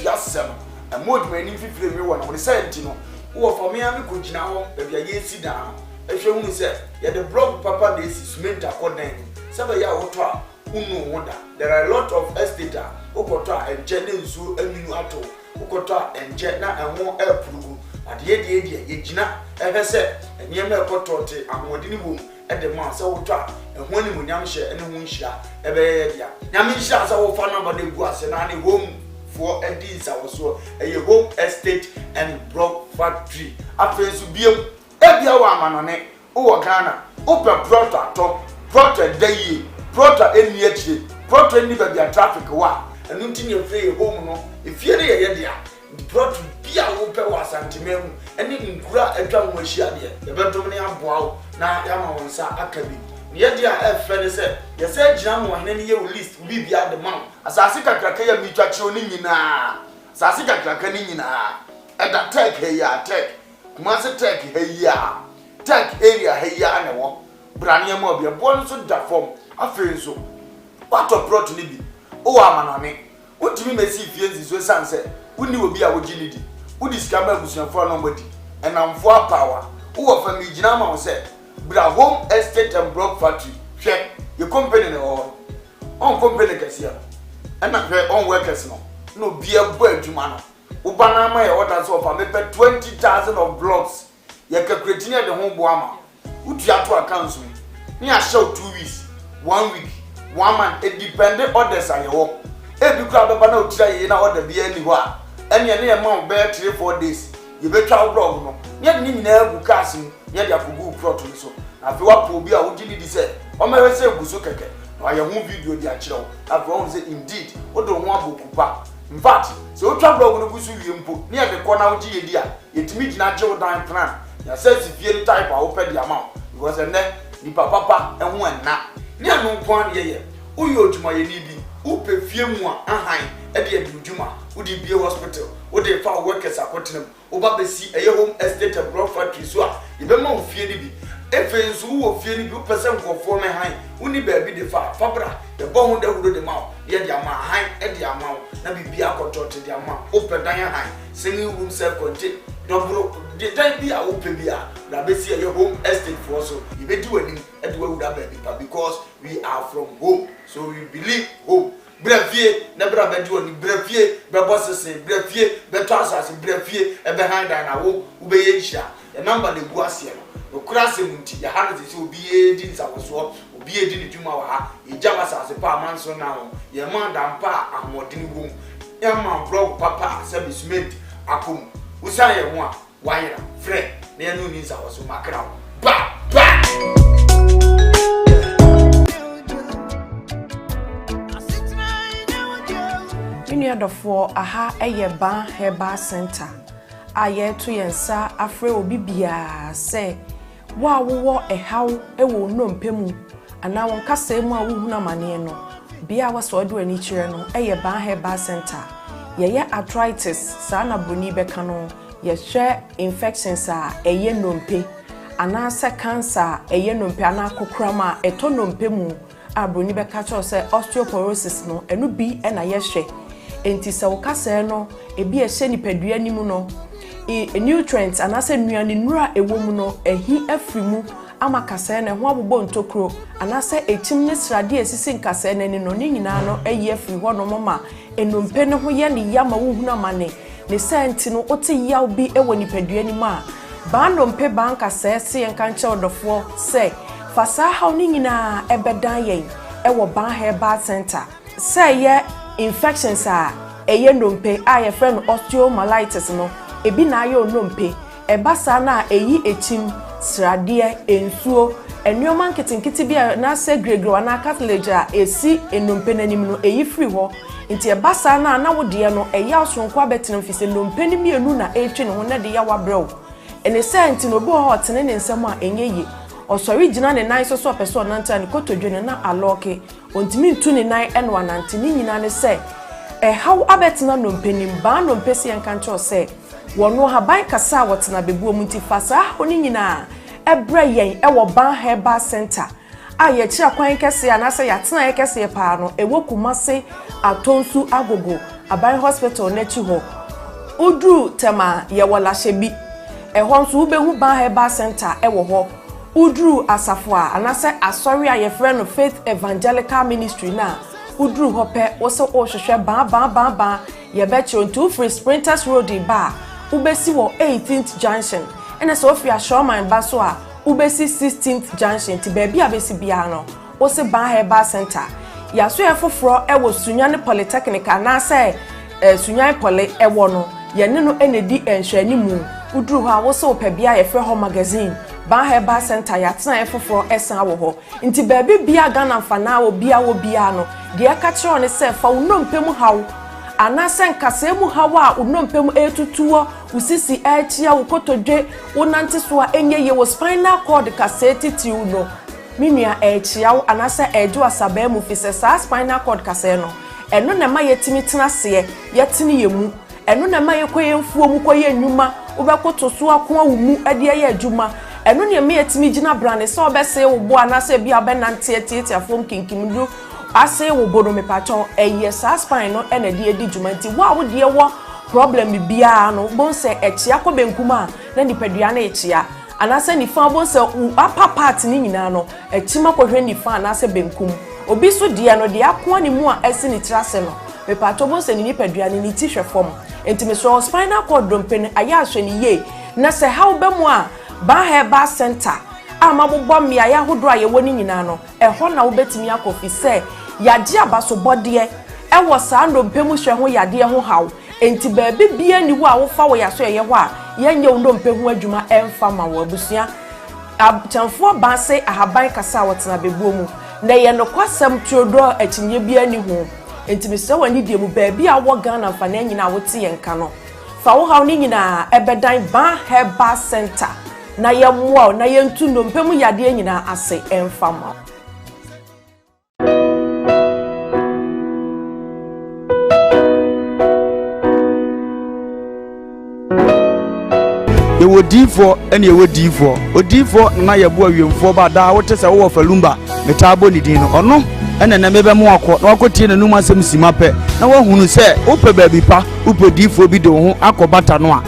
asem a mod mani fifire me wona we say ntino wo for me am ko gina ho e bia ye si da ehwe hu se ye the block papa dey cement akodan sebe ya woto a unu woda there are a lot of estate okoto a enje ne nsu aminu ato okoto a enje na enwo apurugu ade ye gina ehese enyema ekoto te ahodini bom ede ma se woto a eho ni munyam hye ene hu nhira ebe ye dia nyam nhira se wo fa number de gu ase na ne home for edins awoso eye home estate and block factory afensu biem ebia wa amanone wo Ghana open proto ato proto dayi proto eni atie proto eni ba bia traffic wa enu ntini efre home no efie ne ye dia proto bia wo pe wa santimemu eni nkura atwa ho ahia de ebetom ne aboa wo na ya ma wonsa akabi ye dia efre ne se ye se gina mo hene ne ye list bi bia de man asase kakraka ya mitwa kire oni nyina asase kakraka ni nyina eda tech ya tech kuma se tech ya tech area ya na wo brane ma obia bo so da form afenso wato proto ni bi o amanane wotimi mesi fie nziso sanse woni obi a wogini di wodi skama abusuafo no mbodi enamfo power wo fa mi gina ma wo se bra home estate and block factory hwe ye company ne ho on company kasia ena hwe on workers no bia bo adwuma no wo bana ma ye order so fa me 20,000 of blocks ye calculate ne de ho bo ama utu ato accounts ni a show 2 weeks 1 week 1 month it dependent orders aye ho e bi kura baba na otira ye na order bia ni ho a ene ne ye ma be 3-4 days ye betwa blog no ye ni nyina agu cars ni ye dia kugu plot ni so afi wa po bi a wo gini di se o ma we se guso keke na ye hu video di a kire wo afi wo say indeed wo do ho abokupa in fact so o twa blog no guso wie mpo ni ye de ko na wo gi ye di a ye timi gina je wo dan plan ya say si fie type a wo pe di ama because ene ni papa ehu enna ni anu kwan ye uyo odwuma ye ni bi upe fie mu a ahan e de adwuma udi bie hospital udi fa workers akotenam oba besi eye home estate and block factory so a ibe ma ofie ni bi efe nso wo fie ni bi upese nkofo me han uni ba bi de fa fabra de bo hu de hudo de ma ye de ama han e de ama na bibia akotote de ama open dan han singing room self contained dobro de dan bi a open bi a na besi eye home estate for so ibe di wani e de wuda ba bi because we are from home so we believe home brefie na bra bedi woni brefie be bossese brefie be transas brefie e be handa na wo ube ye hia e number le gu ase no okura se munti ya hanu se obi e di nsawoso obi e di ni dwuma wa ha e jama sase pa amanso na ho ye manda mpa ahomodini wo e ma blog papa se be cement akom usa ye ho a wayera fre na ye no ni nsawoso makra ba Dofo aha eye ban heba center aye to yensa afre obi bia se wa wo ehaw ewo nnompemu ana won kasa mu a wo huna mane no bia waso do ani kire no eye ban heba center ye arthritis sa na broni beka no ye hwe infections a eye nnompe ana se cancer eye nnompe ana kokrama eto nnompemu a broni beka cho se osteoporosis no enu bi na ye hwe enti se wokase no ebi ehye nipadua nimu no nutrients anase nuane nura ewo mu no ehi afrimu ama kase na ho abobɔ ntokro anase etim ne srade esisi nkase na ni no ni nyina no eyi afri ho no mama enompe ne ho ye ne yama wo huna mane ne senti no ote yaw bi ewo nipadua nimu a ba nompe ba nkase se enka nche odofo se fasa ha ni nyina ebedan yen ewo ban herbal center se ye infections a eye ndompe a ye friend osteomyelitis no ebi na aye onompe ebasa na eyi echim srade ensuo enuoma nketinketi bia na se gregro na cartilage a esi enompe nanim no eyi free ho nti ebasa na wode no eya osonko abetenam fise ndompe ni mienu na etwe ne ho na de ya wabrɛw ene senti no bo ho tene ne nsɛm a enye osori gina ne nan so opeso nanta ne kotodwene na aloke ontimi ntu ne nan eno anante ni nyina ne se how abetena no mpenim ba no mpesi enkancho se wono haban kasa wotena bebuo munti fasa oni nyina ebre yen ewo ban herbal center a ye kira kwan kese anase yatena ye kese pa no ewo kumase atonsu agogo aban hospital n'echi ho udru tema ye wala shebi ehon so ubehu ban herbal center ewo ho udru asafo a anase asori a ye friend no Faith Evangelical Ministry na udru ho pe wo se o hwehwe ban ye be chi onto free Sprinters Road ba ubesi wo 18th junction ene so ofia Showman ba so a ubesi 16th junction ti ba bia besi bia no wo se ban herbal center ya so ye foforo ewo Sunyane Polytechnic anase Sunyane Poly ewo no ye ne no enedi enhwani mu udru ho a wo se opabia ye fe ho magazine ban herbal center ya tena ye foforo esan wo ho nti ba bia Ghana mfana wo bia no de aka kire ne se fa unompem hawo anase nkase mu hawa unompem etutuo usisi achia ukotodwe unante so a enye ye wo spinal cord kaseti ti uno minua achia anase eju asaba mu fise sa spinal cord kase no eno na ma yetimi tena se yetini yemu eno na ma yekoye mfuo mu koye nnuma ubekoto so akon awumu ade ye adwuma eno ne ma yetimi gina brane se obese wo bo anase bia benante tietiafom kinkimdu ase wo bono me patron eye sa spine no ena de edi dwumanti wo de wo problem bia no bon se echia ko benkuma na nipadua na echia anase ni fa bon se upper part ni nyina no echima ko hwe ni fa anase benkum obi so de no de akon ni mu a ese ni trase no me patron bon se ni nipadua ni ti hwe fom enti so spinal cord dompen aya ahwe ni ye na se ha wo bemu a ban herbal center amabobọ mmia ya hodo a ye woni nyina no eho na wo betimi akofi se yade abaso bode ewo saa ndompemu hwe ho yade ho haw enti baabi bia ni wo a wo fa wo yaso ye ho a yenye ndompemu adwuma emfa ma wo abusua chamfo ba se ahaban kasa wotena bebuo mu na ye no kwasam tuodo akinye bia ni ho enti me se wani die mu baabi a wo Ghana fa na nyina wote ye nka no fa wo haw ni nyina ebedan ban herbal center na ye mwa na ye ntu ndompemu yade nyina ase emfa ma ewo difo ene ewo difo odifo na ye bo awemfo ba da wote se wo falumba metabo ni din no ono ene na mebe mu akọ na wakotie na numa asem simape na wahunu se ope baabi pa ope difo bi de ho akobata no a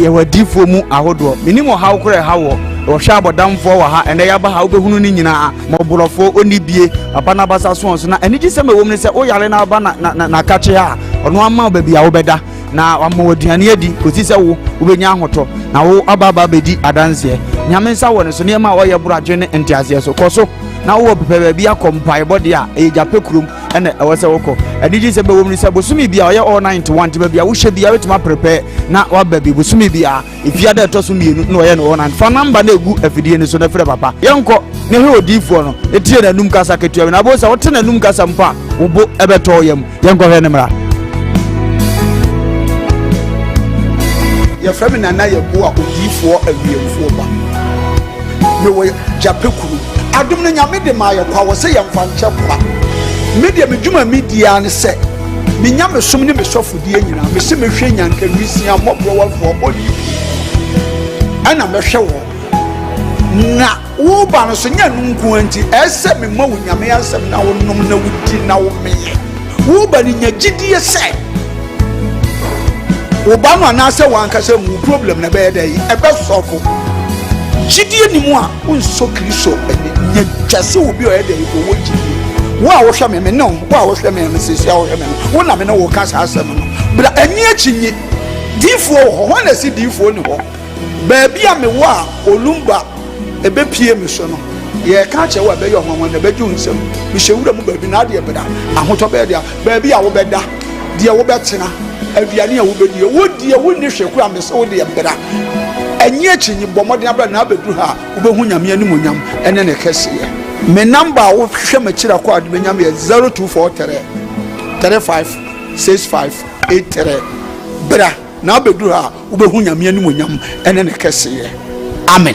ye wa difo mu ahodo minimo hawo kore hawo o hwa abodamfo wa ha ene ya ba ha obehunu ni nyina moborofo oni bie papa na basa so na ene gi se mewom ne se o yare na ba na kache ha ono ama baabi a wo beda na wamodiane adi kosi se wo ubenya ahoto na wo ababa bedi adanse nyame nsa wone so ne ma wo ye buradwe ne entiase so koso na wo pepe bia kompai body a ejape kurum ene ewose woko adiji se bewom ni se bosumi bia wo ye all 91 te bia wo hye bia wetima prepare na waba bi bosumi bia ifia da to so mienu na wo ye no 1 fa number na egu afidie ni so na frɛ papa yenko ne he odifo no etie na num kasa ketua na bo se wo te na num kasa mpa wo bo ebeto yam yenko he ne mra ya frame na ye bo a odifo awiemfo ba me wo jape kuru adum na nyame de ma ye kwa wo se ye mfa nche kwa media medwuma media ne se me nyame som ne me sofodie nyina me se mehwe nyanka wisia mobro wafo bodi ana mehwe wo na wo ba no so nya nunku anti ese me ma wo nyame asem na wo nom na wudi na wo meye wo ba ni nyagidie se wo ba no na se wanka se mu problem na be dey ebe sofo gidie ni mu a unso kristo nya twase obi o dey ko wo gidie wo a wo hwe me no wo a wo hwe me sisi a wo hwe me wo na me no wo ka sa asem no bra ani achinye difo ho na si difo ni ho ba bia me wo a olumba ebe pie me so no ye ka che wo be yo hwanwan na be ju nsem me hyewura mu ba bi na de beda ahoto be de ba bia wo beda de wo betena aduane a wo bedie wo die wo ni hweku a me so wo de beda anyi achinyi bomode abra na abedu ha wo be hu nyame ani monyam ene ne kese ye me number wo hwe makira kwa de nyam ye 0243 35 65 83 bra na abedu ha wo be hu nyame ani monyam ene ne kese ye amen.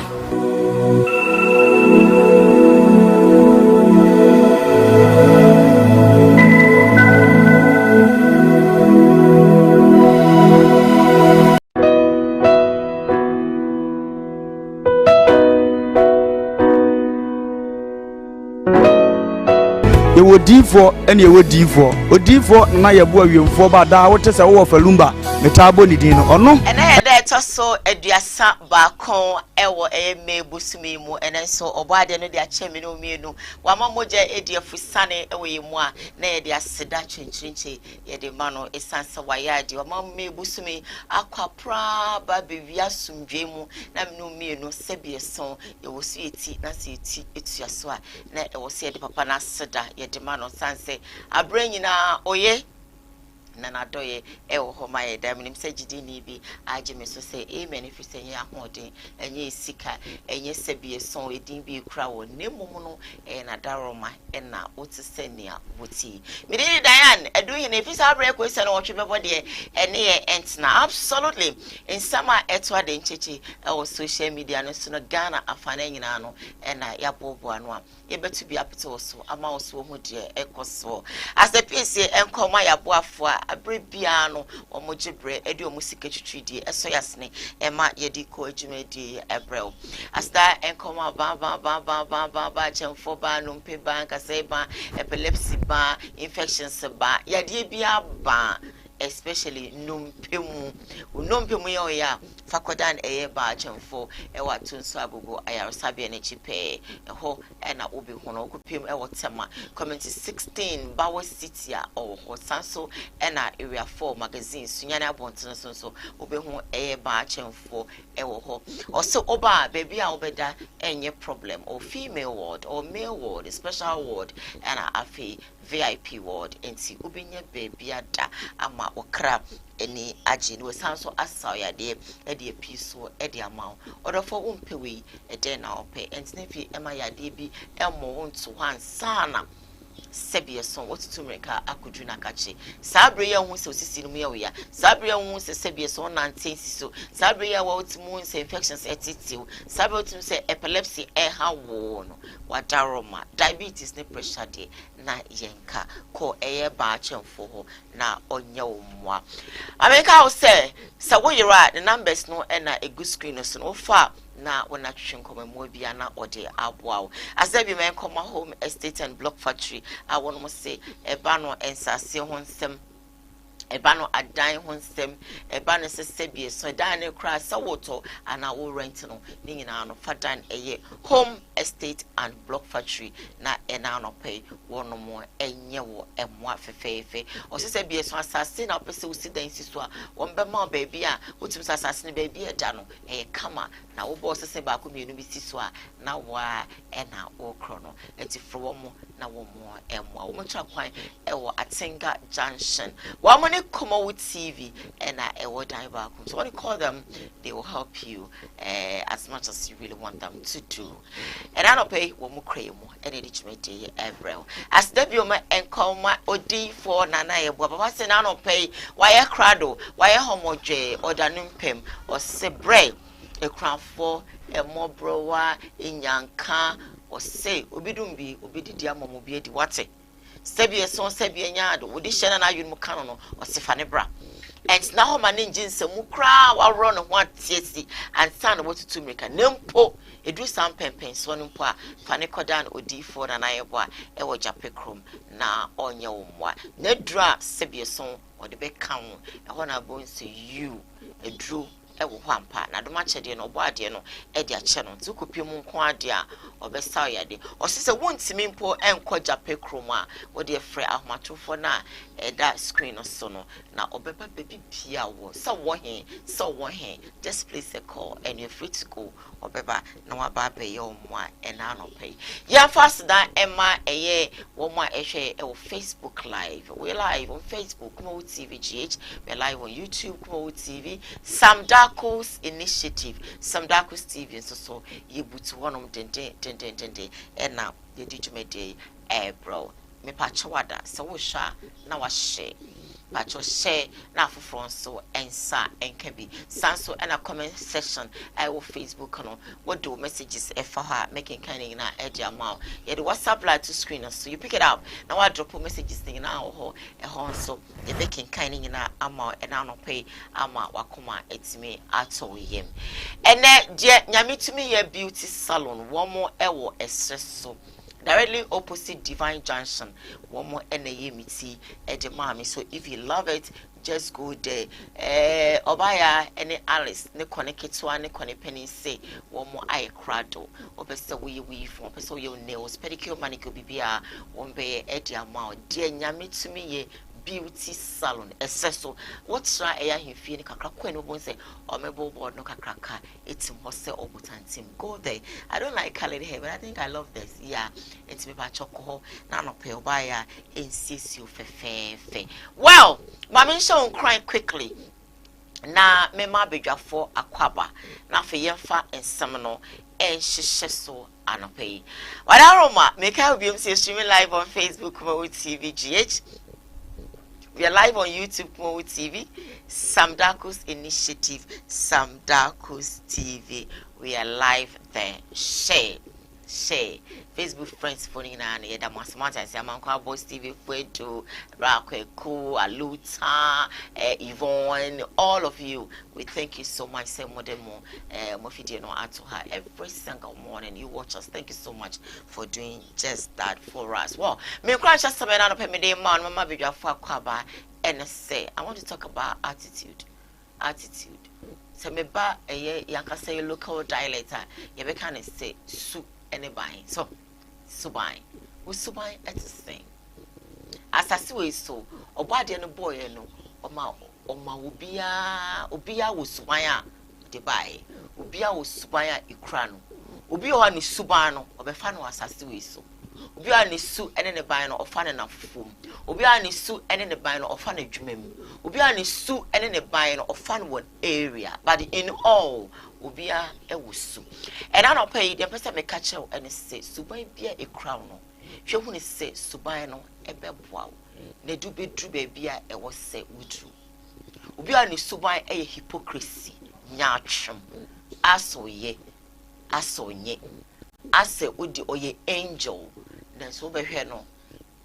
odiifo ene ewo diifo odiifo na yebo awiemfo ba da wote se wo falumba metabo ni din no ono ene ye da etoso aduasa baakon ewo eme busumi mu ene so oboade no de achemi no mienu wama moja edi afusane ewo yemu a na ye de aseda chinchinche ye de mano esanse wayade wama me busumi akwapra ba bevia sumdwe mu na menu mienu sebie son ye wo su eti na se eti etuaso a na ewo se de papa na seda ye de mano sanse abranyina oye nana doye ewo homa ye da minim se gidi ni bi age me so se amen if se nya ahoden enye sika enye sebie son edin bi kra wo nemum no na daroma na otise nia woti me dey Diane edu ye na if sa break we se no wotwe bebo de ene ye entina absolutely in sama etwa de nchechi ewo social media no so no Ghana afana nyina no na ya bobo anu a ye betu bi apete so ama oso ho de ekoso as a piece enkoma ya boafo abrebia no omogibre edi omusika twitwidi eso yasne ema yedi ko adwumadi ebrel asta enkoma ba chemfo ba no mpe ba nkase ba epilepsy ba infections ba yade bia ba especially numpemu ya fakodan eye ba chemfo ewa tunso agogo ayarosabe na chipe ho na obi hono okupem ewo tema community 16 bawo city a owo sanso na area 4 magazine sunyana abonten so obi ho eye ba chemfo ewo ho also oba baby a obeda enye problem or female ward or male ward special ward na afi VIP ward enti obinya baby ada ama okra eni agi no sanso asaw ya de piso de amaw odofo umpewe de na ope enti na fi ema ya de bi emo nto hansana sebie son wotutumreka akuduna kachi sabre ya hu se osisi no ya ya sabre ya hu se sebie son na ntensi so sabre ya wotumu se infections etitiu sabre wotum se epilepsy ha wo no wadaroma diabetes ne pressure de na yenka ko eye ba chemfo ho na onye omwa ameka wo se wo yira the numbers no na egu screen no so no fa na wona twetwe nkomo bia na ode aboawo asabi men koma home estate and block factory a wono mo se eba no ensase ho nsem eba no adan ho nsem eba no sesebie so dan ne kra sawoto ana wo rent no ni nyina no fadan eye home estate and block factory na ena no pay wono mo enye wo emwa fefefe o sesebie so asase na pese usidan siso a won be ma baby a wotum asase ne baby eda no kama na wo bo sese ba ko mienu bi siso a na wa ena wo kro no enti fro mo na wo mo emwa wo mo tra kwan ewo Atenga Junction wa mo Koowaa TV and dan back. So when you call them, they will help you as much as you really want them to do. And I don't pay one more cream and it may day April. As debut and call my OD for Nana, but I say I don't pay why a crado, why a homo j or danum pem or say bread a crown for a more brower in yanka or say obidumbi obidiamo mobiedi wate. Sebie son sebie nyaado wodi hyena na ayun mu kano no osifane bra and na ho mane njinse mu kra wa ro no ho atiesi and san wo tutu meka nempo edu sam pempen so no mpo a fane koda na odi fo na na yebo a e wo jape krom na onye wo mwa na dura sebie son wo de be kan e ho na bo nse you edru ewo hwampa na doma chede no obo ade no e de ache no nti kopiem nko ade a obesa yade osese wontimi mpo enko jape krom a wo de frɛ ahomatofo na da screen so no na obeba baby pia wo so he just place a call and you're free to go obeba na waba be yo mwa ena no pay ya fast da emma eye wo mwa ehwe e wo Facebook live we live on Facebook Koowaa TV GH we live on YouTube Koowaa TV Samdako's initiative Samdako's TV so yebutu wonom dende ena ye dijumede bro me pachwada se wo hwa na wa hye pacho share na foforo so ensa enkabi sanso na comment section I will Facebook no what do messages for her making kind na e dia ma ye the WhatsApp live to screen so you pick it up now I drop messages thing na ho so the making kind na ama e na no pay ama wakoma etime ato yem ene je nyamitumi ye beauty salon wo mo e wo esre so directly opposite Divine Junction. One more NAMT Edemami. So if you love it, just go there. Obaya any Alice, ne connect one, ne connect penny say one more eye crado. Obesa we from so your nails, pedicure, manicure, bibia, one bay at your mouth. Dear Yami to me, beauty salon excesso what's right air he feel kakra kwen no say or me board no kakraka it's mose obutantim go there. I don't like colored hair, but I think I love this. Yeah, it's me ba choko na no pe obaya insist you fe well mama show crying quickly na me ma bedwa for akwaba na fe yemfa ensem no enhyehyɛ so anopai wadaroma me ka obiom say streaming live on Facebook Koowaa TV GH. We are live on YouTube, Koowaa TV, Sam Darko's initiative, Sam Darko's TV. We are live there. Share. Facebook friends phoning in and the Masamata and Samanka Boys TV, Puerto, Raqueco, Aluta, Yvonne, all of you. We thank you so much. Say more than more. Mofidi no add to her every single morning. You watch us. Thank you so much for doing just that for us. Well, me crash just man on a man, Mama Bija Kwaba, and say I want to talk about attitude. So me ba yanka say local dialect. You be can say soup. Anybody so subai we subai at the same as I see so obadi no boy no oma obia wo subaya de bai obia wo subaya ikra no obi o ani suba no obefa no asase we so obi ani su ene ne bai no ofa ne na fufum obi ani su ene ne bai no ofa na dwumam obi ani su ene ne bai no ofa no one area but in all obia ewusu and I don't pay the person me catch you and say suban bia e crown no hwe hu ne say suban no ebeboa na du bedru ba bia e wo say wudru obia ne suban e hypocrisy nyaatwem asonye ase odi oye angel na so behwe no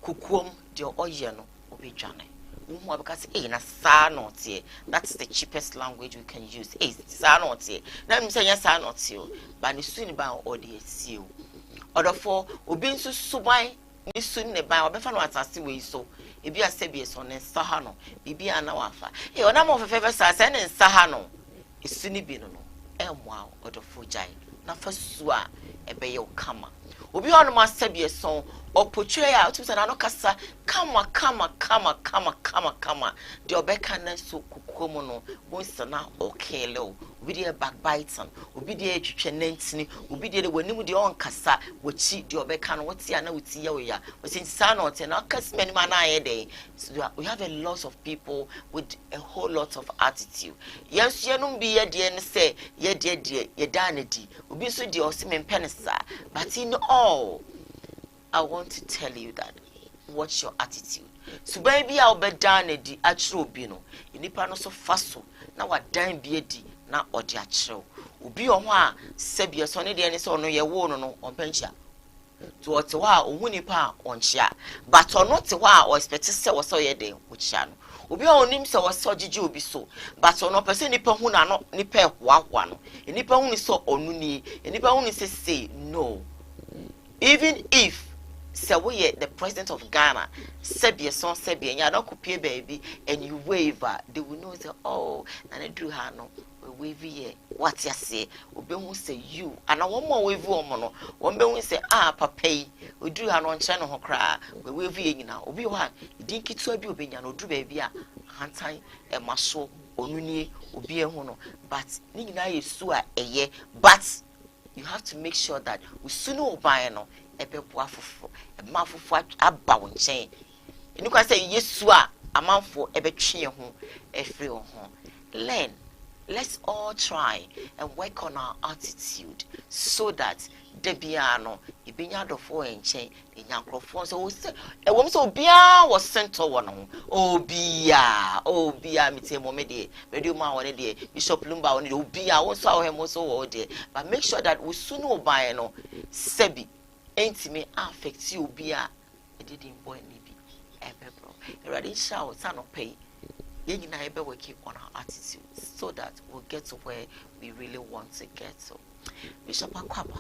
kukuom de oye no obedwane because na sa not here. That's the cheapest language we can use. Sa not here. Now I'm saying sa not here, but ni soon ba odi esiu. Order for obi nso suban ni soon ne ba obefa no atase we so. Ebi asebi so ne nsa ha no. Bibi ana wafa. Ona mo fefe sa se ne nsa ha no. Esuni bi no no. Emwa order for jai. Na fa su a ebe ye kama. Obi ono ma asebi so opochea otumsa na no kasa kama de obeka na so kukomo no wonsa na okele obi de backbiting obi de atwetwe nantini obi de wanim de on kasa wachi de obeka no wotia na wotia oya wosinsa na ote na kasmani ma na ayede. So we have a lot of people with a whole lot of attitude. Yes yenum bi ye de ne say ye de ye danedi obi so de osimempensa but in all I want to tell you that what's your attitude. So baby I'll be done di atro bi no. Inipa no so faso na wa dan bi edi na odi atro. Obi o ho a sebia so ne de ne so no ye wo no onpanchia. To ote wa ohun nipa onchia. But ono te wa o expect se wo so ye de ochia no. Obi o nim se wo so gigi obi so. But ono person nipa hu na no nipa hwa no. Nipa hu ni so onu ni. Nipa hu ni say no. Even if say we the president of Ghana, Sebia son Sebia, ya don't copy baby, and you waver, they will know say, oh, and I do her no, we wave ye, what ya say, we won't say you, and I want more wave woman, one be we say, papa, we do her on channel ho cry, we wave ye now, we one, you didn't get to be no do baby, hand time, and my soul, onuni, obi a hono, but Nina is sua a year, but you have to make sure that we sooner buy no. Ebeboafofo emafofo aba wo nchen enu kwa say yesu a amanfo ebetwe ho efre ho learn. Let's all try and work on our attitude so that debiano ibinya dofo enchen enyankrofo so say ewom so bia was sent to one obia mitemo me de ma won de Bishop Lumba won de obia won so awhem so wo de but make sure that we soon obay no sebi enti affect you bia e didn't boy ni bi ebebro ready shout san pay ye nyina ebe working on our attitude so that we'll get to where we really want to get to. Bishop Akwaba,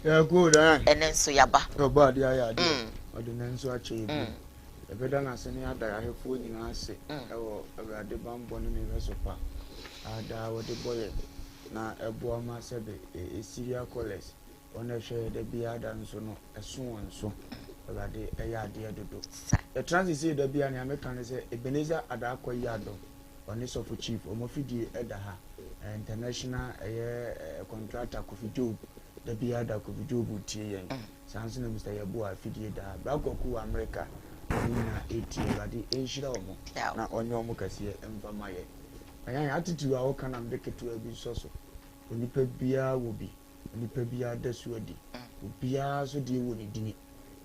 Yeah, good. And then so yaba. Oh, bad, yeah. Or the Nanso achieve. A better than any other. I have food in our sick. Oh, about the bamboo in the resopa. I what the boy. Now, a boama said a Syria college. On a share the beard and so no, a soon so. About the yard dear to do. The transit say the beer and American say Ebenezer Adako Yado. On this of chief, or Mofidi Edaha. International contractor Kofi Job. The beard that Kofi Job would tea. Sanson Mr. Yabua Fidi da. Bagoku America. 80 but the Asia now on your Mocassia and Vamaye. I attitude our can and make it to a bit so. When you beer will be, when you beer that's ready. Beer so dear would it.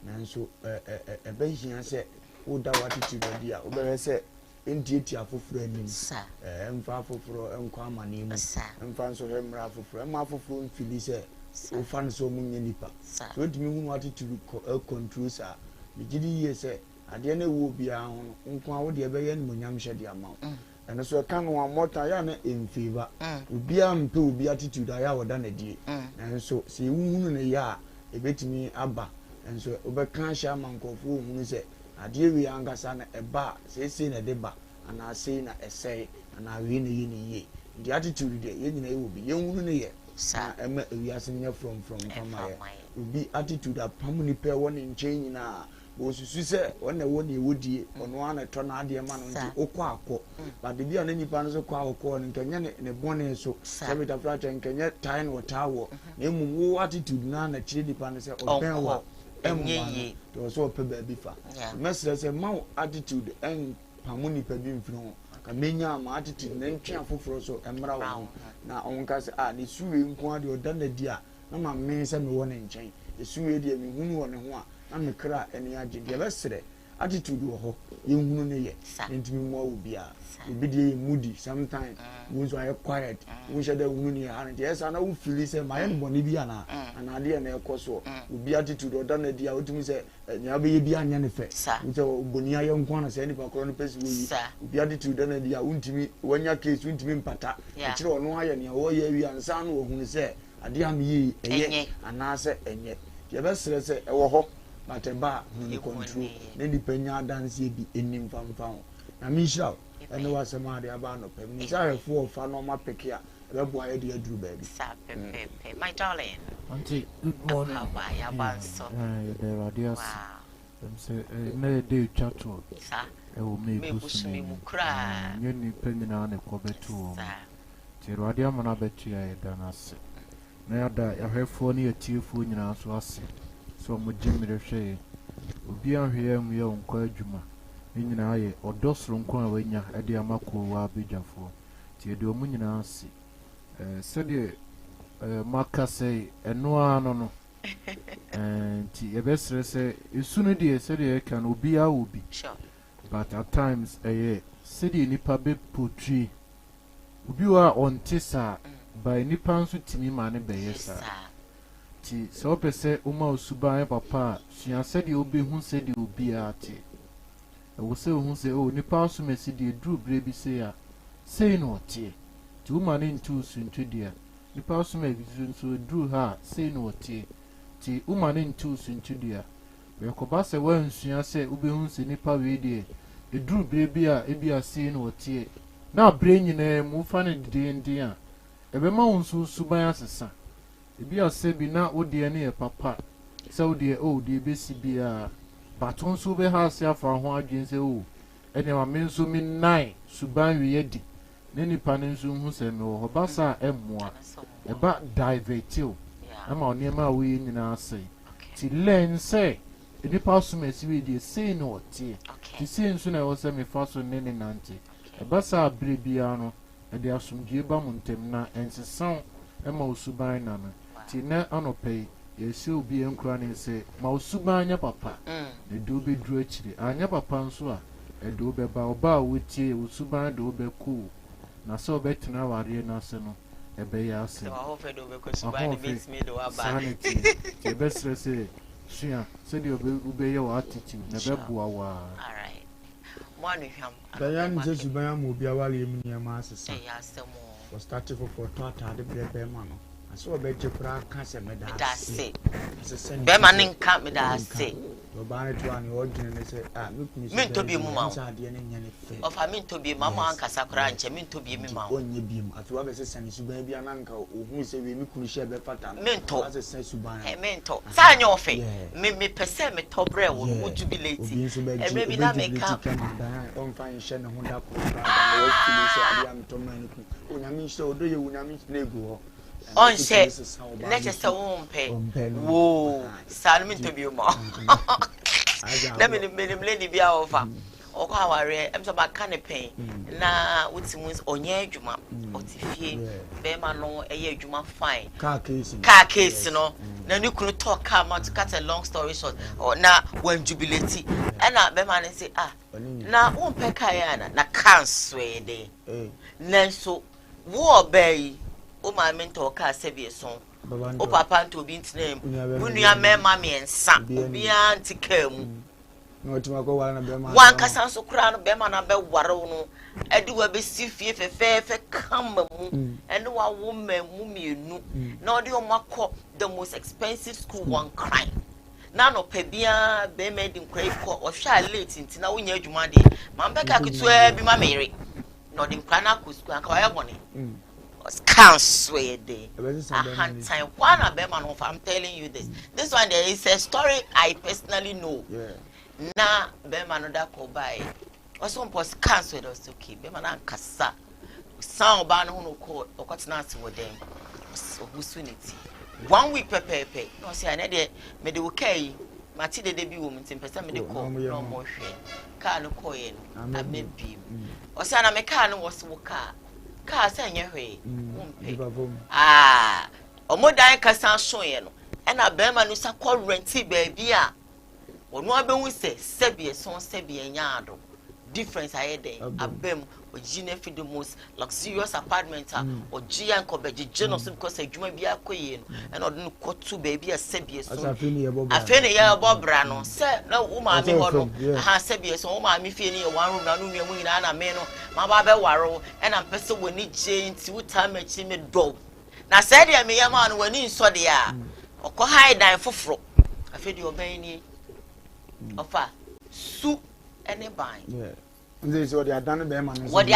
And so a Benjamin said, oh, that attitude, dear, over said, in Titia for friends, and far for and Quama name, and fancy him raffle for a mouth of phone, Phyllis said, so fun so many nipper. So it means attitude control, sir. The GD said, at the end will be on Uncle the Abayan Munyam shed the amount. And so I can one more time in favor. Be am to be attitude I have done a day. And so see woon a year, a bit me abba. And so Oberkan Shaman Kofu, who said, I dear we younger son a bar, say a deba, and I say a say, and I win a ye. The attitude the yen will be young woman a year. Sir, we are senior from my will be attitude of Pamuni pair one in chain now. Was you say when the one you would on one a tornado man on the Oquaco, but the beer on any panels of Quaco and Kenyan in a bonnet so Savita Flat and Kenya Time or Tower, name attitude none a chili panels or Benwa, and there was all pebble before. Message a mouth attitude and Pamuni pebble from. Kamenya my attitude and careful for so and brown. Now on cast the sewing quantity or done the dear. No man may send me one in chain. The sewing dear me who one and one. I'm a cry and the agent. Yesterday, attitude or hope, you won't yet. Into me more will be a bit moody sometimes. Once I quiet, we shall the woman here. Yes, I know Phyllis and my own Boniviana and I dear near Coso will be attitude or done the dear to me say, Yabi be an effect. With a Bonia young corner, any Pacron Pes will be attitude done the dear won't me when your case won't me pata. It's all no iron, your ye and son who say, a dear me, and I say, and yet. Yesterday say, oh, but a bar, you control, then the penya dance be in him found. I mean, shout, and there was a mother about no pay. Sorry for fun on my pick here. That's why I drew baby. My darling. Auntie, good morning. There are dears. No day chat to I will make me cry. You need penny on a cobbet too. Tiradia Manabetria than us. Now that I have 4 near tearful in our swassi. So much Jimmy the Shay will be on here, we own Quajuma. In I or Dosrum Quawenya at the Koowaa Show. Tio Munina said Marca say, and no one. And the best say, as soon as they said I can be, I will be. Sure. But at times, a city nipa big poetry. You are on Tessa by Nippans with Timmy Money Bay. So per se, Uma Subai Papa, she said you'll be who said you'll be at it. I will say who say, oh, Nippans may see the Drew baby say no tea. 2 man in 2 soon to dear. Nippans may so drew her, say no tea. Tea, woman in 2 soon to dear. We cobasa when she said, Ubi who say Nippa radio. The Drew baby a say no tea. Now bring your name, move funny day and dear. Every mountain so Subayas son. If you are saying now, oh dear near papa, so dear, oh dear BCB, but on so be house here for 100 say, oh, and your men so mean 9, Suban Yedi, Nenny Paninsu who said no, Hobasa M1, about divertil. I'm on near my way in our say. Till Len say, the person may see the say no tea. The same soon I was semi fast on Nenny Nanti. A bassa brebiano, and there are some Giba Montemna and the sound Emma Subai Nana. Tina Anope, ye still be crying say, Mausubanya papa, the dobe drew actually, Anya papansua, a dobe baobao with ye, Usuban dobe cool. Na so better now, Ariana Seno, a bear say, I hope I don't because makes me do a sanity. The best say, Shia, said you obey your attitude, never boa. All right. One of him. Diane says you will be a wally in your master. Was started for Tata, the bread man. aso obeje kura ka se me da se be ma ne nka me da se oba to ani odwene ne se me to bi mu ma sa de ne nya ne fe of me to bi ma ma ankasa kura nche me to bi mi ma onye bi mu ato be se sane suban bi ananka ohun se we mi kunu she be fata me to ase se suban me to sa nya ofe me pese me to bre wo wo jubilate e me bi na me ka on fa nhye ne ho da ko na wo fili se ade am to man ku onyame nhye odoye onyame nhye egu ho on she let us wompe wo sa me to bi mo na me lady bi a ofa oko aware em so ba ka ne pen na utimu onye adwuma otifie be ma no eye adwuma fine car case no na ni kunu talk car ma to cut a long story short na wan jubilate na be ma ne say na won pe kai na cancel de nanso wo obey o ma me to car sebie so o papa nto bi ntinem unua mema me ensa obi antikamu no tima ko wala na be ma wan kasa so kura no be ma na be ware no edi wa be sifie fefe kama mu ene wa wo mamu mienu na odi o makọ the most expensive school one crime na no pe bia be ma di nkrai ko o hwa late nti na wonya adwuma de ma be ka ketu bi ma mere no di nkra na ko school aka wa yebone cancel de time one be ma no I'm telling you this one there is a story I personally know na be ma no da ko bai also pos cancel was okay be ma na nkasa san oba no no ko okotena ase wo dem obusunity 1 week pepepe no say na de me de wokai mati de bi wo mtim pesa me de ko no mo hwe ka no ko ye no amebi o say na me ka no wo so ka say nya hwe wompe omodan kasa so ye no e na be ma no sa ko renti ba bi a onu abehun sebie son sebie nyaado difference ayede abem ogine fi the most luxurious apartment or gian ko beje no so because adwuma bi akoye no and odun ko tu baby a sebie so afeni ya bobra no se na wo ma mi ho no ha sebie so wo ma mi fie ni one room na no nua mu nyina na me no ma ba be waro and am pese woni je nti wo ta ma chi me do na se de me ya ma no wani nso de a okọ high dan foforo afedi oban ni ofa su any bind nze so de adane be ma no what the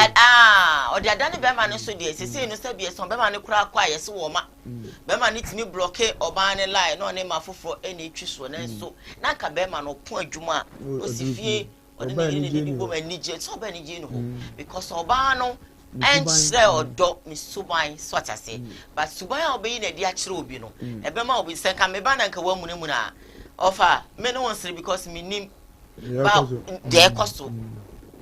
adane be ma no so de sese no sabie so be ma no kura kwa yesi wo ma be ma no timi block oban ne line no ne ma foforo ene twi so na so na ka be ma no pon adwuma o sifie oni ne ne bo ma ni je so be ni je no because oban no and say odo mi suban so atase but suban obi na di a kire obi no e be ma obi se ka me ba na nka wa mu ne mu na offer me no one say because me nim ba de koso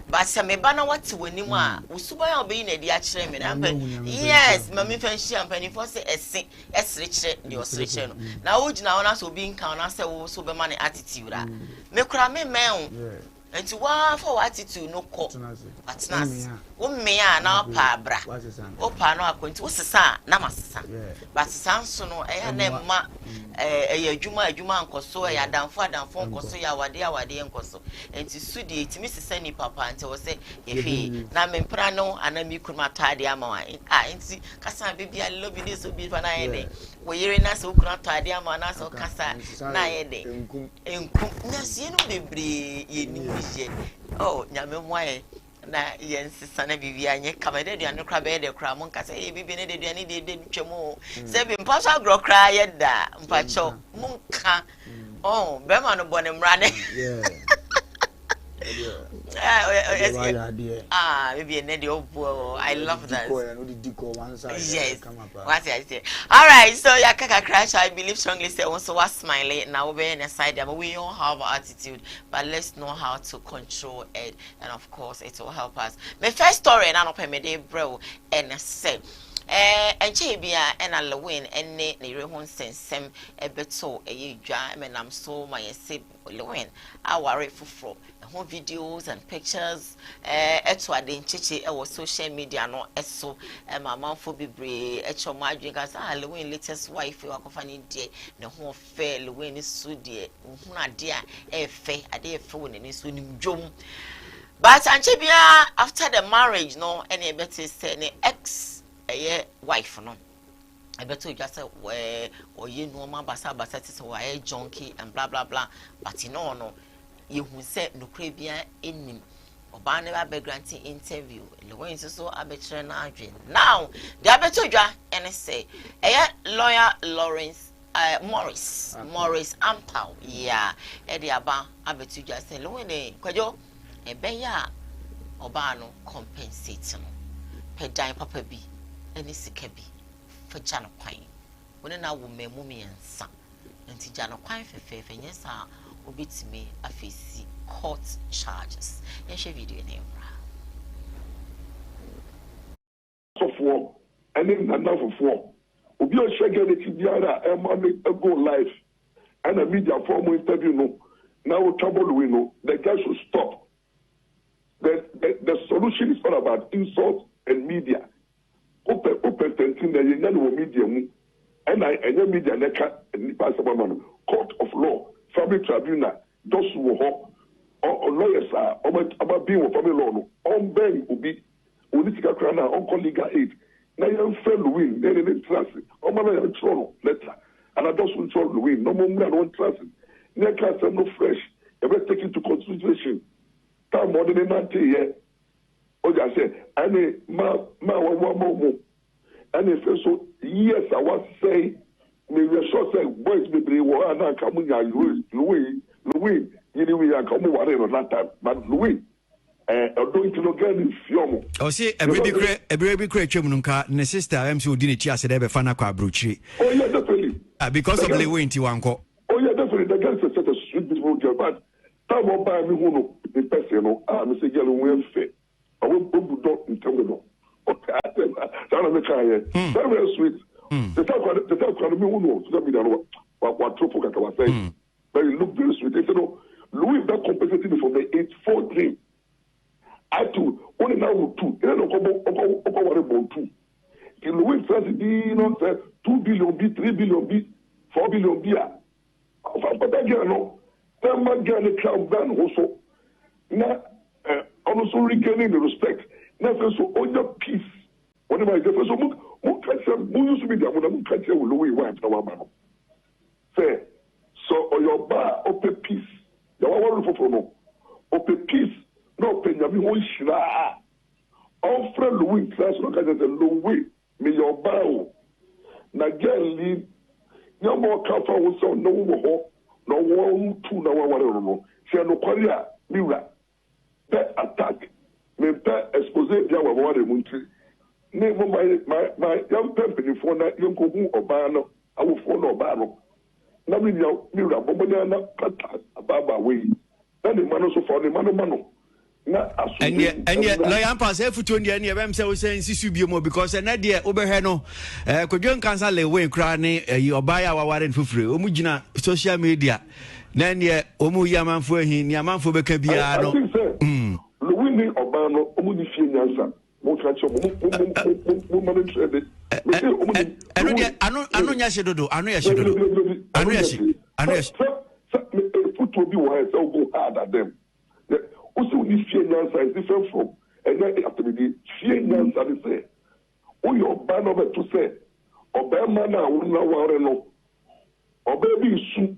but se me ba na wati wani mu a usuban obi na di a kire me na yes mami fan shi ampani for say esre kire de osre kire no na wo gina wona so obi nka wona say wo so be ma ne attitude a me kura me men enti wa for attitude no ko atnas wo me ya na pa bra wo pa no akonti wo sesa na masesa but sanso no e na ma adwuma nkoso e adamfo nkoso ya wade nkoso enti sudi etimi sesa ni papa enti wo se efi na me mpra no anami kurma tade ama wa enti kasa bibia lobby ni so bi fa na yede wo yere na so kurma tade ama na so kasa na yede enkum na sie no bebre ye ni oh nyame moye na yensisa na bibia nye kamede duane kra be de kra mon kasa e bibi ne de duane de twemo se bi mpa so agro kra ye da mpa cho munka oh be ma no bone mrane maybe ne de obo I love that yes what I say all right so yakaka crash I believe strongly say also was smiling now we in a side but we all have attitude but let's know how to control it and of course it will help us my first story na no pemede bro and say enche bia and Halloween and ne rehon sensem ebeto eyedwa menam so my say Halloween aware fufro home videos and pictures eto ade ncheche e wo social media no eso mama fo bebre echo madwen ka Halloween latest wife wakofa ni die ne ho fe Halloween so die hu ade a efe ade efe wo ne so ni dwom but anche bia after the marriage no any better say ne ex wife no I bet you just say where or you know my basa is why junkie and blah blah blah. But you know, you who said no crabia in him. Oba never be granting interview. The way is so arbitrary now. The abeto and say, lawyer Lawrence Morris Ampao. Yeah, Eddie Aba abeto just say, Loene, Kwajo, beya Oba no compensate no. Pe dime papa bi, any sikabi for Jano Pine. When I will me mummy and son, and Tijano Pine for and yes, will be to me a face court charges. Yes, video name. For and then enough of four. Obi o shege le tibiara e ma me go live and a media form interview no. Now trouble we know the guy should stop. The solution is all about insult and media. Open tenting the young media and I media neka and pass court of law, family tribunal, those who or lawyers are about being with family law. On Ben will be political crown on legal aid. Now you fail win, then in trust. On my letter. And I just want to win. No more than trust. Never no fresh. Ever take into consideration. Time more than 90 years. Oh, I say, and ma one more. And if so, yes, I was say, maybe a short say, boys, maybe we are not coming. Louis, you are coming whatever that time, but Louis. Going to get in film. Oh, see, a baby creature, my sister, I'm so didn't chase ever fana kwa bruchi. Oh, yeah, definitely. Because of the way into Uncle. Oh, yeah, definitely. The guy said a sweet beautiful girl, but time will buy me who know the person. Mr. Yellow will fit. I won't go in terminal. Okay, I said, that's very sweet. The time me who knows, let me know what trouble I was saying. But it looked very sweet. They said, no, Louis that compensated me for the 8-4 dream. I too, only now 2. You know, over 2. In Louis says, you know, 2 billion B, 3 billion B, 4 billion B. But again, no, then my girl, the crowd down also. Now, also regaining the respect. Now, so on your peace. Whenever I get so, who used to be there when I can't tell Louis wife, no one. Say, so on your bar, open peace. You are one for no. Open peace. No, Penyami won't shra. All friend Louis class, look at the Louis, me your bow. Nagel, no more cover was so no more, no 1, 2, no one. She no Korea, Mira. That attack, me that expose the our water munti. Name my young company for that young Koowaa Obano, I will follow Obano. Nami Mira, Bobana, Baba way. Then the man also for the mano. And yet, Lion Pass every 20 years, I'm saying Sisubio because an idea over here no, could you cancel away crying you buy our warrant for free, Omujina social media. Then, yeah, Omu Yaman for him, Yaman for Becabiano. Louis Obano, Omunifian answer. I know Yashido, I know Yashido. Foot will be wise, I'll go hard at them. Also, this fear answer is different from, and then after the fear answer is say, oh, your ban over to say, Obama now will not worry no, or baby soup,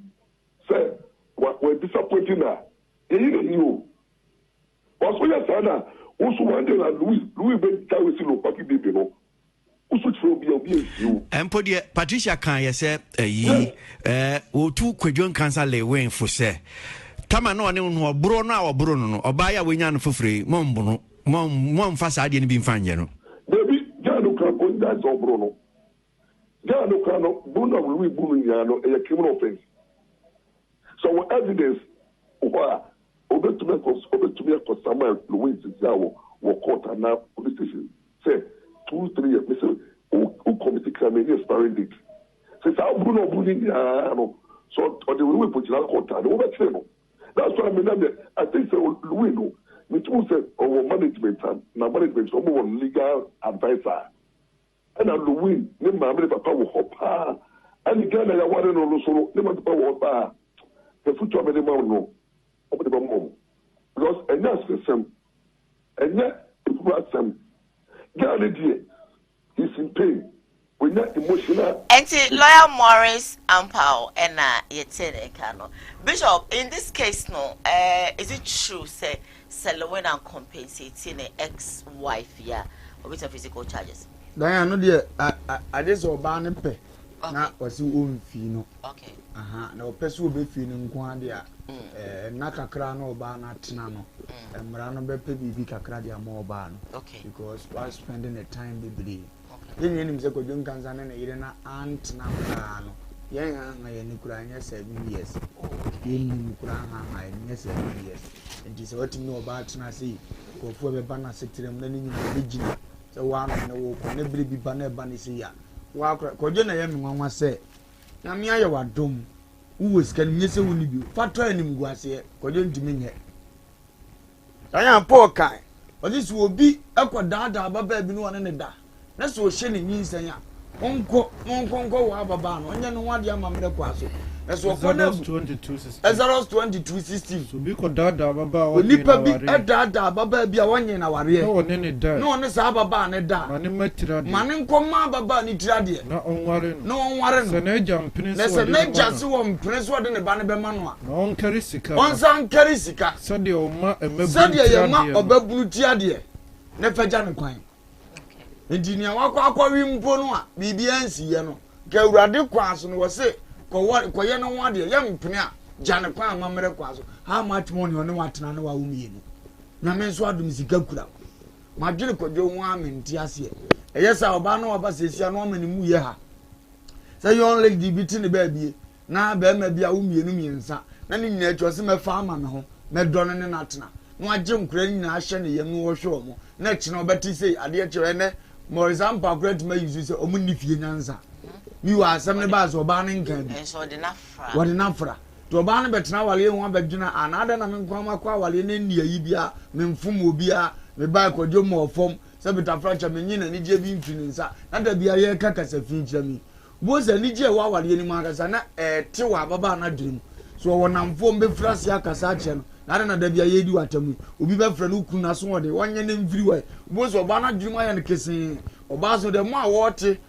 say, what we're disappointing now. You was for your son, also one day, Louis Ben Tawisi, Papi Baby, no. And put the Patricia can say, or 2 Quajon cancer lay wing for say. Tama no one Bruno or Bruno or buy a winyan for free, Mom facade didn't be fine, you know. Baby, Jano can that's all Bruno. Jano can Bruno will be booming a criminal offense. So, evidence, over to me, Samuel Louis Zao, or court and now police station. Say, 2-3 years, Mr. Who committed crime in a sparring date. Since our Bruno bullying, so, or the way put you out court and over table. That's why I think so Louis no. Me too said our management and management someone legal advisor. And Louis, name my papa will hop and the guy that I wanted no solo, name my papa will hop. The future of the man no. Over the mom. Because and that's the same. And yet if we ask them, he's in pain. when you're emotional. And lawyer Morris Ampao and Yetene Bishop, in this case, no, is it true, say, Selwyn and compensating an ex-wife, yeah, with a physical charges? Diana, no, dear, I just obey pay. Not was you own fee, okay. No person will be feeling Guandia, Naka Crano Bana Tinano, and Marano Beppe Bicacradia more ban. Okay. Because while spending the time, they believe. Then you know, John Kansan and Irena aunt now. Young and Ukraine 7 years. In Ukraine 7 years. And this is what you know about Nasi. Go for the banner sector and then in the region. So one and the walk, and every be banner banisia. Walk, Kojana Yam, one was say. Namia wa dom. Who is can miss a winnie view? Fat training was here. Kojon to me. I am poor kind. But this will be a quadada above baby one and a da. That's what she means. Uncle Wababano, and then one year mamma quaso. That's what 22 as I was 22:16. So we could dada Baba, Nipper be a dada Baba be a 1 year in our rear. No one any da. No one is Ababa and a da. Manin Koma Baba Nitradia. No one, no one. The Najam Prince. There's a Najam one Prince what in the Banabemanoa. No one Carisica. One son Carisica. Sadio Ma or Babutiadia. Never Jan Quine. Engineer wakwa wimpo no a bibia nsiye no ka urade kwaso no wose ko ye no wade ye mpene a jane kwa amamre kwaso how much money on watena no wa wumienu na me nso adum sika kura madwene kodwo hu amenti ase eyesa oba no oba sesia no amani mu ye ha say you only dibiti ne ba bie na ba ma bia wumienu miensa na ne nyina atwa se mefa ama me ho me dɔno ne natena no agye nkura nyina ahye ne yem no wo hwe omo na chi no obeti sei ade kire ne more example great may use say omu ni fie nyanza mi wa asem ne ba so oba ne nkan bi so de nafra wo de nafra to oba ne betena wale hu abadwuna anada na me nkwa kwa wale ne ndia yi bia me mfum obi a me ba kwadwo mo ofom se betafra cha me nyina ni je bi mfini nsa na da bia ye kakasa fi kira mi bo se ni je wa wale ni makasa na te wa baba na dwem so wo namfo mbe frase akasa che no na da bia ye di watamu obi be fra no kunu na so de wonye ne mfiri wa bo so oba na dwem aya ne kese oba so de mo a wote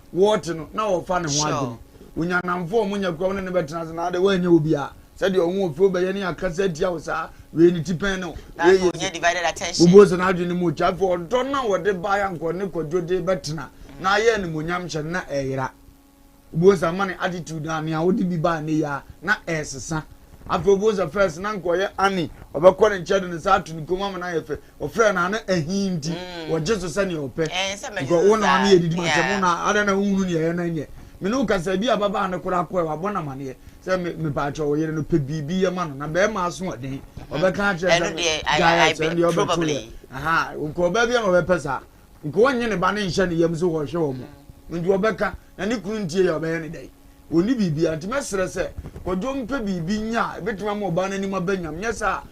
no na wo fa ne ho adwem onya namfo mo nya kwa ne betena na de wanya obi a se de ohun ofo be ye ne akasa dia wo sa we ni tipen no we nya divided attention bo so na adwem ne mo cha for do na wo de ba ya nko ne kodwo de betena na ye ne mo nyam hye na eyira bo so mane attitude na ne a wo di bi ba ne ya na esesa Afroboza first na nkoye ani obekọ ne nchedo ne sa atu nkoma na yefe ofre na na ahindi wo jesu sani ope go wona na yedi ma se na ada na hunu ne ye na nye me no kasa bi ababa na kura ko wa bona mane se me pa cho wo yere no pe bibi ye ma no na be ma so oden obeka a chere se probably aha nko ba bi na obepesa nko wonye ne ba ne nhye ne yem so wo hwe wo mo ndi obeka na ne kunu ntie ye obe ne dai oni bibi antimesere se kodwo mpe bibi nya betima mo ba na ni mabanyam nyesa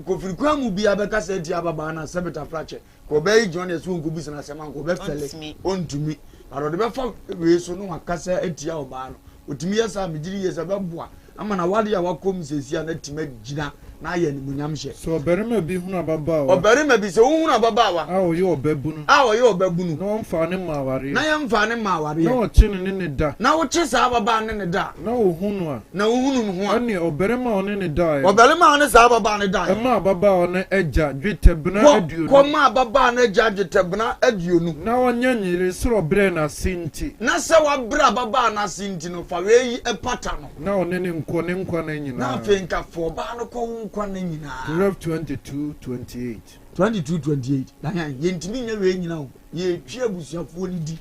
ko firikwa mu bia beka se dia baba na sebeta frache ko be John yesu nko bisa na sema nko be fele ontumi aro de be fa we so no akasa etia oba no otumi yesa mejiri yesa be boa ama na wade ya wakom sesia na tima gina na ye ni munyam hye so oberima bi hunu ababa wa oberima bi se hunu ababa wa a oye obabunu na wonfa ne maware na ye mfa ne maware na wo chi ne da na wo chi sa ababa ne da na wo hunu a na wo hunu ho ani oberima one ne da oberima one sa ababa ne da ma ababa one eja dwetebna aduonu ko ma ababa ne eja dwetebna aduonu na wonya nyire soro bre na sinti na se wa bre ababa na sinti no fa we yi epata no na one ne nkwo na nyina na fenka fo ba no ko Proverbs 22:28. Danya yentimi nya we nyina o. Ye twa abusuafo ni di.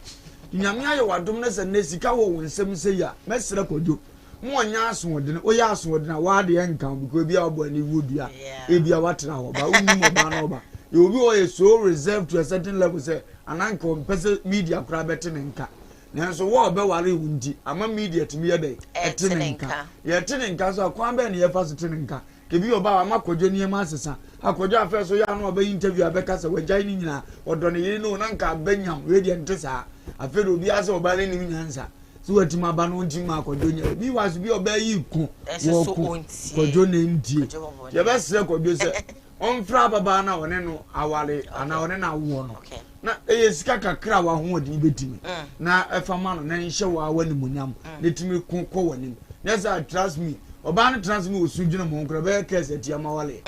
Nyame aye wadom na se na sika wo wonsem se ya. Mesere kodwo. Mo nya asodene, o ya asodene wa de enka biko bia obo ani wodua. E bia watena ho ba unu mo ba na oba. E obi o ye so reserved to a certain level say ananka mpese media kra betene nka. Nanso wo be ware wundi ama media timi ye dey. Etene nka. Ye tene nka so kwan be ne ye fa so tene nka. Kebi oba amakodwo ne ma asesa akodwo afeso ya no oba interview abeka se wagyan ni nyina odo ne yiri no na nka banyam we de ntesa afero obi ase oba ne nim nyansa so watima ba no ntima akodwo nya bi was bi oba yi ku wo ku kodwo ne ndie ye be se kodwo se onfra baba na one no awale ana one na wo no na eye sika kakra wa ho odi betimi na efama no na nhye wa wani munyam letimi konko wani yes I trust me oba no trust me osudwuna mo nkra be kese tiama wale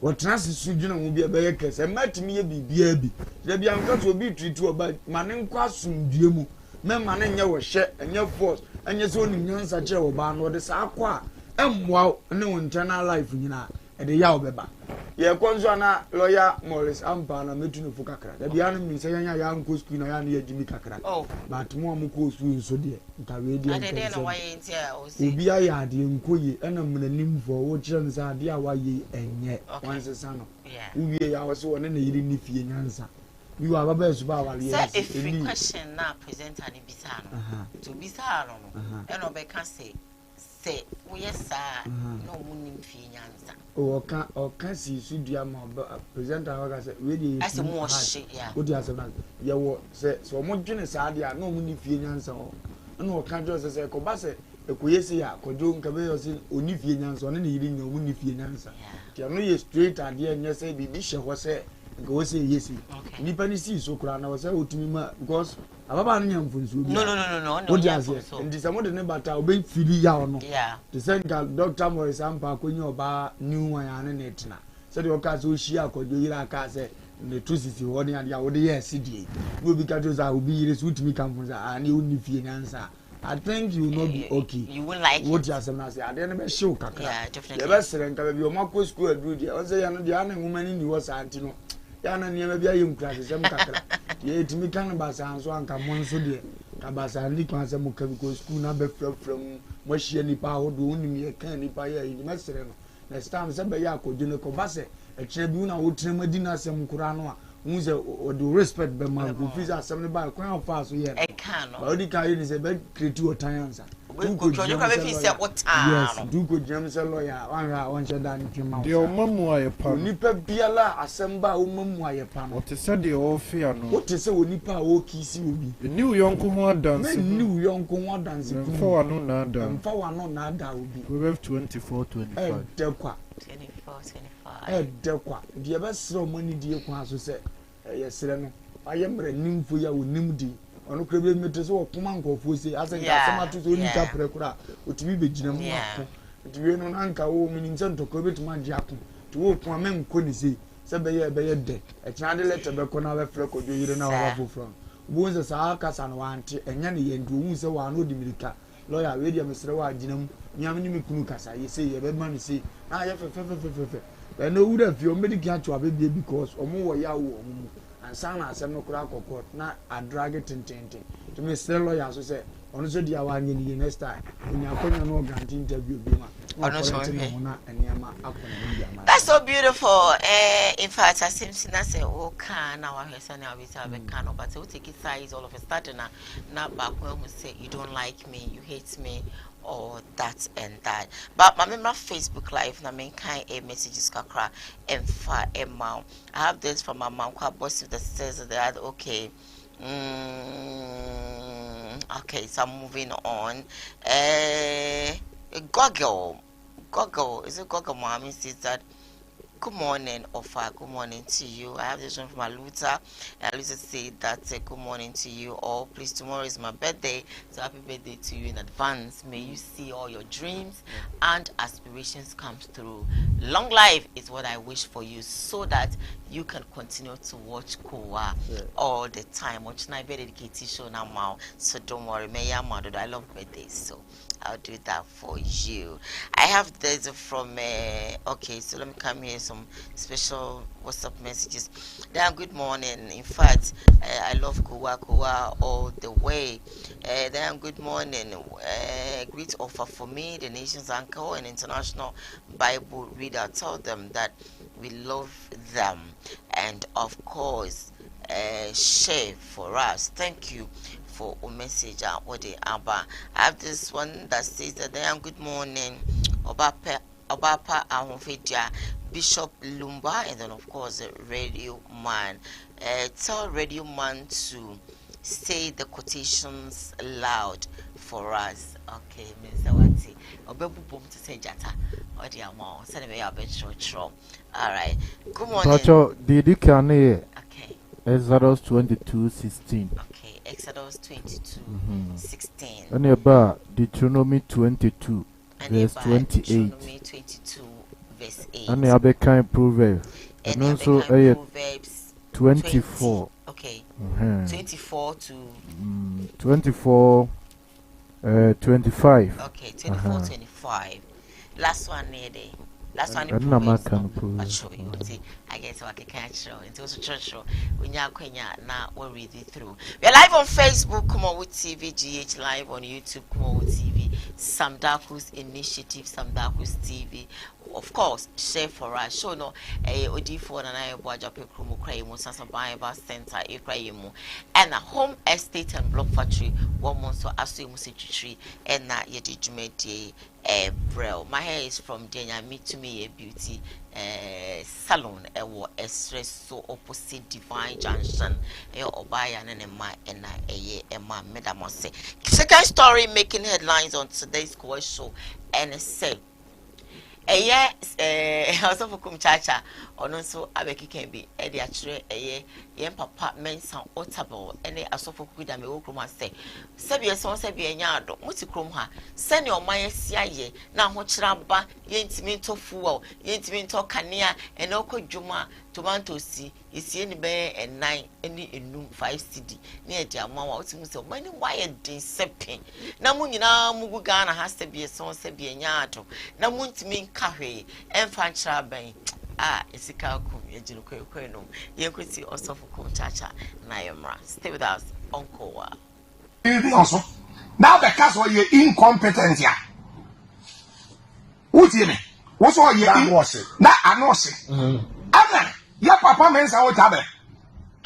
wo trust sudwuna mo bia be kese matimi ye bibia bi da bia nka to obi tritu oba mane nkwa sumdue mu me mane nya wo hye enye force enye so ni nyansa kire oba no de sa akwa emwa ne wo internal life nyina e de ya obeba ye konzo na lawyer Morris ampa na metu no fu kakra da bia no mi se yanya ya nko school na ya na yajimi kakra but mo am ko school so de nka we de ade na waye ntia o si obi aye ade nkoye ena mnanim fo wo kire nsa ade a waye enye wanse sano uwie ya wo se wona na yiri ni fie nyansa we wa baba su ba wale yes if question na presenter ni bisa no to bisa no eno be ka say we yes no munim fie nyansa o ka si su dia ma presenter wa ka say we dey as mo hye o dia say na ye wo say so mo dwene sa dia no munim fie nyansa o na o ka jo say ko ba say ekoyesi ya kojo nka be yo say oni fie nyansa ne yiri nya munim fie nyansa dia no ye straight ade nya say bibi hye ho say go say yes nipa ni si so kura na wo say otumi ma because ababa no nyam funsu bi no what dia say ndi samo de ne bata obe fili ya ono the same Dr. Morris ampa konyi oba new one ane ne tena say the oka so hia akojo yira aka say ne trusisi ho ne ade a wo de yes die no bi ka jo za obi yire so utumi kam funsa ani oni fie nyansa I think you will not be okay. You won't like what you are saying. I didn't be sure. Yeah, definitely. The best friend can be your Marco school at Rudy. I say, I know the other woman in your Santino. Yana near be a young class, some kakra. Ye to me can bass and so on come one so dear. Cabasa and Nick answer Mukabiko school number from what she any power doing me a candy pie in the master. Next time, Sabayako, Junako Basse, a tribuna would tremedina some Kuranoa. Who's a do respect be man go visa 75 crown fast here. I can. Body carry is a bed create to a time. We could you have if say what time. Yes, do go James a lawyer one shot down in mouth. The mamu ayepa. Nipa biala asemba o mamu ayepa. What is said the all fear no. What is say nipa o kisi obi. The new young ko dance. New young ko dance. For no na da. For one no na da obi. We have 24 25. Dekwa. 24 25. Dekwa. The best money die kwa so say yesere no ayemre nimfo ya onimdi ono krebe mete so okuma nkofo se asenka samatu so ni ka prekura otimi begina mu akko tiwe no nanka wo minim se ntoko betuma agi akko ti wo kuma men ko ni se beye de e kya de letter be ko na be freko jo yire na wa fofro wo nse sa aka sa no wante enya ne ye ndu wu se wa no di mirika lawyer we dia mesre wa agina mu nyam ni mekunu kasa ye se ye be ma ni se na ye fe no would have your medical to baby because omo ya wo omo and sana asem no kura kokot na adrag tentente to me say lawyer so say ono so dia wa nyi next time onya akonya no grant interview bi ma ono so na eniama akona bi ama. That's so beautiful. In fact I seem to say o kan na wa hwesa na we say be kan but we take it size all of a sudden na back when we say you don't like me, you hate me, or that and that. But my member Facebook live na men kind a messages kakra and fa mom. I have this from my mom kwa boss that says that okay. Okay, so I'm moving on. Goggle, is it Goggle mommy says that good morning, Ofa. Good morning to you. I have this one from Aluta. Aluta said that good morning to you all. Please, tomorrow is my birthday, so happy birthday to you in advance. May you see all your dreams and aspirations come through. Long life is what I wish for you, so that you can continue to watch Koowaa all the time. Watch my very dedicated show now, so don't worry. I love birthdays, so I'll do that for you. I have this from okay, so let me come here some special WhatsApp messages. Then good morning. In fact, I love Koowaa all the way. Then good morning. Great offer for me, the nation's anchor and international Bible reader. Tell them that we love them, and of course, share for us. Thank you for a message. What they I have this one that says that I am good morning, Obapa Ahonfedia, Bishop Lumba, and then of course Radio Man. Tell Radio Man to say the quotations loud for us. Okay, Mr. Wati. Obebubum to say jata. Or the amount. Send me a bit short. All right. Good morning. Pacho, did you can Okay. Exodus 22:16. Okay, Exodus 22:16. And about Deuteronomy 22 verse 28. Deuteronomy 22 verse 8. And the kind Proverbs. And also Proverbs 24. Okay. 24 to 24 25. Okay, 24 25. Last one near there. Last one in Proverbs. I guess I can catch you. It was a church when you're now we'll read it through. We're live on Facebook, come on with TV, GH Live on YouTube, come on with TV, Sam Daku's Initiative, Sam Daku's TV. Of course, share for us. Show no OD4 and I watch up a Krumu Kraymo, Sansa Bible Center, Ekraymo, and a home estate and block factory, 1 month so as you must tree, and not yet Jumedi. Bro, my hair is from Denya. Meet to me a beauty salon. A stress so opposite Divine Junction. Obaya and my madam say. Second story making headlines on today's Koowaa Show, and it said. Also for Kumchacha, or also Abeki can be Eddie Atre, yen papa mensa otable, and a sofa good and me say. Sabia son Sabia Yado, Muticrumha, send your Maya Siaye, now what ramba, yentimento fuel, yentimento cania, and Oko Juma, tomato see, is any bear and 9, any in room 5 CD, near dear mamma, so many wired din sepping. Namunina Mugana has to be a son Sabia Yato, Namun to mean Kahe, and Fancha Bay. It's a cow, Yajinuko, you could see also for Kumchacha, Nayamra. Stay with us, Uncle. Also, now because of your incompetence, what's in it? What's all your it? That I know it. Other, your papa means our tablet.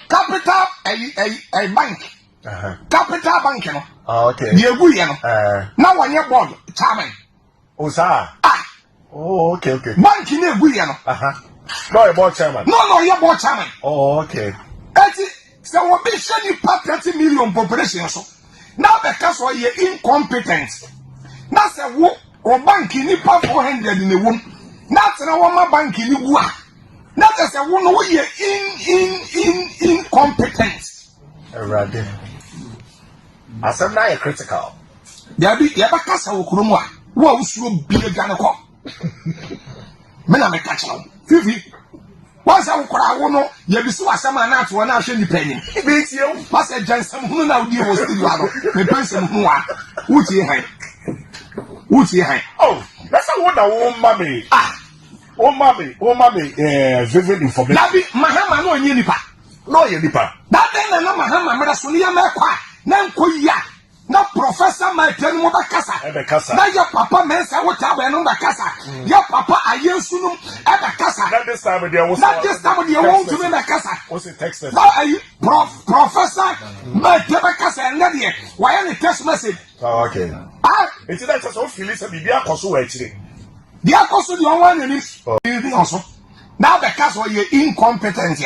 Capital a bank. Capital bank, you know. Okay. You're good, now when you're born, charming. Oh, sir. Oh, okay. Bank in a good, you know. No, about chairman. No, you're born charming. Oh, okay. So what be sending 30 million population so. Now because of your incompetence. That's a wo or bank in the 400 in the womb. That's a woman bank in the womb. That is a woman who in incompetence. Alright. As I'm not critical. There be Yabakasa Ukrumwa. What should be a Ganako? Men are catch now. Fifi. Once I will you be so as a man out to an action depending. It makes you pass a Johnson who now deal with the person who are. Would you hang? Oh, that's a wonder, oh, mommy. Oh, mommy, vivid information. Nabi, Mahama, no, Yenipa. No, Yenipa. That then, no, Mahama, Madasulia, Makwa, Nankoya. No professor my tell me about casa. Now your papa mensa what have on the casa. Your papa I use you at the casa. Not this time there was not this time you won't to be the casa. Was it text? Now are you professor my tell casa and Nadia? Why any text message? Oh, okay. It's not just all Phyllis and Bibia Kosu actually. The Akosu the one in this also. Now the casa were your incompetence.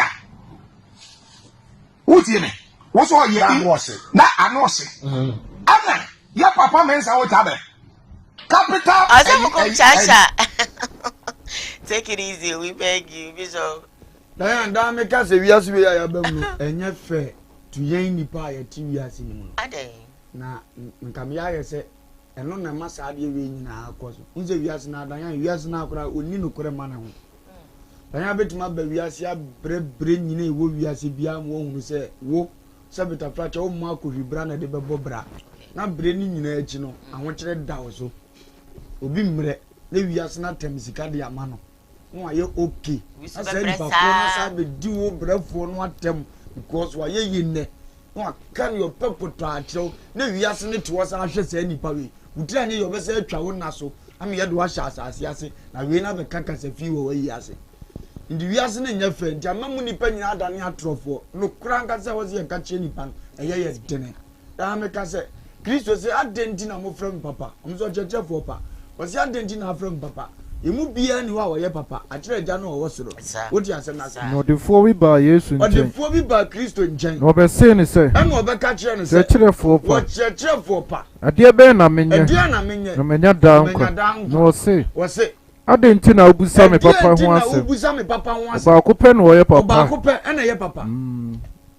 What's in it? What's all your was it? Now I know it. Anna, your papa means our tablet. Capital. Take it easy, we beg you, Bishop. Diane, damn it, because we are we are and yet fair to Yanny Pie at TV as in now. Camilla said, and long a mass idea in our course. In the years now, Diane, years now, we need no Koreman. Diane, bet my baby, I see a brain in a wood, we are CBM won't say, whoop, Sabita Fratch, oh, Marco, he branded the Bobra. Not braining in edge, you know, I want you to down so. Obimre, maybe as not Temsicadi Amano. No, I okay. I said, Papa, I do breath for one them because why ye in there. No, can your purple trial? No, you ask it to us, I should say any pavy. We tell you your best travel naso. I'm here to wash us as Yassi. Now we have a cancas a few away Yassi. In the Yasin in your friend, Jamamuni penny out on your trophy. No crank as I was here catching pan, a year's dinner. Damn, say. Christo say I didn't know from Papa. I'm so judge for Papa. Was I didn't know from Papa? You move be anywhere, Papa. I tried Jano was what you say. No, before we buy yes, but before we buy Christo in Jan. No, but saying, say, I'm over catching and say, for what church for Pa. A dear Ben, I mean, no man, down, no, say, was it? I didn't know Busami Papa once. Busami Papa once. About Copen or your papa. About and a papa.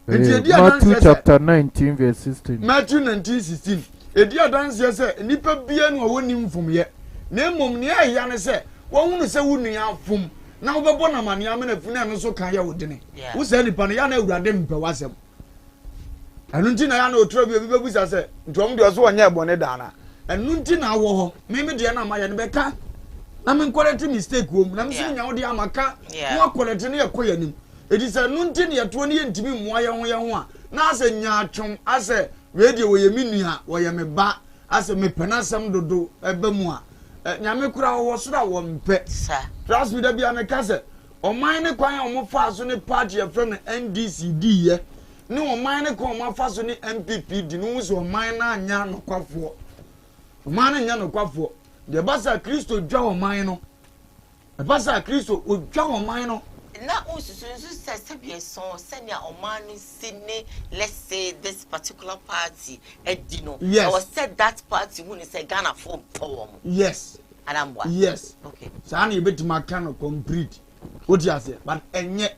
Matthew chapter 19 verse 16. Matthew 19:16. Edi adanse say nipa bia no woni mfomye. Na emom ne aya ne say wo hunu say wo nua afom. Na wo bebo na mane ame na funu no so kan ya wo dene. Wo say nipa no ya na awurade mpe wasem. Anu nti na ya na otro bi bebusa say ntom de so wonya ebone da na. Anu nti na wo ho. Me de na ma ya ne beka. Na me correct mistake wo mu. Na me so nya wo de amaka. Wo correct ne yakoya nim. Edi say anu nti ne yato ne yentimi mmoa ye ho a. Na ase nya atwom ase radio wo ye minua wo ye me ba ase me penasem dodo ebe mu a nyame kura wo so da wo mpe sa trust me da bia me ka se oman ne kwan o mo fa so ne party e from NDCD ye ne oman ne kwan o mo fa so ne MPP di no so oman na anya no kwafo oman na anya no kwafo de basa Kristo dwa oman no e basa Kristo o dwa oman no na ususu say so senior oman sine let's say this particular party edino yes. Or said that party who say Ghana for power yes anambwa yes okay sa na ebeti maka no complete what you say but enye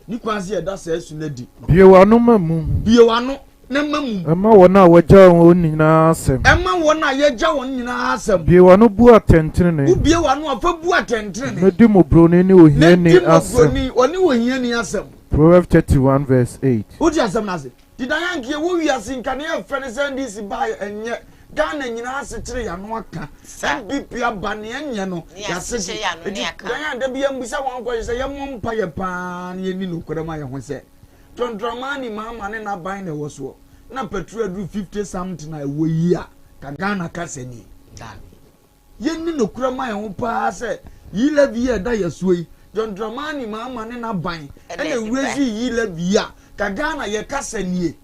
ni kwanse e da sa esu na di biewanu mamu biewanu na mamu ema wona waja won nyina asem ema wona yeja won nyina asem biewanu bu atentene u biewanu afa bu atentene medi mo broni ni ohie ni asem oni ohie ni asem Proverbs 31 verse 8 what you say na say didanyanke wo wiase nkane e fene send this by enye Ghana nyina asetere ya no aka MPP abane enye no ya se ya no ne aka dan da bia mbusa wan ko se yemo mpa ye pa na yeni no kora ma ye ho se Tondramani mama ne na ban na woso na petrol do 50 something na wo yi a ka Ghana ka se ni yeni no kora ma ye ho pa se yi la bi e da yeso yi Tondramani mama ne na ban ene wezi yi la bi a ka Ghana ye ka se ni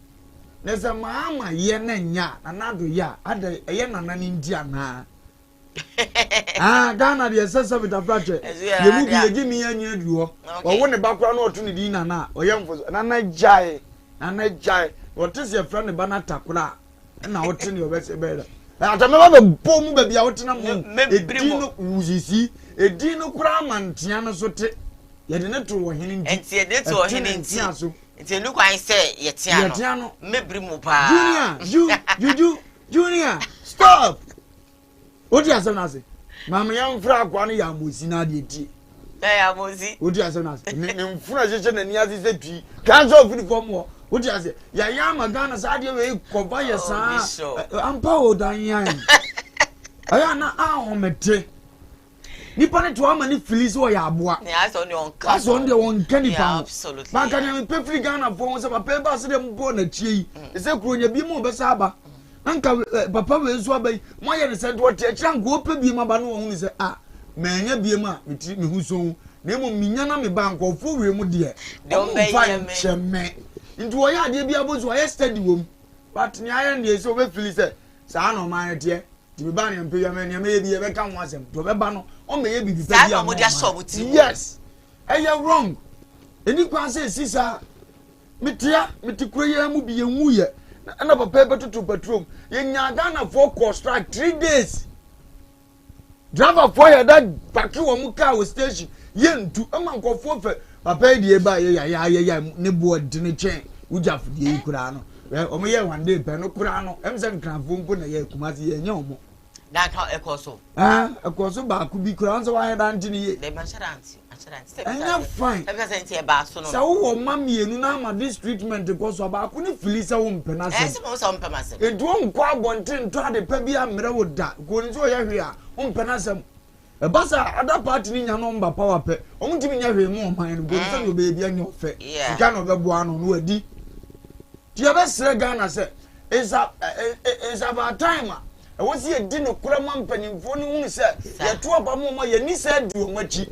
neza mama ye na nya anado ya ada ye nana ni ndia na Ghana de sesa bita frache ye mu bi ye gimi ya nya duo wo ne bakra na otu ne di nana o ye mfo nana jai wo tese fra ne bana takura na wo te ne obese be da atame ba bom ba bia wo te na mo edino uzisi edino kura mantia no so te ye de ne to wo hene ndi enti ye de to wo hene ndi enti nu kwan se ye tia no mebri mu pa Junior stop odi asana se mama ya mfra akwa no ya mosi na de ti ya mosi odi asana se ne mfra jeje na ni ase se twi kanso ofini fom ho odi ase ya magana sa de we koba ye sa ampa odan yan aya na ahomete nipa ne to ama ni fili so ya aboa ne aso ne onka aso ne onka ni pa absolutely maka ne pefri Ghana fo so papa ba se de mbo na tie yi se kuro nya bi mu be sa aba anka papa we so abai mo ye ne se do tie kira nko opa bi ma ba no wo ni se manya bi ma me hu so na mo minya na me ba nko fo we mu de o fa cheme nti wo ya de bi abozu aye steady wo but ni aye ne se o be fili se sa no ma ye tie ti be ba ne mpe ya me ne me bi ye be ka ho asem to be ba no o me ye bi bi pe ya mo dia shop ti yes wrong eni kwa se sisa meti kuro ye mu bi ye hu ye na papa betutu petrol ye nya Ghana for cost strike 3 days driver for ya that paki wo mu car station ye ntu ama nkofo fe papa die ba ye ya ne bo de ne chen uja fudie kura no o mo ye one day pe no kura no emse nkranfo mpo na ye kumasi ye nya omo that how ekoso ekoso ba ku bi kura nso wa he dan tini ye the assurance anya fine because enti e ba so no sa wo mamienu na ma this treatment ekoso ba ku ni fili sa wo mpena se ese mo so mpema se edu nko abonte nto ade pa bi amre wo da ko ni so ye hwe a wo mpena se e ba sa other party ni nya no mba power pe o mutimi nya hwe mu oman no bo so no be bia nya ofe ika no be boa no no adi ti ya be sere Ghana se is about time e wo si edi no kura ma mpanimfo ni hu se ye to aba mo ma ye ni se adi o machi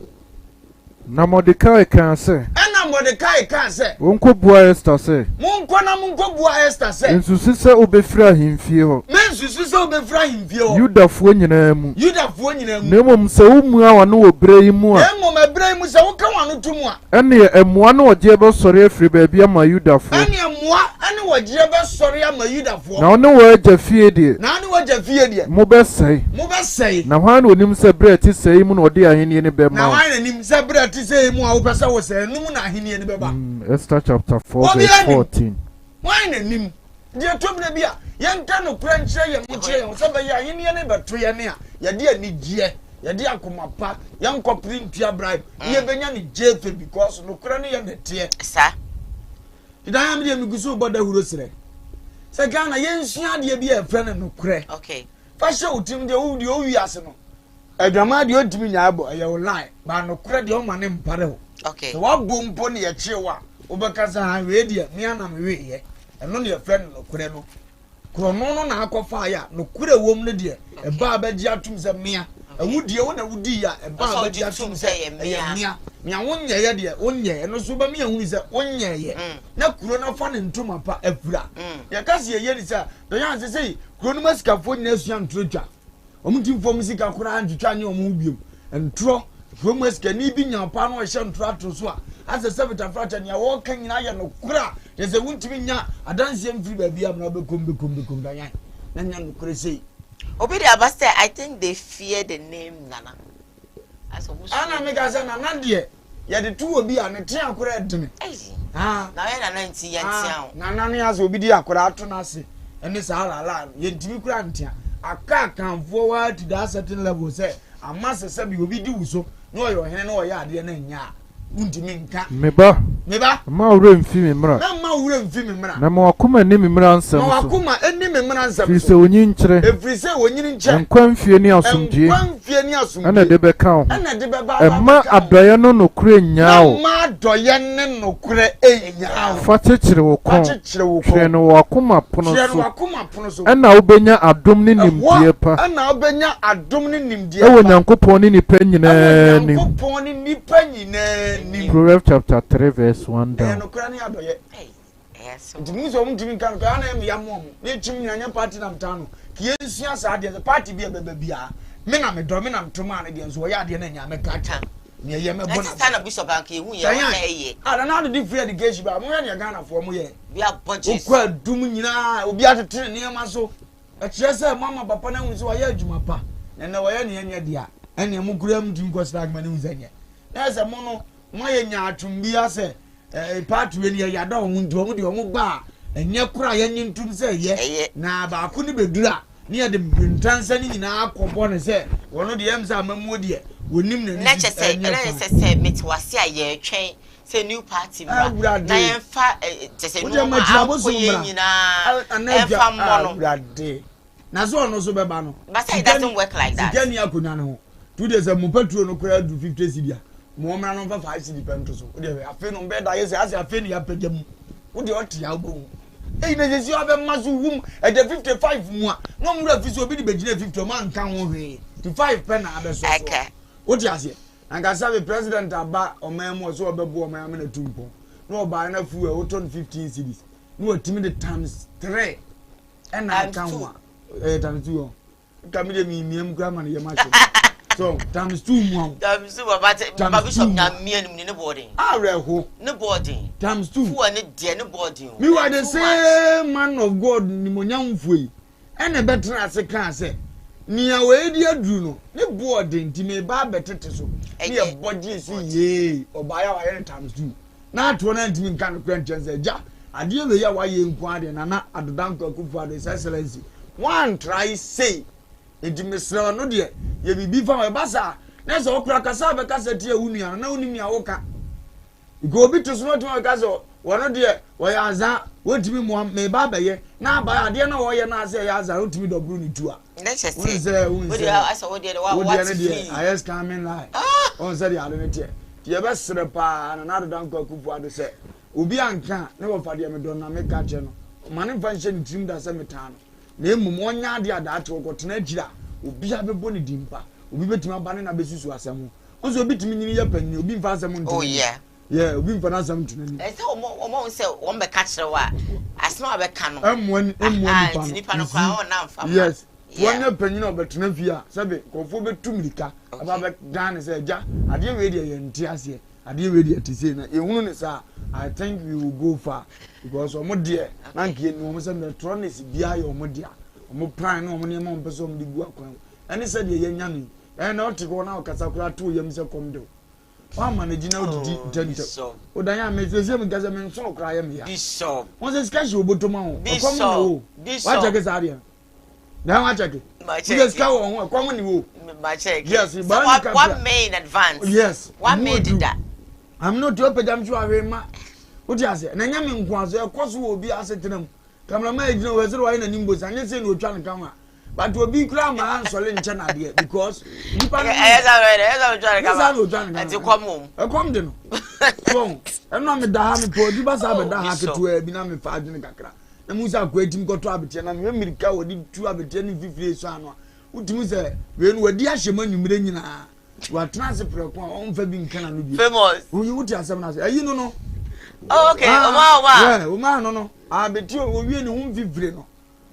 na Mordecai kan se na Mordecai kan se wonko bua Esther se monko na monko bua Esther se ensu se obefira himfie ho mensu susu so be fra himfie ho Yudafoɔ nyinaa mu na mmom sɛ womu a wano wɔ berɛ yi mu a mmom abrɛ mu sɛ woka wano to mu a ɛne ɛmmoa no wɔgye bɛsɔre afiri baabi ama Yudafoɔ ɛne mmoa ɛne wɔgye bɛsɔre ama Yudafoɔ na ɔne wɔagya fie deɛ na ne wɔgya fie deɛ mobɛsɛe na hwan na onim sɛ berɛ ti sɛe mu na ɔde ahenni ne bɛma na hwan na nim sɛ berɛ ti sɛe mu a wopɛ sɛ wo sɛ num na ahenni ne bɛba Esther chapter 4 verse 14 hwan na nim deɛ tobina bi a yɛnka no kura nkyerɛ yɛn mu kyerɛ yɛn sɛ bɛyɛ ahenni ne bɛto yɛn ne a yɛde anigyeɛ yɛde akoma pa yɛnkɔpere ntua bribe yɛbɛnya ne gyefe because no kura ne yɛ neteɛ sa idan me de migusu boda huro sere se Ghana yensua de bi e frɛ no korɛ okay fa hye utim de wo de owi ase no adwama de otimi nya abo ɛyɛ wo line ba no korɛ de o ma ne mpare ho okay so wa bompo ne ye kyewa wo bɛka sa ha we de me ana me we ye ɛno ne ye frɛ no korɛ no krono no na akɔfa ya no korɛ wom ne de e ba ba gye atum sɛ mea awudie wo na wudi ya e ba ba gye atum sɛ mea nya wonye ye de wonye eno so ba me ehunu sɛ wonye ye na kuro na fa ne ntoma pa afura ye kase ye ni sɛ do yan se sei kuro no masikafo nyina asua ntrotwa omutim fo musika kura antwitwa anye omu biem ntro kuro masika ni bi nya pa no hye ntro ato so a ase sebita frata nya wo kan nyina ye no kura ye se wuntimi nya adanse mfiri ba bia na bekom da yan na nya no kure sei obi de abaste I think they fear the name Nana as ana me ga say Nana de ye de tu obi a ne te akora edene na we na 90 ye ntia Nana ne as obi di akora ato na ase ene sa ala ye ntimi kura ntia aka kanfo wa to that certain level say amase se bi obi di wuso na oyo hene na oya ade na nya untimi nka meba ma wure mfi me mra na ma wure mfi me mra na ma wakoma ni me mra nsam so ma wakoma eni me mra nsam fi se onyi nkyere efri se onyi nkyere nkwa mfie ni asomdie ana de beka ho ana de beba ma adoye no nokure nyaawo ma adoye ne nokure enyaawo fa kyekere wo kon hwe no wakoma pono so ana obenya adom ne nimdie pa ana obenya adom ne nimdie pa ewo nyankopon ni nipa nyina ni nyankopon ni nipa nyina ni Proverbs chapter 3 verse 1 down nokura ne adoye ndimizo mtimi kan ka na me yamom ne chim nyanya party na mtano kiyensia sa de party bia bia me na me do me na mtoma na de nso wo ya de na nya me kata ne ye me bona stand bishop anka ehu ye ye ada na de free education ba mo ya ne Ghana fo mo ye bia budget okwa dum nyina obi atete ne ma so e kire se mama papa na hu so ya adwuma pa na wo ya ne nya dia ene mu kura mtim ko stagma ne hu zanya na se mo no mo ye nya atwumbi ase part we ne ya da wo ndu wo de wo gba enye kura ye nyintum se ye na ba ko ne bedura ne ya de ntansa ni nyina akọbọ ne se wono de emza amamu de wonim na na chese metwase a ye twen se new party ma na ye fa chese no ma akoye nyina enfa mo no na so ono so beba no but it doesn't work like that sigani akonya no 2 days mu petrol no kura do 50 cedi mo mra no fa 5 cedi pento so o de afi no be da ye se ase afi ne ya pagam o de otia obo e na jesi obe maso wum e de 55 mu a no mra fi so obi de begina 50 man kan ho hwe 55 pe na abeso so o ti ase anga sabe president aba o man mo so obebo o man na tumpo no oba na fu e o ton 15 cedis no otimi de times 3 and I kan wa times 2 kami de mi miem kwa man ye ma so times 2 mu times 2 baba bishop na mien ni ne boarding areho ne boarding times 2 fu ne de ne boarding me were the same man of God ni monyamfoi ene betra ase kan se nia we di aduru no ne boarding ti me ba betete so ne e bodge si ye obaya wa ye times 2 na ato na ntimi nkan no kwanche ja ade we ya wa ye nku ade na adodanko akufu ade excellency one try say edimesra no de ye bibi fa we basa na so okura kasa be kasa tie wunu na wunu mi awoka go bi to so to kasa wono de wo ya za wotimi mo me ba be ye na ba ade na wo ye na ase ya za wotimi dobru ni tu a let's just say wo de asa wo de what is coming live on say the ade ne tie ye be sere pa na adodanko akufu ade se obi anka ne wo fa de me don na me ka che no mane fa nche ni tim da se metano na emum onya ade adaate okotena agira obi abebo ne dimpa obi betima bane na besusu asemu onso obi timi nyini ya panni obi mfa asemu ntimi oh yeah Yeah, obi mfa na asam tunani. Say omo say won be catch wa. Asma be ka no. Emmo nipa no kwa on na mfa. Yes. Wanya panyina obetuna fia sabe kofo betumrika aba be dan say ja ade we dey ye ntiase ade we dey tise na ehunu ne sa I think we will go far because omo de na nke ni omo say electronics bia ye omo de omo plan na omo ne ma omo pese omo de gu akwan ene say de ye nya ni na otiko na okasa kura to yem say kom de wa manage na odidi tente o dan ya me say me gaza me so kura ye me ya Bishop won say skashi obotomo o kom na o wa check say ade now I check it. Just go on. Come on, you. My check. Yes, but what made in advance? Yes. What made that? I'm not your pedam to a what you say? And I am in Kwanzaa, of course, will be asset to them. Cameraman, you know, whether I in a nimbus and you say no trying to come. But to be crowned my answer in China, dear, because you can't. I'm trying to come home. I come then. Come. I'm not a damn poor. You must have a damn to a binami five in the Kakra. Na musa kweti mkoto abete na me mirika wodi tu abete ni fifire so ano utimi se we no wadi ahema nwumire nyina wa transe preko on fa bi nkana no bi famous uyi wuti asem na se ayi no oh okay oma yeah oma no abete o wie ni hu fifire no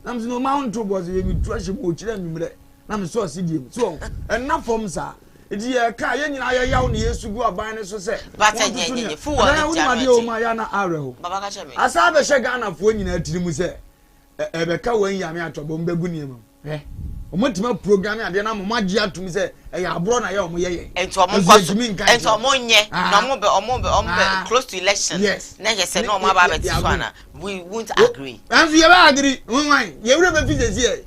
na mse no ma onto boss we mi tu ahema o kire nwumire na me so se die so enna form sa edi ye ka ye nyina ye yawo ne yesu gu aban ne so se bata nyenye fu wo ni jama o ma ya na areho baba ka cheme asa be she Ghana fo nyina tirimu se ebe ka wan ya me atobo mbegu niam omotima program ade na mo magye atum se ya abro na ye omo ye ento omo nye na omo be close to election na ye say no omo ba be so na we won't agree and you agree wan ye wure be fi se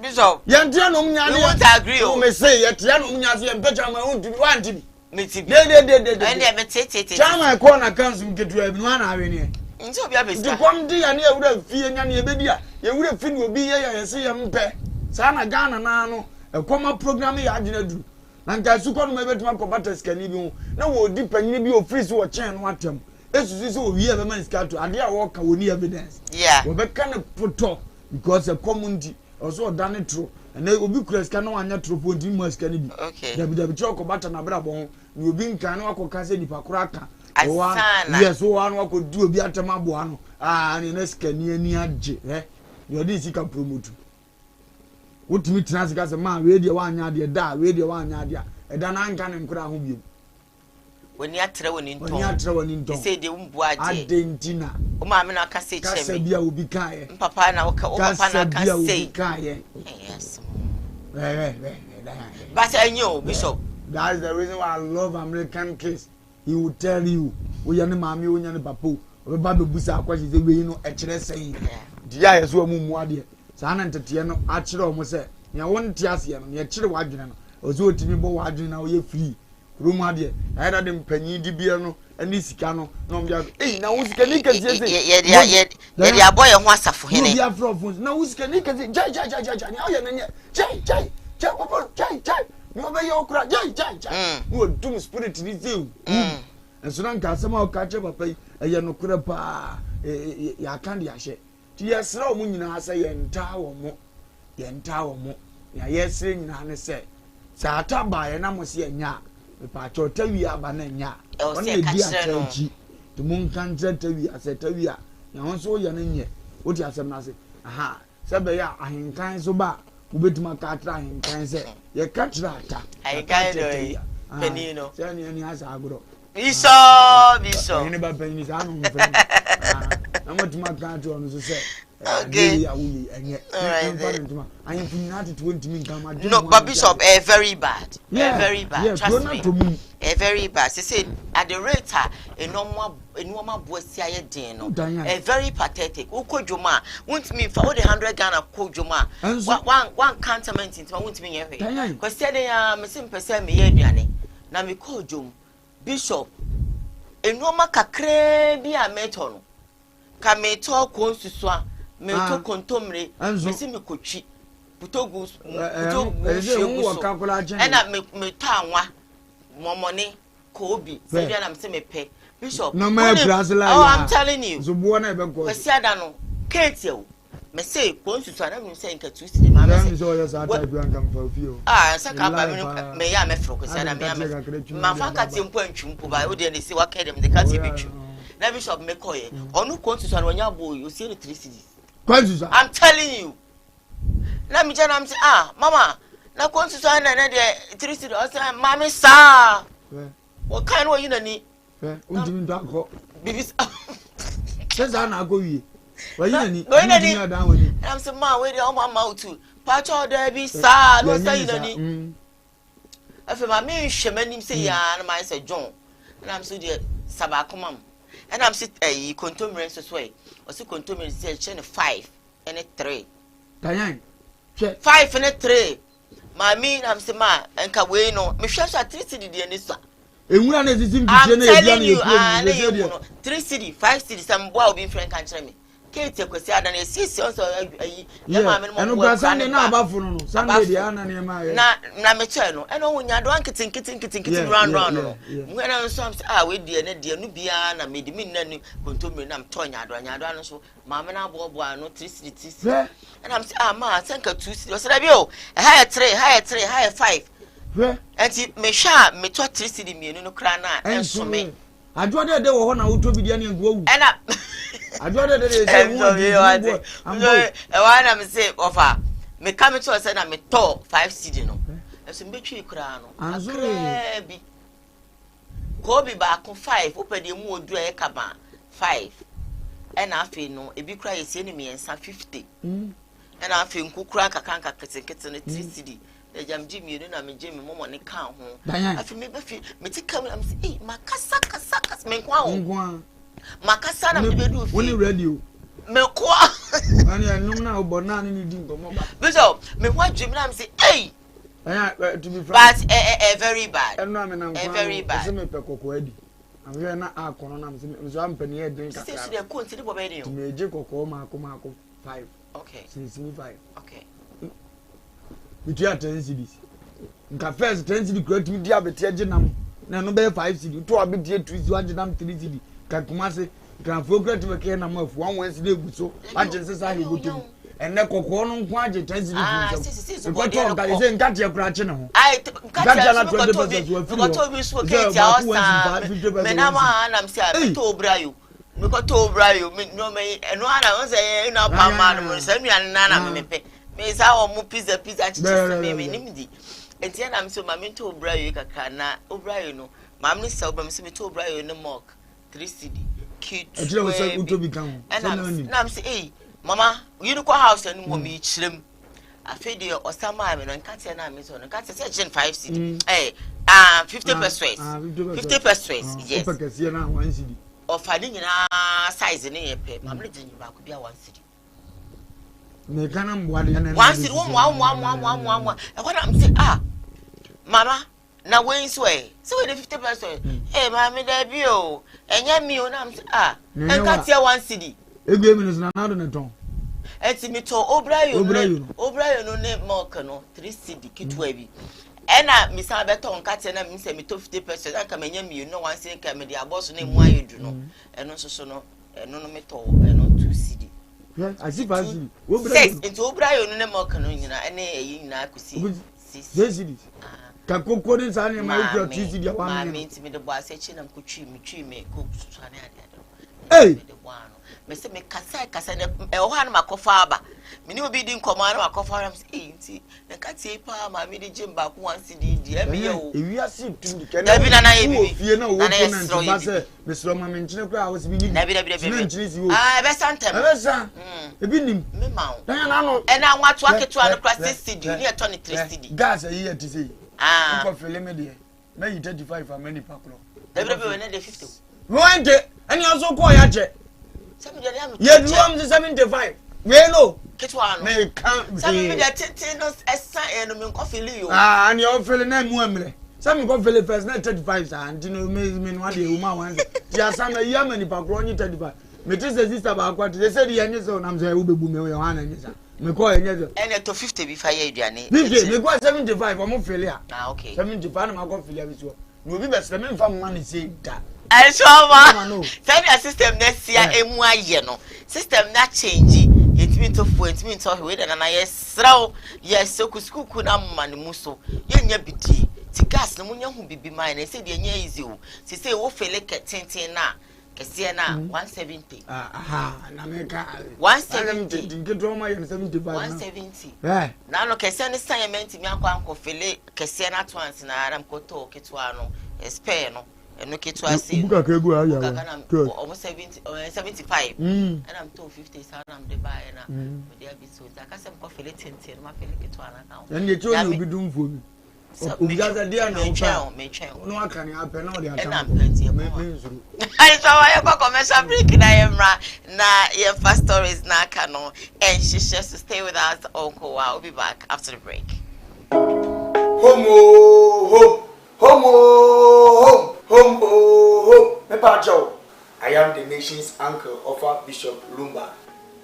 Bishop yantia no mnya we won't agree o me say yantia no mnya se mpecha ma won tibi wan tibi me tibi de and be tete chama ko na kansu mketu abi no na awe ne nti obi abesta di kwam di ya ne ewura fie nya ne ebedi a ye wura fi no obi ye se ye mpe sa na Ghana na no ekoma program ya agina du na nka su ko no mebetuma ko batters kani bi ho na wo di panyi bi office wo chen no atem esusu se wo wie be man skato ade a wo ka woni evidence yeah wo be kan poto because a community also done true and obi kura ska no anya true point mu ska ni bi okay dabi choko bata na bra bon ni obi nkan no akoka se nipa kura aka asana yes o anu akodi obi atema bo ano ni na ska ni ani age you dey sika promote wotimi tena sika se ma we dey wanya de da we dey wanya de eda na nka ne nkura ho bi woni atre woni nton say de umbu ade adentina o ma me na ka se cheme ka bia obi kae papa na o papa na ka say kae yes but anyo Bishop that is the reason why I love American kids. He will tell you we are mama we are papa we ba be busa akwashi say we no e kire say dia yeso amumu ade sa na ntete no a kire o mo say nya won ti ase no nya kire wadwene no ozo otimi bo wadwene na o ye free room ade ayada de mpanyi di bia no ani sika no no mbia na wo sika ni kazie say ye dia boy ho asafo hene bia frofons na wo sika ni kazie jai ni aye na nya jai papa jai no be yo kura jai wo dum spirit ni zeu enso na nka asema o ka che papa ye no kura pa ya kan dia hye ti yesra o mu nyina asa ye nta wo mo ya yesre nyina ne se sa ataba ye na mo se nya pa cho tawi aba na nya on e di atachi to mun kan tawi asa tawi a ya won so ye ne nye o ti asem na se aha se be ya ahinkan so ba ubetuma ka atra ahinkan se ye ka tra ata ahinkan do penino se ni asa agro Bishop ni ba penini sa no mfe na motuma ka atra on so se okay enye I am not 20 min kama no but Bishop very bad very bad trust me very bad say say at the rate normal boys aye den no very pathetic ukodwoma wont me for all the 100 Ghana kodwoma one cantonment into wont me here because say dey me sim person me ye aduane na me kodwom Bishop normal kakra bi a meto no ka meto ko nsusu a me to kontomre me se me kotwi putogu ena me to anwa momone ko obi se bia na me se me pe Bishop no me Brazil oh I'm telling you so bo na e be go kwasi ada no kete o me say ko nsusu ana me say nka 2 cedi ma me say so yes I type you am for fio saka ba me ya me fro ko say na me ma fa ka ti mpo antwumpo ba wo de ne say wa ka dem de ka ti betwu na bishop me koye onu ko nsusu ana wonya boy o say 3 cedi ko nsusu I'm telling you na me jana am say mama na ko nsusu ana na de 3 cedi o say mama sa what kind of you nani undimi ndo akọ bibis sesa na go wie wa nani I'm say ma we dey o mama too pacho there be sa no say nani afi ma me hwemanim say ya na ma say John and I'm say the sabakomam and I'm say contomere so so o say contomere say chen 5 and 3 Tanyan 5 and 3 ma me I'm say ma enka we no me hwa so 3 cedi de ni so enwura na zisim dije na ebia na you 3 cedi 5 cedi some boy obi friend kan kire me Kate kwesi ada na sisi onso ayi ya ma me mo enu Sunday na abafo no Sunday dia ana na ma na me che no eno wonya do ankitin round no ngena nso am we die na die no bia na me di min na ni kontomire na mtonya do no so ma me na abobo ano 3 cedi and am say ma senka 2 cedi o say bi o high 5 enti me sha me to 3 cedi mienu no kra na enso me adwo de wo ho na wo to bi dia na ngo wu ena adwo de wana me say ofa me come to say na me to 5 cedi no eso me betwi kra no akra bi ko bi ba ko 5 opede mu odu e ka ba 5 ena afi no ebi kra yesie ni me ensa 50 ena afi nkukura kakanka ketekete no 3 cedi e jam jimi no na me jimi momo ne ka ho afi me befi me ti kam am say makasa kasa me kwa ho makasa na me bedu fi woni radio me kwa ani anum na obo na ni di ngomo ba beso me kwa dream na am say to be frank but very bad eno am na nkwa very bad se me pe kokko adi am we na akono na me so am pe ne edin ka say so dey ko ntidi bo be ni o me je kokko mako 5 okay since 5 okay with your 10 cedis nka first 10 cedis create me dia betia ginam na no be 5 cedis to abetie 2 cedis ginam 3 cedis ka kuma se kan fo create me ke na mafu 1 Wednesday gu so agye se sa he go to enne kokko no nko agye 10 cedis fu ko to ga se nka tie kura che ne ho ai nka tie na 20% ko to bi so ke tia o sa me na ma na mse a to obrayo me ko to obrayo me no me eno ana won se na pa ma no se nua na me pe me sa o mu pizza chichi me nimdi enti na mse ma me to obrayo kakra na obrayo no ma me se obam se me to obrayo no mock 3 cedi kit na mse mama you know house and mo me chirem afede osama me no nkate na me so no nkate se gen 5 cedi 50% yes opekese na 1 cedi ofade nyina size ne yepe ma me jinyi ba ko bia 1 cedi me kana mbwade na 1 cedi wo mo e ko na mse mama na we so so we 50% ma me da bi o enya mi o na mse nkate 1 cedi egwe mi no na do ne ton eti mi to obrayo no ne mock no 3 cedi kitwa bi ena mi sa beto nkate na mi se mi to 50% aka menya mi no wan se ka me di aboso na mu ayedu no eno so no eno no mi to eno 2 cedi asifa cedi obrayo enti obrayo no ne mock no nyina ene eyi nyina akusi 6 cedi ka kokko din sa ne ma ukra 2 cedi awan ma mi enti mi de bo asechi na mkutwi me ko susu ane ade me se me kasa ne ho han makofa aba me ni obi di nkoma na makofa am say nti na katie pa ma me di jimba ko 1 cedi di e me yo ewia si tum di kene na bi na ye bi fie na wo ko na nti ba se me sro ma me nchine kra wo se bi ni na bi nchine si wo be santem be san ebi nim me ma o dan na no e na nwatu aketu anu kra 6 cedi ni e to ni 3 cedi gas ayi ya ti sei ko fele me de me yi 35 amani paklo na bi we na de 50 no ente ani aso ko ya je ye drum 75 we no ketwa no me kan some me dey tete no esa eno me ko feel you and you feel na mu amre some go feel first na 35 sa anti no me no ade uma wan ya some ya mani pakro nyi 35 me ti se sister ba akwa ti se di yenye so na mzo e wo bebu me yo wana nyi sa me ko yenye so ene to 50 bi fa ye aduane 50 me ko 75 o mo feel ya okay 75 na ma ko feel ya bi so no bi be se me mfa mo man say da I saw ma. Send your system next year emu aye no. System na change. yɛntimi ntɔfo yɛntimi ntɔhwe wei na yɛsrɛw yɛsɛkuskuku na mma ne mu so yɛnya bidie ti gas no munya hu bibi man na sɛ deɛ nya easy o sɛ sɛ wo fele tenten na kɛseɛ na 170 na meka 170 nketo ma yɛ 75 170 na no kɛseɛ ne san yɛmenti mi akɔ fele kɛseɛ na to anse na aram kɔtɔ ketwa no spare no eno ketwa se buka kegu aya wa almost 70 75 and I'm 250 so I'm the buy na with the abiso zakasem ko fele tenten ma fele ketwa na ka and ye cho you be dum for me obiaza dia na me chen no aka ni apɛ na ɔde aka na plenty me I saw why you commercial break na yemra na your first stories na aka no and she just to stay with us on Koowaa. We'll be back after the break. Home. I am the nation's uncle of Bishop Lumba.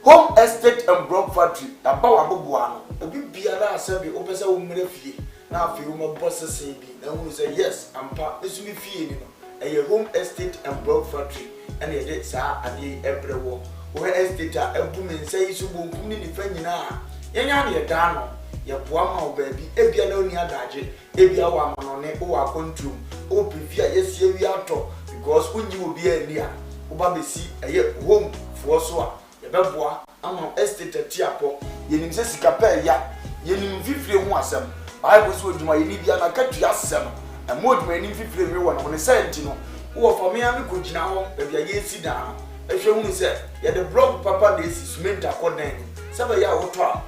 Home estate and block factory. About Abubuano. A bit biara sabi opesa umrefie. Now if you my bosses say be, and who say yes, I'm part this will be fee. A home estate and block factory. And a dead sir and ye every war. Where estate a woman say you won't come in the friend now. Yan dano. Ya boama baby, ebia na oni adaje, ebia wa manone o wa control, o prefia yes ye wi ato because unyi obi ani a, o ba besi eye home for so a, ye beboa ama estate tiapo, ye nim se sika pa ya, ye nim fifire ho asem, Bible so dwuma ye ni bia na katua asem, e mod ma nim fifire me wona wona senti no, wo fa me am ko gina ho, bia ye si da, e hwe hu se ye the blog papa dey si cement akodan, sebe ya wo to a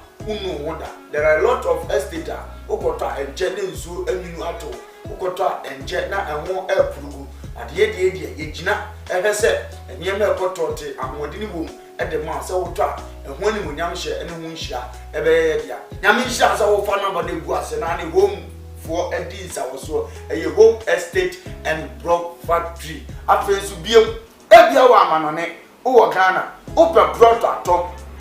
there are a lot of estate ukota enje nsu aminu ato ukota enje na enwo apurugu ade de yegina ehese enye na ekotote amodi ni bom ede ma se wotwa ehwo ni munyam hye ene hu nhia ebe ye dia nyam nhia se wo fa na bade gu ase na ne home for edins awoso eye home estate and block factory afensu biem ebia wa amanone wo Ghana open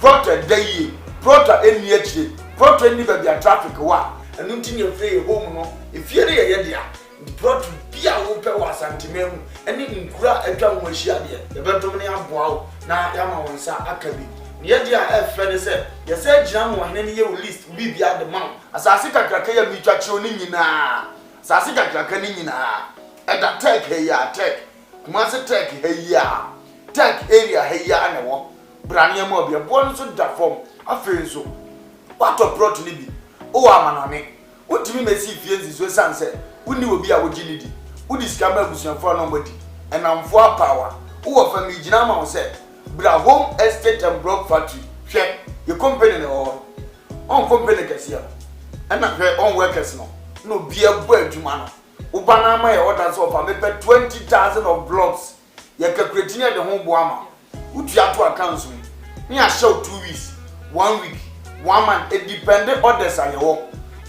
proto dayi Prota eni echi, prota eni baby a traffic wa, and until you free home no, if you're here, the prota be a whoopper was antimemu, and in cra a drum was shadia, the Bentomini Bow, now Yama on Sa Akabi. Yedia F. Freddy said, you said Jam one any year list will be at the mount, as I see a cracker meet your chonina, Sassika cracanina, at that tech hey ya, tech, Master tech hey ya, tech area hey ya, and a walk, Brania Mobia, born so that form. Afenso what of brought libi o amanane wotimi mesi fienzi so sanse woni obi a wogilidi wodi skamba busuafo nobody enamfo power wo fa mi gina ma wo se bra home estate and block factory hwe your company no on company kasia ana hwe on workers no bia bo adwuma no wo bana ma ye order so fa me pe 20,000 of blocks ye calculate ne de ho bo ama wutu ato accounts me a show 2 weeks 1 week 1 month it dependent orders are your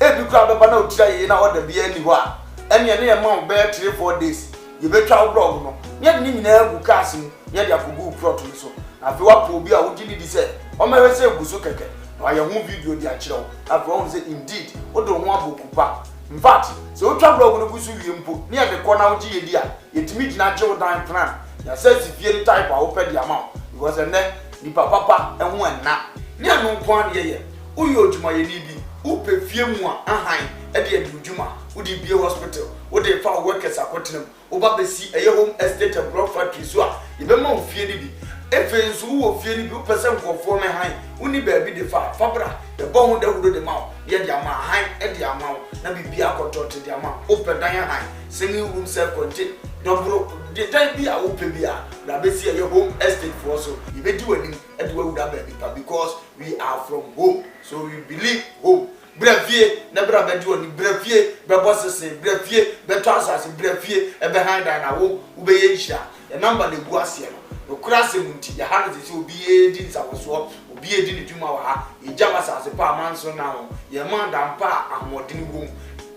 e bi kra beba na otira ye na order bia ni ho a ene ne ma be 3-4 days ye be twa blog no ye ni nyina egu cars ni ye dia kogu plot ni so afi wa pro bi a wo gini di se o ma we se egu so keke na ya hu video di a kire wo afi wo say indeed o do ho aboku pa in fact so o twa blog no gusu wie mpo ne ye de ko na wo gi ye di a ye timi gina che wo dan plan ya say si fie type a wo pe di ama because ene ni papa enho enna ni anu kwan ye uyo odwuma ye ni bi upe fie mu a ahan e de adwuma udi bie hospital udi fa workers akotenam oba besi eye home estate and block factory so a ye be ma ofie ni bi efe nso wo fie ni bi upese nkofo me han uni ba bi de fa fabra de bo hu de hudo de ma ye de ama han e de ama na bibi akotote de ama open dan han singing room self contained double the time bi a open bi a na be see your home estate for so you be do any e do we that baby because we are from home so we believe home brefie na bra be do ni brefie be bossese brefie be transase brefie e be hand na wo be ye hia the number de gu ase no krase munti ya ha ze obi e di nsawoso obi e di ni dwuma wa ha e jama sase pa manso na ho ye man dan pa amodini wo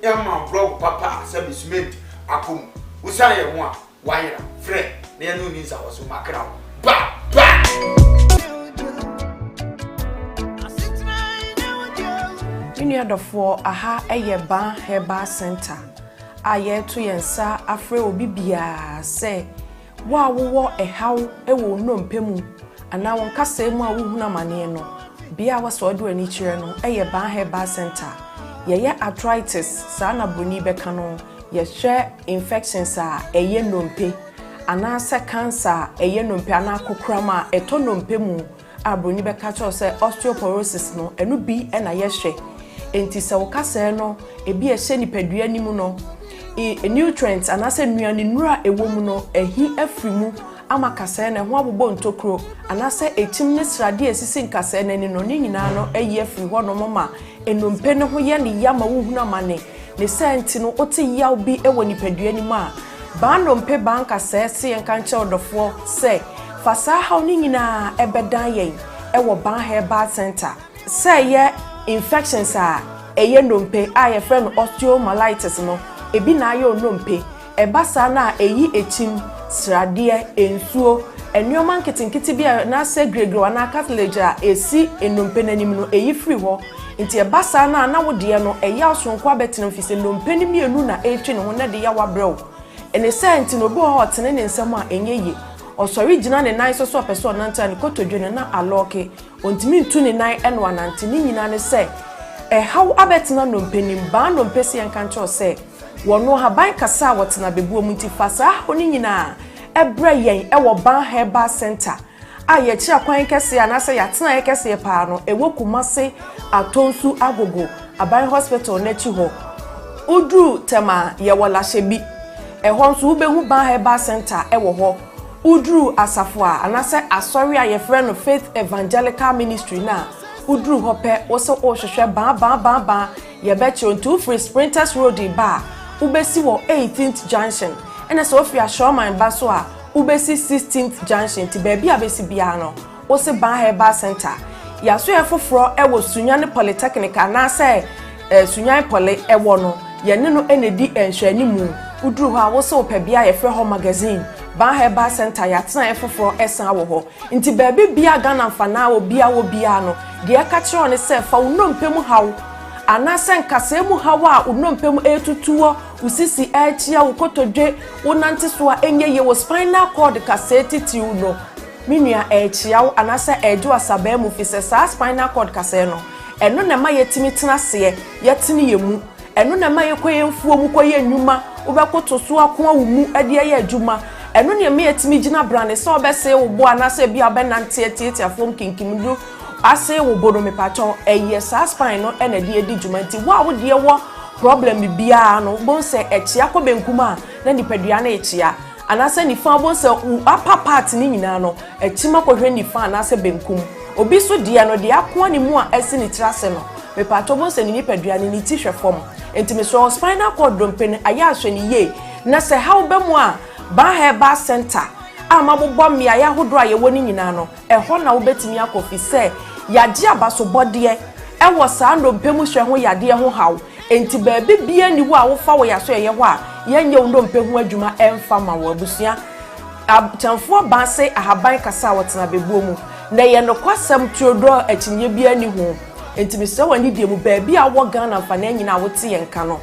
ya man blog papa sabi cement akom usana ye ho a wayra fre na ye no ni nsawoso makra ba Inuadofo aha eye ban heba center aye to yensa afre obi bia se wa wo ehaw ewo nnompemu ana won kasa mu a wo huna mane no bia was odo ani kire no eye ban herbal center ye arthritis sa na broni beka no ye hwe infections a eye nompe ana se cancer eye nompe ana kokrama eto nompe mu abroni beka cho se osteoporosis no enu bi na ye hwe enti se wokase no ebi ehye nipadua nimu no nutrients anase nuane nura ewo mu no ehi afrimu ama kase na ho abobɔ ntokro anase etim ne srade esisi nkase na ni no ni nyina no eyi afri ho no mama enompe ne ho ye ne yama wo huna mane ne senti no ote yaw bi ewo nipadua ni ma ba nompe ba nkase se enka nche odofo se fasa haw ni nyina ebedan yen ewo ban herbal center se ye infections a eye nompe a ye friend osteomyelitis no ebi na ayo nompe ebasa na eyi etim srade ensuo enyoman nkitinkiti bia na se gregro na cartilage a esi enompe nanim no eyi free ho nti ebasa na wode no eya osonko abetin fise nompe ni mienu na etwe ne ho na de ya wabrɛw ene senti no bo hot ne nsɛm a enye osori gina ne nan so person nanta ne kotodwe na aloke ontimi ntu ne nan eno anante ni nyina ne se how abetina nompe nim ba nompe se enka ncho se wono haban kasa wotena bebuo mu ntifasa oni nyina ebre yen ewo ban herbal center a ye kira kwan kese anase yatena ye kese pa no ewo kumase atonsu agogo aban hospital na chi ho udru tema ye wola shebi ehon so ubehu ban herbal center ewo ho udru asafo a anase asori a ye frɛ Faith Evangelical Ministry na udru hope wo se o hwehwe ba ye bechi on 2 free sprinters road ba ubesi wo 18th junction ena so ofia Showman ba so a ubesi 16th junction ti baby abesi bia no wo se ban herbal center ya so ye foforo e wo Sunyane Polytechnic na se Sunyane Poly e wo no ye ne no enedi enhwani mu udru ha wo se opabia ye frɛ ho magazine ban herbal center ya tena e foforo esan wo ho nti baby bia Ghana fana wo bia no de aka kire on se fa unompe mu hawo anase nkase mu hawa unompem etutuo usisi echia ukotodwe unanti so enye ye wo spinal cord kaseti ti uno minua echia anase ejo asaba mu fise sa spinal cord kase no eno na ma yetimi tena se yetini yemu eno na ma yekoye mfuo mu koye nnuma ubekoto so akwa wumu ade ye adwuma eno na ma yetimi gina brane so obese wo bo anase bia benante eti afom kinkimdu ase wo bodo me pacho eye sa spine no ena de edi dwumanti wo de wo problem bia no bon se echia ko benkuma na nipadua na echia anase ni fa bon se upper part ni nyina no echima ko hwe ni fa anase benkum obi so de no de akwa ni mu a esi ni trase no me pacho bon se ni nipadua ni ti hwe fom enti me so spinal cord dompen aya ahwe ni ye na se how be mu a ba herbal center amabobom ya ya hodo a ye woni nyina no eho na wo betimi akofi se yade abaso bode ewo saa ndompemu hwe ho yade ho haw enti baabi bia ni wo a wo fa wo yaso ye ho a yenye ndompemu adwuma emfa ma wo abusua abtamfo ba se ahaban kasa wotena bebuo mu na ye no kwasam tuodo akinye bia ni ho enti me se wani die mu baabi a wo Ghana fa na nyina wote ye nka no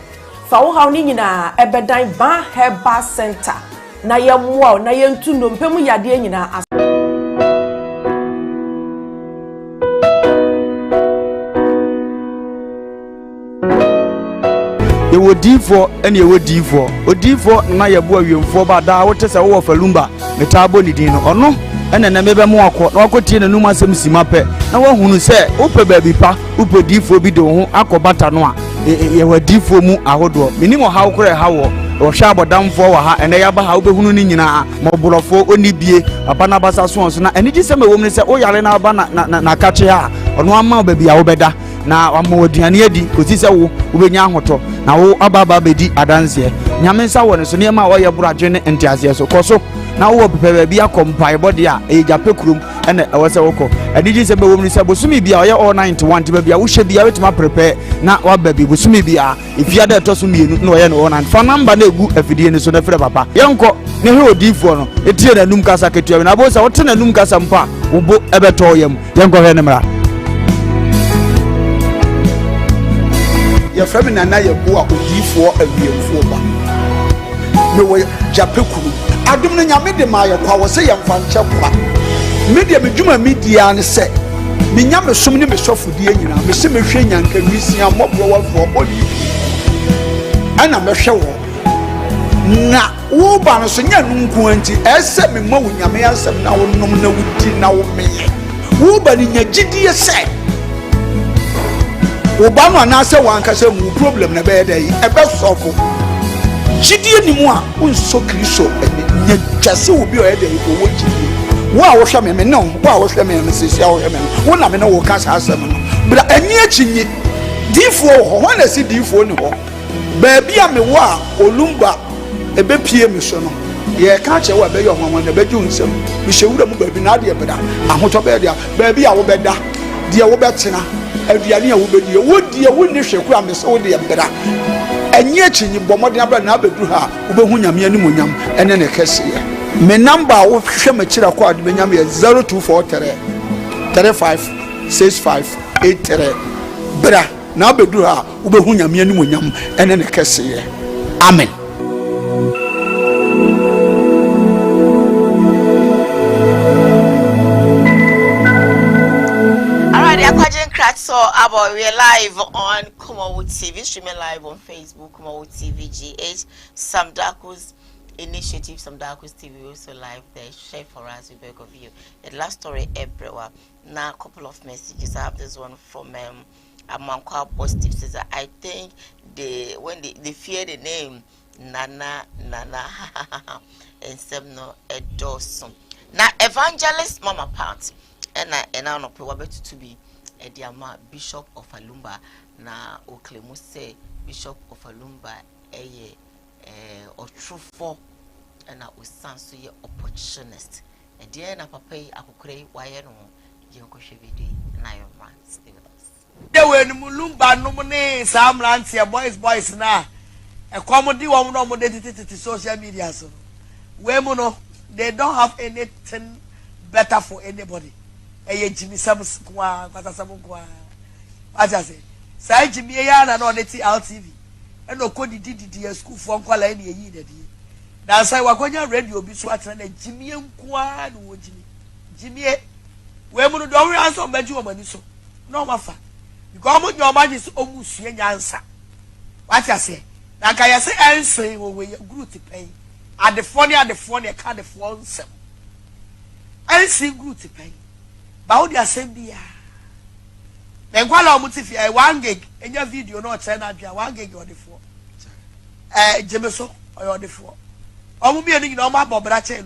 fa wo haw ni nyina ebedan ban herbal center na ye mwo na ye ntu ndompemu yade nyina ewo difo ene ewo difo odifo na ye bo awiemfo ba da wote se wo falumba metabo ni din no ono ene na mebe mo akọ na wakotie na numa asem sima pe na wo hunu se upe baabi pa upe difo bi de ho akobata no a ye wa difo mu ahodo minimo ha wokore ha wo hwa abodamfo wa ha ene ya ba ha obehunu ni nyina moborofo oni bie papa na basa so na ene gi se me wo mu se o yare na ba na kache ha ono ama baabi a wo beda na amoduane adi kosi se wo ubenya ahoto na wo ababa bedi adanse nyame nsa wo ne so ne ma wo ye buradwe ne entiase so koso na wo pepe bia kompai body a e jape kurum ene ewo se woko adiji se be wo mu se bosumi bia ye all 91 te bia wo hwe bia wetima prepare na wa babi bosumi bia ifia da to so mienu na wo ye no all 9 fa number na egu afidie ne so na fere papa yenko ne he odifo no etie na num kasa ketua na bo se wo te na num kasa mpa wo bo ebeto yam yenko he ne mra ya frame na na ye bo a odifo awiemfo ba me wo jape kuru adum no nyame de ma ye kwa wo se ye mfa nche kwa media medwuma media ne se menya me som ne me sofodie nyina me se me hwe nyanka wisia mobro wa fo body ana me hwe wo na wo ba no so nya nunku anti ese me ma wo nyame asem na wo nom na wudi na wo meye wo ba ni nya gidie se wo ba no na se wan ka se mu problem na be dey e be solve gidie ni mu a unso kristo nya twase obi o e dey ko wo gidie wo a wo hwe me no wo a wo hwe me sisi a wo hwe me wo na me no wo ka sa asem no bra ani achinyi difo ho ho na si difo ni ho ba bia me wo a olumba ebe pie me so no ye ka che wa be yo hwanwan na be ju nsem me hyewura mu ba bi na de beda ahoto be de ba bia wo beda de wo betena aduane a wo bedi wo die wo ni hweku a me so wo de beda enye achinyi bomode abra na abedu ha wo be hu nyame ani monyam ene ne kese ye me number wo hwe me kira kwa de benyam ye 0243 35 65 83 bra na abedu ha wo be hu nyame ani monyam ene ne kese ye amen. So we're live on Koowaa TV, streaming live on Facebook, Koowaa TV GH, Sam Darko's initiative, Sam Darko's TV also live there. Share for us, we beg of you. The last story everywhere. Now a couple of messages. I have this one from Amankwa Positive says that I think when they fear the name Nana and Semno Edoson. Now evangelist Mama Part and I know probably to be Ediama Bishop of Alumba na oklemu say Bishop of Alumba or true for and I was so ye opportunist. A dear na papa akukre wire no yoko shevidi na your man stay with us. There were Mulumba nomine some lantia boys na a comedy one no to social media so Wemuno they don't have anything better for anybody. Jimmy Sams kwa kwa aja say say Jimmy ya na no neti LTV and no kodi di school for nkwala na yi na di na say wakonya radio bi so atena na Jimmy nkwa na wo Jimmy we mu no do we answer meji o mani so no mafa because mo nyo maji so omusue nyansa what you say na ka ya say answer wo we group pen at the funny ka the phone sem answer group pen ba wo dia sem bia na nkwala o muti fi 1 gig enya video no che na dua 1 gig odefo jemeso oyodefo o mu bia ni na o ma bobra che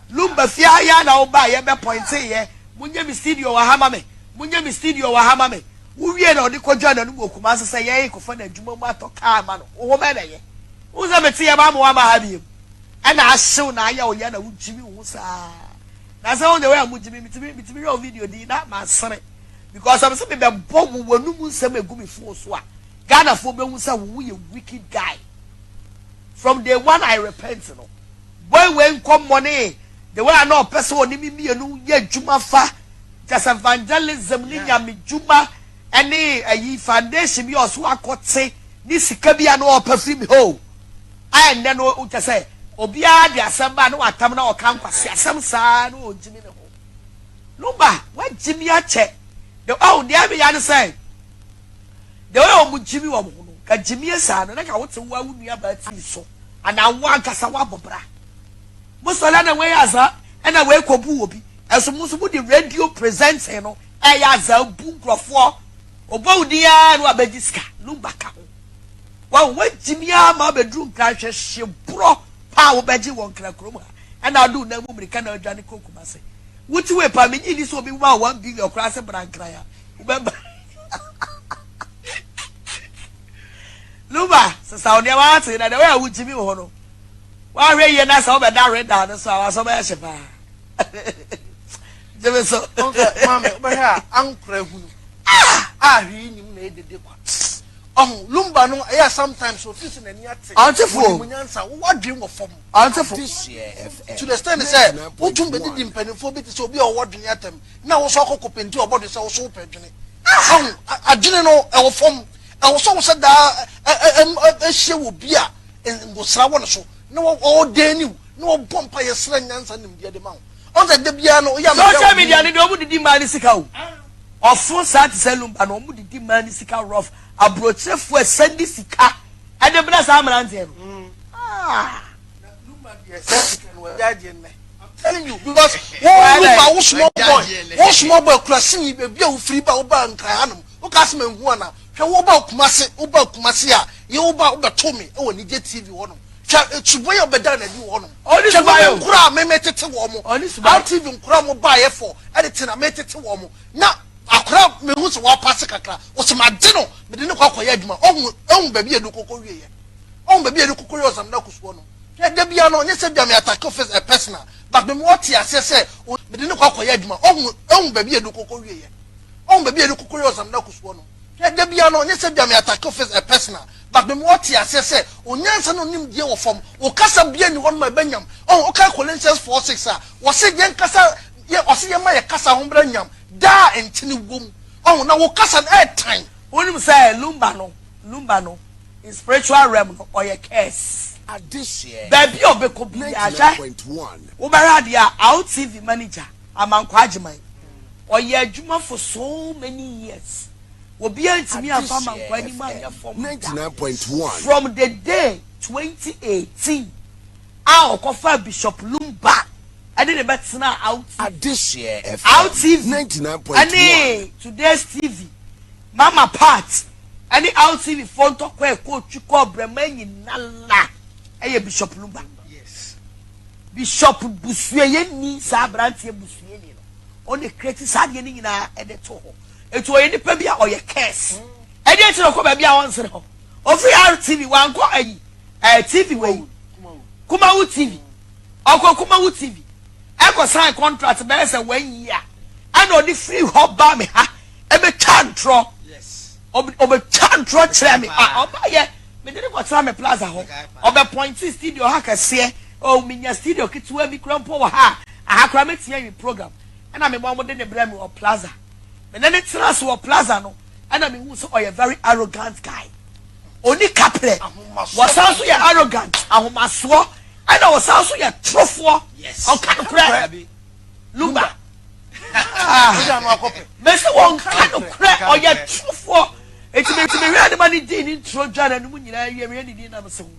lumba fia ya na o ba ye be point ye munye mi studio wa hama me wo wie na o de kodwa na no okuma sesa ye ko fa na adwuma mu atoka ma no wo me na ye wo za meti ye ba mo wa ma ha biem ana ahyew na aya o ya na wo jimi wo sa na say on the way am mitimi your video di na ma sere because am say me be bob wonu mu nsem egumi fo so a Ghana fo be hu say wo ye wicked guy from day one I repent no boy when come money the way I know person oni mi mienu ye djuma fa just evangelism ni nyame djuma ene ayi foundation bi oso akote ni sika bia no opafiri mi ho I and then o just say obi a de asamba no atam na o kan kwase asam saa no o jimi ne ho lumba wa jimi a che the oh dey be ya say the way o mu jimi wo mo no ka jimi saa no na ka wote wa wunua ba ti so ana wa kasa wa bobra musola na we asa na we kobu obi eso muso bu the radio presents no e ya za bu nkrofo obo dia no abagiska lumba ka ho wa jimi a ma bedru nka hwehwe bro pa wo beji won kra krom ha na do na mu mirika na adwane kokuma se wuti we pa me ni so bi wa 1 billion kra se brankra ya ubeba luba se saudi wa ati na de we wuti mi ho no wa hwe ye na sa obeda reda na so wa so ba hye pa jebe so mama obehia ankra hunu hwi ni mu na edede kwa lumba no sometimes office na ni ate antefo munyansa wo dream wo fom antefo to the stand say wo tum be di mpanifo bi te so obi o wo dwen atam na wo so akoko penti obodo se wo so pedwene adwene no e wo fom e wo so wo se da hye wo bi a ngosra wo no so na wo dani na wo bompa ye sra nyansa nim de ma On the Debiano, social media, they don't demand sika. Or for sat salum and omu di demand sika rough. A brochure for Sandy sika. And the brass amarantian. I'm telling you, because one small boy classing be a free by and Kayanum. Okasman Wana. Uba Kumasia, Yoba Tommy, oh, and get TV on. It's way up better you want. Only to buy a crab, may make it to warm. Only to buy TV crab buy for editing. I made it to warm. Now, a crab may lose one passacra. What's my dinner? But didn't call Yadma. Oh, baby, a local. Oh, baby, a local. Some knuckles one. There be an honest attack office a personal. But the more tea, I say, but didn't call Yadma. Oh, baby, a local. Oh, baby, a local. Some knuckles one. There be an honest attack office a personal. But the more tea, I say, oh, Nansen on him deal from, or Casa Bien on my Benyam, oh, okay, Colentials 46, was it young Casa, yeah, or see my Casa Hombranium, da and Tinny Boom. Oh, now, Casa air time. When you say Lumbano, in spiritual realm or your case. At this year, baby, or Becobi, 9.1. Ubaradia, out TV manager, among Quajimai, or your Juma for so many years. Will be to me a farmer when you might from 99.1 from the day 2018. Our coffee Bishop Lumba. I didn't bet now out at this year. Out TV 99.1. Today's TV. Mama Pat. Any out TV phone talk where coach you call Bremen Nala. Hey, Bishop Lumba. Yes. Bishop Busway ni Sabranti Busway. Only creative Sadian in our editor. It was any baby or your case. I didn't know come baby answer. Of TV one go a TV way. Kumawu TV. Uncle Kumawu TV. I go sign contract bears a 1 year. I know the free hop by me ha. Ebe chantro. Yes. Obe chantro chemi. Oba me didn't go try me plaza ho. Obe pointy studio ha kase. Oh minya studio kitu mi krampo ha. Aha kra me tie program. And I'm a mom de blame or plaza. And then it's us or plaza no. And I mean who's a very arrogant guy. Only couple was also your arrogant. I swear. And I was also your truthful. Yes. On kind of crap. Lumba. Mr. One kind of crap or your truthful. It's meant to be real money did in Trojan and when you really didn't have a song.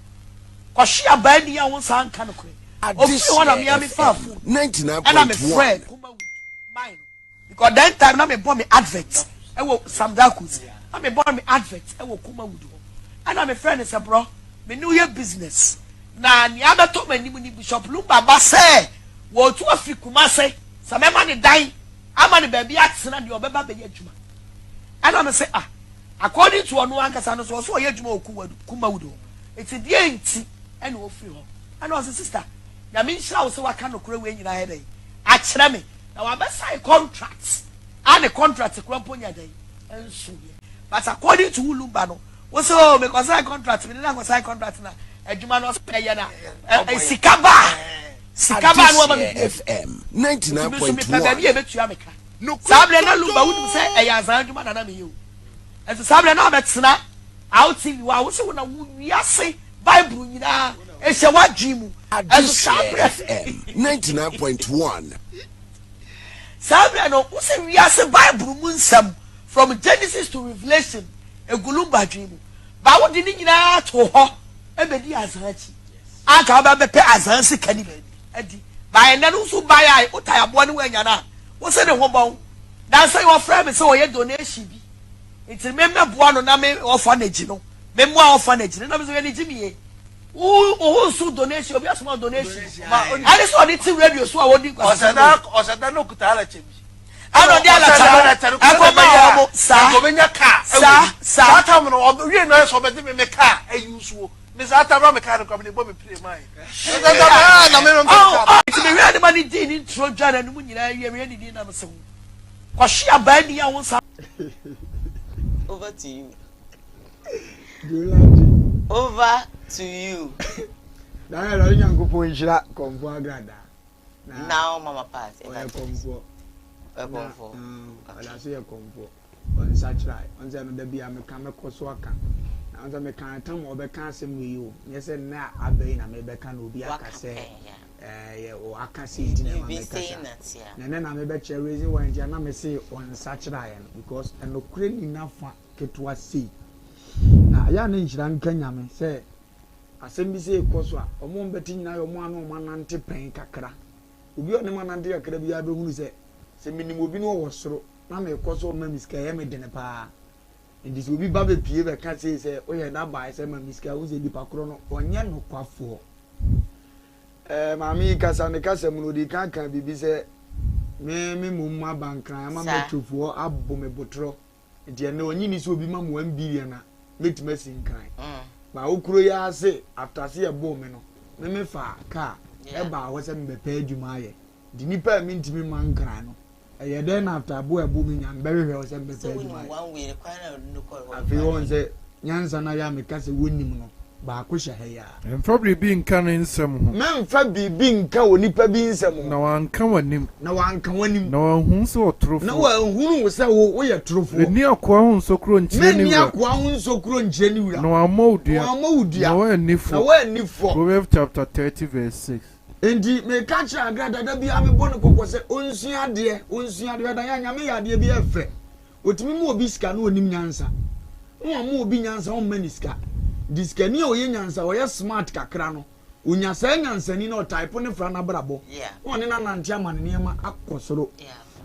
Because she abandoned your own son kind of crap. One of Miami Farm 99. And I'm a friend. Mine. Because that time I'm a bomb advert. I will some darkus. I'm a bomb advert. I will come out. And I'm a friend, is a bro. Me know your business. Na ni abato mani muni Bishop Lumba ba say. Wo to afi kuma say. Some man die. Amani baby aksena de obeba be adwuma. And I'm say according to onu ankasa no so ye adwuma kuma wudo. It's the enti and wo free ho. And was sister. Na me nshira wo se waka no kura we nyina he dey. A kire me. Na wa be sign contracts. And the contract kura ponya dey. Enso. But according to Lumba no so because I contract me na sign contract na adwuma no pay na sikaba no ma FM 99.1 baby e betua me ka sable na Lumba wonu say e ya zan adwuma na me yo ento sable na betena out TV wa wo se wo na wo wiase bible nyina e se wadwi mu ento sable FM 99.1 sable no wo se wiase bible mu nsam from Genesis to Revelation egulumba dwimu ba wo di ni nyina to ho e be di azanchi aka ba be pe azansi kani be adi ba ena no so ba ya utayabo ne wanya na wo se ne ho bon dan say your friend me say o ye donation bi it remember boa no na me orphanage no me mo orphanage na me so ye ji mi e o so donation obi asoma donation ali so di ti radio so a wo di osada no kutala chebi ano dia la taro akoma omo sa gomenya ka sa time no we no so be me ka ayusuo me sa taro me ka no come bo me play mine na me no it me we adimani din in Trojan and mu nyina we ni din na me se ko hia ba ni ya won sa over to you over to you na ya lo nyankopon nhira kompo agrada now mama pass kompo kompo ala so ye kompo on sa try on say no da bia me ka me koso aka na on say me kan tam obeka asem we yo ye say na abai na me beka na obi aka say o aka say it na me kasa na na me be che raise one dia na me say on sachira ya because enokure ni nafa ketwa say na ya na nhira nka nyame say asem bi say ekoso a omo mbeti nyina yo mo anu o manante pen kakra obi one manante kakra bi ya be hunu say se minim obi no wo soro na me ekoso o ma miska ya me dene pa ndi so obi ba be pie be ka say o ye na ba say ma miska wo say di pakro no onye no kwafo mami kasa ne kasa mu no di kan bibi say me mum abankran ama metofo abbo me botro ndi na onyi ni so obi ma mo 1 billion na metima sinkan ba okuro ya ase after say ebo me no me fa ka e ba wo se me pe adwuma ye di nipa mi ntimi mankran no e den after ebo me nya mbehwe wo se me pe adwuma afi won se nyansa na ya me kasa wonim no ba ko hye ya probably be nka ne nsem ho memfa bibi nka onipa bi nsem ho na wanka wanim na wanhu so otrofo na wanhu wo se wo ye trofo ni akwa hu nsokro nchire ni ni akwa hu nsokro nchire ni wura na wamodua na wanifo Proverbs chapter 30 verse 6 endi me ka kira agrada da bia me bone kokko se onsua de da ya nyame ya de bia efe otimi mu obi sika na onim nyansa mu obi nyansa o maniska diskani o ye nyansa o ye smart kakra no unya sa nyansa ni no type ne fra na brabo woni na nante ama ne ma akosoro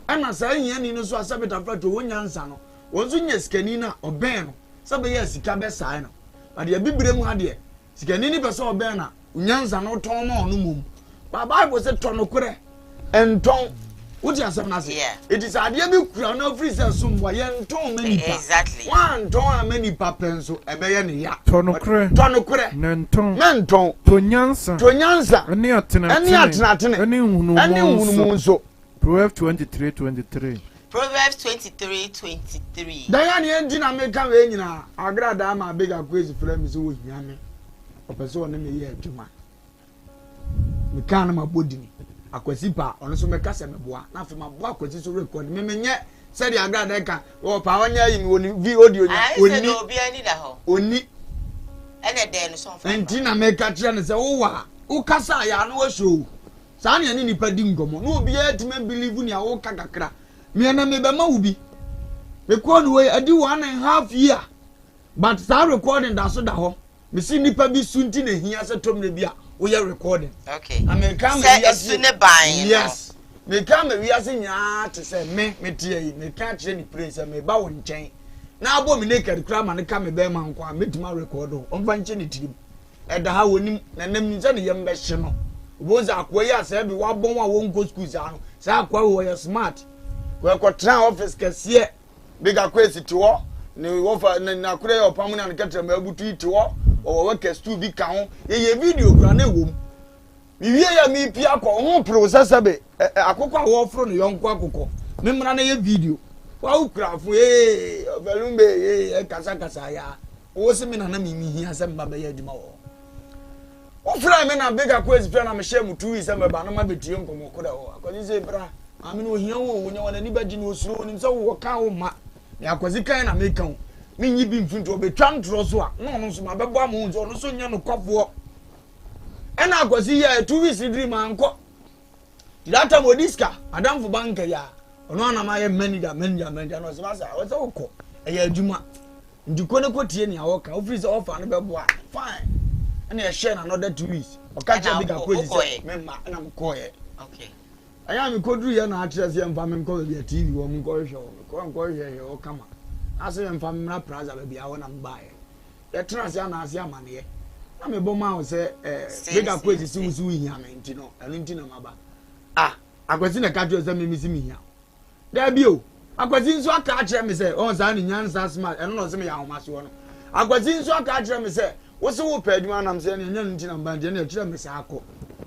ana sa yin ni no so asabeta fra to nyansa no wonzo nya skani na oben no sabe ye sika be sai no ade ya bibire mu ade skani ni be so oben na nyansa no ton ma onu mum ba bible say ton kure enton What you say? It is a dear big crown of freezer. Some way and ton many exactly. One ton many papenso, a bayan ya. Tonocre, Nanton, Tonyansa, any at so. Proverbs 23:23. Proverbs 23:23. Diane engine American Vena, I grad a bigger crazy friends who is yammy. A person in the year to man. We can't my body. Akwasipa ono so meka se meboa na fe mabo akwasi so record me menye se dia agrada ka o pa wanya yi mi oni vi audio nya oni obi ani da ho oni ene de no so fa enti na meka kire ne se wo wa wo kasa ya no wa show sa na ni nipa di ngomo no obi ya time believe ni a wo ka kakra me na me be ma wo bi me ko no we adi 1.5 year but sa recording da so da ho me si nipa bi sunti na hia se tom na bi a we are recording. Okay. I mean, come yes. Me come we are saying to say me tie me catch any praise me ba won chen. Na abo me naked crab and come be man kwa me tuma record on banche ni tirim. E da ha wonim na nam ni se ne yem be hye no. Wo za akwa ya se be wa bon wa won go school za no. Sa akwa wo ya smart. Ko tran office kase big akwesi to wo ne wo fa na kure ya opam na nkatra ma abutu iti wo o wo ka stu bi ka ho ye video kura na ewom mi wie ya mi pia ko ho processor be akokwa wo fro no yonko akokko me mra na ye video wa ukra fu belumbe kasa ya wo se me na na mi hia se mba be ya aduma wo wo fra me na big akwesi fra na me share mu 2 weeks me ba na ma betie nkomo koda wo akwani se bra ami no hia wo nya wana ni ba gi no osuro ni so wo ka wo ma ya kwazi kan na me kan me nyi bi mfinto obetwa ntro so a no no so ma bebo am hunzo no so nya no kwafo e na kwazi ya 2 weeks dream anko data modiska adam fu bank ya ono na ma ye manager no so ma sa wo so ko e ya aduma ndiko ne kotie ni awoka office offer no bebo a fine and ya share another 2 weeks o ka je bigger crazy say me ma na mko ye okay aya mi kodru ya na atrese mfa me mko be TV wo mko hwe o kama ase mfa me na plaza be bia wo na mbae ya trans ya na ase amane na me boma wo se bigger crazy si wusu hia me ntino anu ntino maba akwasi na kajo se me misi mi hia da bio akwasi nso aka akire me se on za ni nyansa smart eno no se me ya homase wo no akwasi nso aka akire me se wo se wo paduma na me se nya ntino mba de na akire me se akọ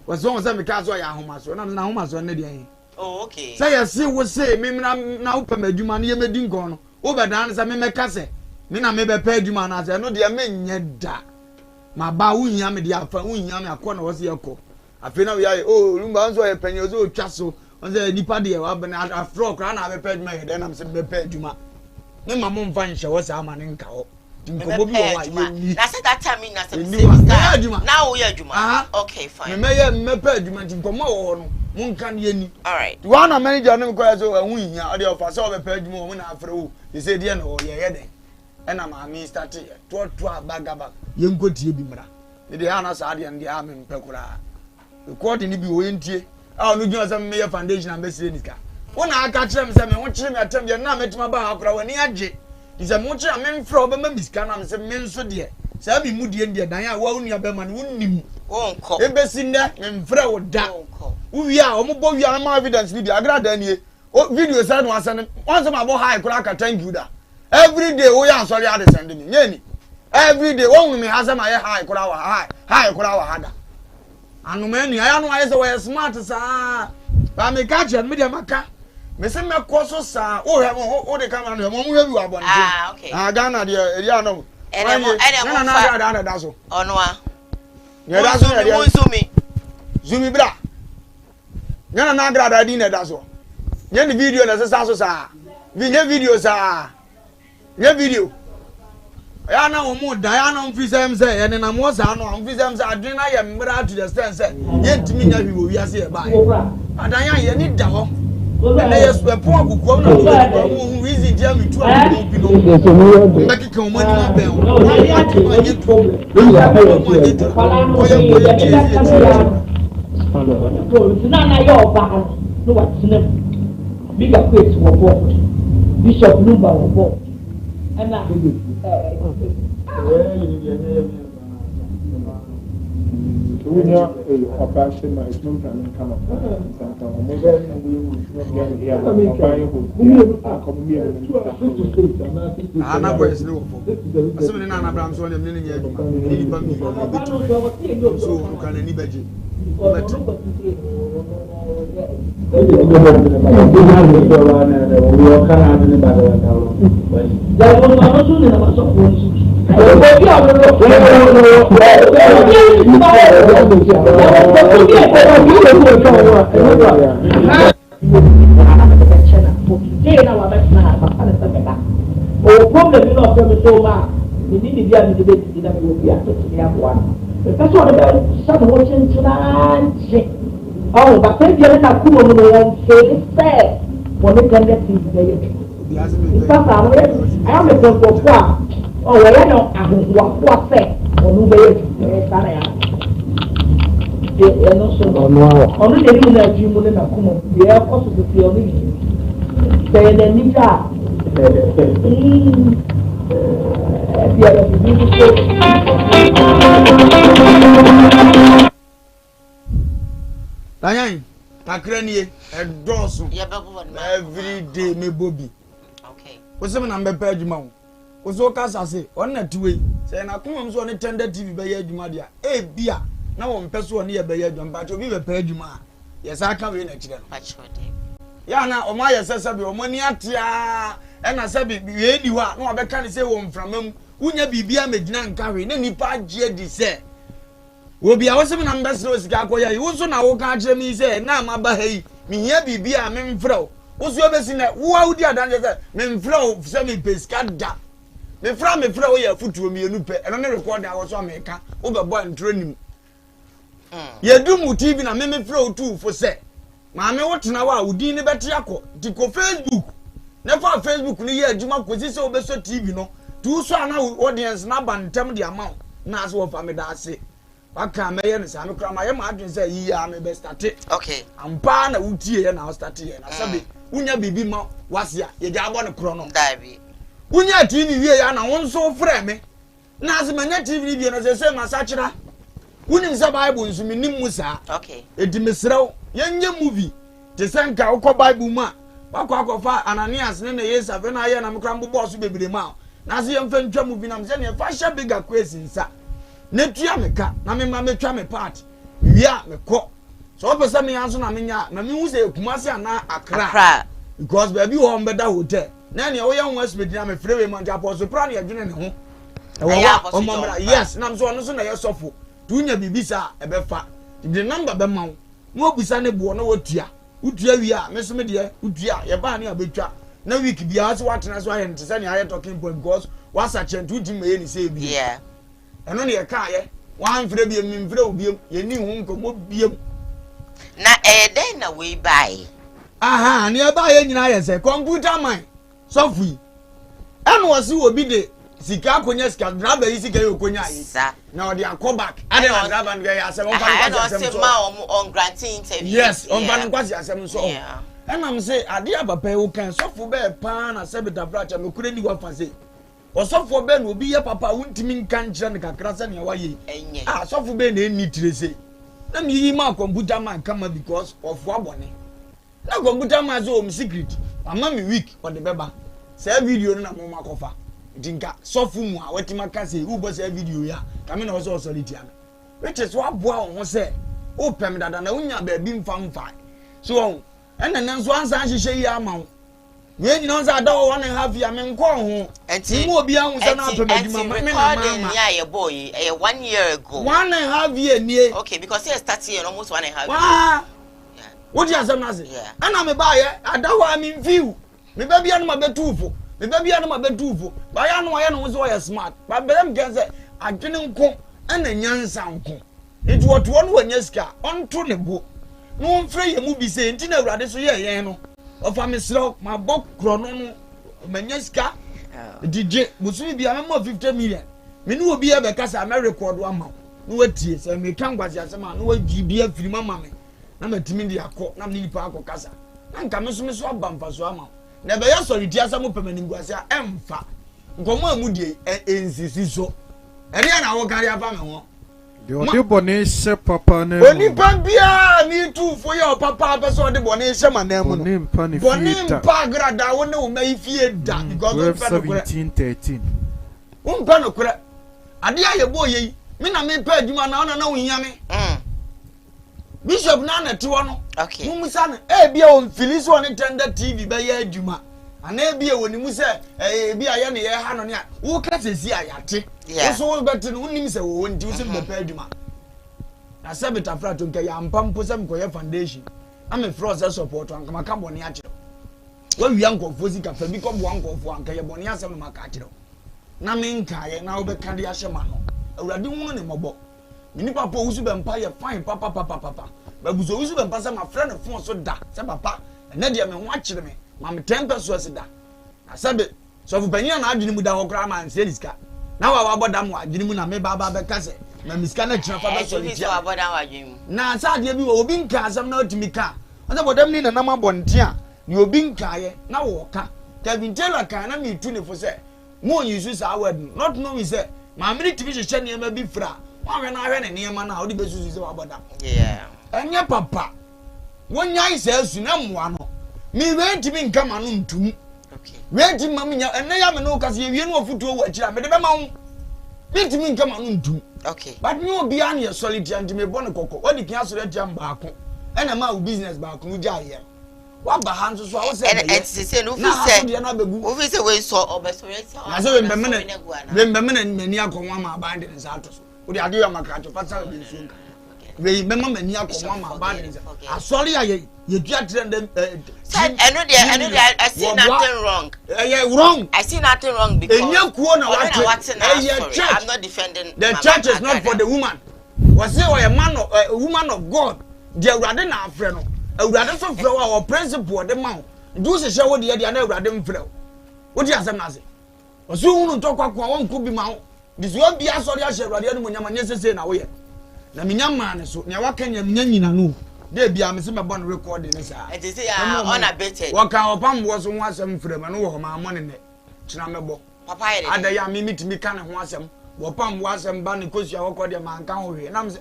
wazo se me ka so ya homase na homase ne de yin oh okay say yes wo say me na wo pamaduma na ye medi nkon no wo bedan se me meka se me na me be paduma na se no de me nya da ma ba wo hia me de afa wo hia me akọ na wo se yakọ afi na we ya oh lumba nso ye panyo so twa so on se nipa de wa bena afro kra na be paduma ye de na me se be paduma me ma mo mfa nhye wo se ama ne nka wo nkomo bi wo wa ye na say that time na say now we adwuma okay fine me pa adwuma nkomo wo no mun kan ye ni all right one manager no ko so ehun hia o de ofa so be pa adwuma wo na afre wo they say dey na wo ye den e na ma mi start to abagaba ye nkotie bi mra e dey ana sa de ndi a me mpekura record ni bi wo entie a no gina say me ye foundation and be say nika wona aka kire me say me ho kire me atem ye na metima ba akura woni agye is a much a men from a miscan and some men so dear. Sabi Moody and dear Diana, one near Berman, wouldn't embassy there, and Fro down. We are almost we are evidence with the Agra Daniel. Oh, video send once and once about high cracker, thank you. Every day we are sorry, I send me. Every day, only me has a high crowd, high crowd had. And many I know as a smart as I may catch and media maca. Mese me koso sa o de come and mo mu wi abon okay Ghana de area no na da so ono a ye da so mo zumi bra na agra da di na da so ye ni video na sa so sa video sa ye video ya na o mu da ya na mfi sem se ye na mo sa no mfi sem se adwen na ye mbra to the stand se ye ntimi nya bi wo wi ase e ba adan ya ye ni da ho na yes we po aguko na mo reason dia me tu aguko bi no make kan mo ni ma be o ya ti ma ye to na yo ba no wa tine bigger place wo board bishop number wo board ana Ana boys no for. Asem na na Abraham so na me nya aduma. Ni ba mi so kan ni baje. Oh, but then you're not cool on the say, when they can get things there. I am a good for oh, I know I what say, or no way, only the new that you wouldn't have come. They are possibly only say the Nika. Dayan, takranie, a dozen every day, me Bobby. Okay. What's the number page mount? Was all Casa say, on that way, saying I come on a tender TV by Edmadia. Eh, beer, now one person near by Edmund, but to be a page ma. Yes, I come in actually. Yana, or my assessor, or money at ya, and I said, be anyone, no, I can't say one from him. Wouldn't be a medina carry any part Jedi say. Will be our seven ambassadors. Gakoya, you also now catch me say, now my bahy, me here be a men flow. What's your best in that? Who dear than men flow, semi pescada. Me from me flow your foot to me, and only record I was on America over boy and training. Ye do motive in a meme flow too for say. Mamma, what now would be better yako, Tico Facebook. Never Facebook near Juma position over TV no. Two so now audience now and tell me the amount. Nas what family that say. Waka me yen say no kra ma ye ma adwen say yi ya me be start. Okay. Ampa na wutie ye na start ye na sabe unya bibi ma wase a ye ja abo ne kro no. Daibi. Unya TV wie ya na won so frɛ me. Na se manya TV wie no se ma sa kyera. Unim se Bible nso minim mu sa. Okay. Edi mesrew ye nye movie. Te senka ukọ Bible mu a akọfa Ananias ne Yesu afa na ye na me kra mbobọ so bebere ma. Na se ye mfa ntwa movie na me se ne fa hye bigger crazy nsa. Netua meka na me ma metwa me part wia me kɔ so opese me yanso na menya na me hu se Kumasi ana Accra because baby ho mbeda hotel na ne wo ye ho asbedi na me freeway man japo so pra na ye dwene ne ho o momra yes na so no so na ye sofo tunya bibisa ebefa the number be ma wo mo obisa ne bo na wotua utua wia me so me de utua ye ba na abetwa na week bia so watena so aye ntse ne aye talking point because wasa chentu di me ni say bi yeah eno ne ye ka ye wan frɛ bi mi frɛ obi ye ni hu nkomo biem na den na we buy aha ne e ba ye nyina ye say computer man software eno wasi obi de sika akonya sika driver yi sika yo konya yi na odi akoback ade na driver no ya asem on kan kwasi asem so on granting interview yes on kan kwasi asem so enam say ade abapa wo kan sofo be pa na sebita bracha me kure ni wa fa say osofo be no obi ye papa wontimi nkan kire ne kakra se ne wa ye sofo be na eni tire say na me yi ma computer man kama because of abone na computer man so om secret ama me week for the beba say video na mo makofa dinka sofu mu a wetima ka say u bo say video ya kame na so solid ya which is what boa ho say o pem dada na unya ba bi mfa so ena nan so ansa hihye yi ama wo we nyina so ada 1.5 year me nko ho enti mu obi ahun say na pem aduma me na mama ya ye boy 1 year ago 1.5 year nie okay because he started almost 1.5 year what you asem na say ana me ba ye ada ho me view me ba bia no ma betufo me ba bia no ma betufo ba ya no ye no so ye smart ba bem gen say adwene nko ana nyansa nko it what one when yeska onto ne bo no mfre ye mu bi say enti na awurade so ye yen no ofa me sro ma bok krono no manyeska DJ musumi bia me mo 50 million me no obi e be kasa me record ama no watie say me kan gwase asema no wagi bia firi mama me na matimi ndi akọ na me nipa akọ kasa na nka me so abamfa so ama na be ya sorry ti asamo pemani gwase a emfa nkomo amudie ensisi so ere na wo kare afa me ho de bone se papa na oni pambia ni tu fo ya papa be so de bone se manam no bone mpa grada wo ne o mai fie da because of 1713 umpa no kura ade aye boye me na me pa adwuma na wo hia me bishop na te wo no okay mumusa no bia o mfili so ne tender tv be ya adwuma ana bia woni mu se bia ye ne ye ha no ne a wo ka sesi ayate so wo beti no nim se wo ndi wo se be pa adwuma na sebita frato nke ya mpampo se mkoye foundation ame froze support an kama boni a kire wo wia nkofo sika fa bi ko bo nkofo an kaye boni asem ma ka kire na me nkaye na wo be ka de ahema no awurade hu ne mobo mini papa wusu be mpa ye fine papa ba buzo wusu be mpa se ma frɛ ne fon so da se papa na de me ho akire me ma me 10 pesos da na sebe so fu panya na adwene mu da ho kra ma nse diska na wa boda mu adwene mu na me baba be kase na miska na kira fa be so litia wa boda wa adwene mu na sa de bi obi nka asam na otimi ka onse bodam ni na nam abonte a ni obi nka ye na wo ka Kevin Taylor kan na me tu ne fo se mo yisu sa word not know we say ma me tv hye ne ma bi fra wa hwe na hwe ne ne ma na odi be susu se wa boda enye papa wonya isa asu na moa no mi wenti mi nka ma no ntum wenti ma me nya enne ya me no kase ye wie no ofutuo wa akira me de be ma wo wenti mi nka ma no ntum but me obi an ye solid and me bon kokko odi kian so re jam ba ko ena ma wo business ba ko ja ye wa ba han so a wo se and se no fi se we so obesoreti na se we mbemene mani akonwa ma ba ndi nsa to so odi ade ya makacho pata bi nso nka we be mani akonwa ma ba ndi nsa asori ya ye tua trend eno de I see nothing wrong wrong I see nothing wrong because enye kuo na what I'm not defending the church is not for the woman was say a man of a woman of God the awurade na afre no awurade so frɛ wa o principle de ma do se hye wo de na awurade mfrɛ wo di asɛm na ase osu hunu to kwakwa won ko bi ma wo this one bi asɔre ahye awurade no nyama nye sese na wo ye na minyama ne so ne waka nyanya nyina no de bia me se me bon recording ne sa it is ya unabated waka opam wo so ho asɛm frɛ ma no wo ma mo ne ne kyina mebo papa ye ada ya me mitimi ka ne ho asɛm wo pam wo asɛm ba ne kosua wo kɔ de ma nka ho hwe na me se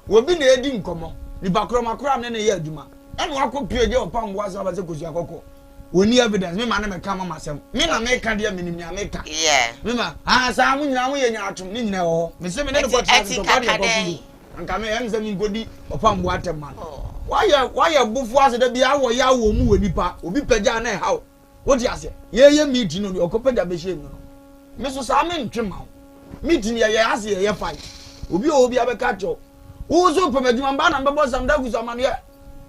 wo bi na edi nkomo ni bakro makro am ne ye aduma eno akɔ pie je opam wo asɛm ba se kosua kɔkɔ woni evidence me ma na me ka mama asɛm me na me ka de me ni me ka me ma sa mu nyina mo ye nya atom ni nyina wo me se me ne ko tra so kɔ de kɔ anka me em se mi ngodi opam wo atem ma why bufu ase da bia wo ya wo mu woni pa obi pagya na ha wo di ase ye meeting no okopaja be shame no me so sa me ntwema meeting ye ase ye fight obi abeka cho wo so pamaduma ba na mbebo sam da gusa manu ye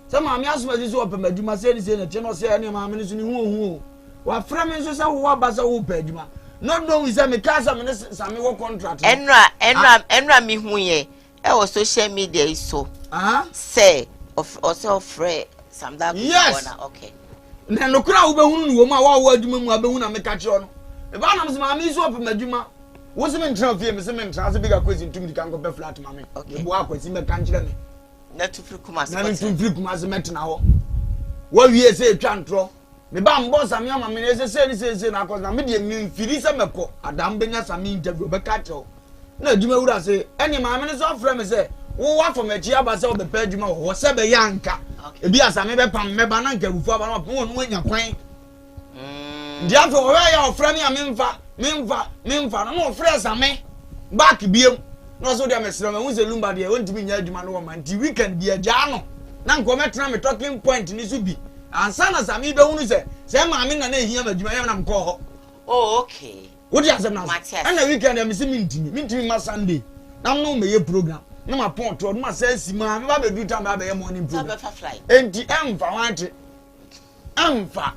se ma me asoma si so pamaduma se ni se na che no se ne ma me ni so ni hu wa fra me so sa wo ba sa wo pamaduma not know is me casa me sami wo contract enra mi hu ye e wo social media iso say of free some that yes okay na no kura wo be hunu wo ma wa adwuma mu abehu na me ka kire no e ba na me ma mi so pe madwuma wo se me ntra fie me se me ntra se bigger question tum di kan go be flat ma me e bo akwasi me kan kire me na tu free kuma se na tu free kuma se metna ho wo wie se etwa ntro me ba mbo sami ama me ne se na akọ na me de mi mfiri se mekọ adam benya sami interview be ka kire na adwuma wura se eni ma me ne so frɛ me se wo wa for me chi aba se wo be pa adwuma wo se be yanka ebi asame be pam me ba na nka rufu aba no pon no anya kwan ndi afọ wo ya ofra me amemfa no ofra asame back biem no so dia mesere me hu se lumba de wontimi nya adwuma no wo man ti weekend bi agya no na nko metena me talking point ni so bi ansa na same be hunu se ma me na na ehia madwuma ya na mko ho oh okay wo dia asem na na weekend ya me se mintimi ma sunday na no me ye program na ma pon to ma say si ma me ba be do time ba be morning program enti emfa wante emfa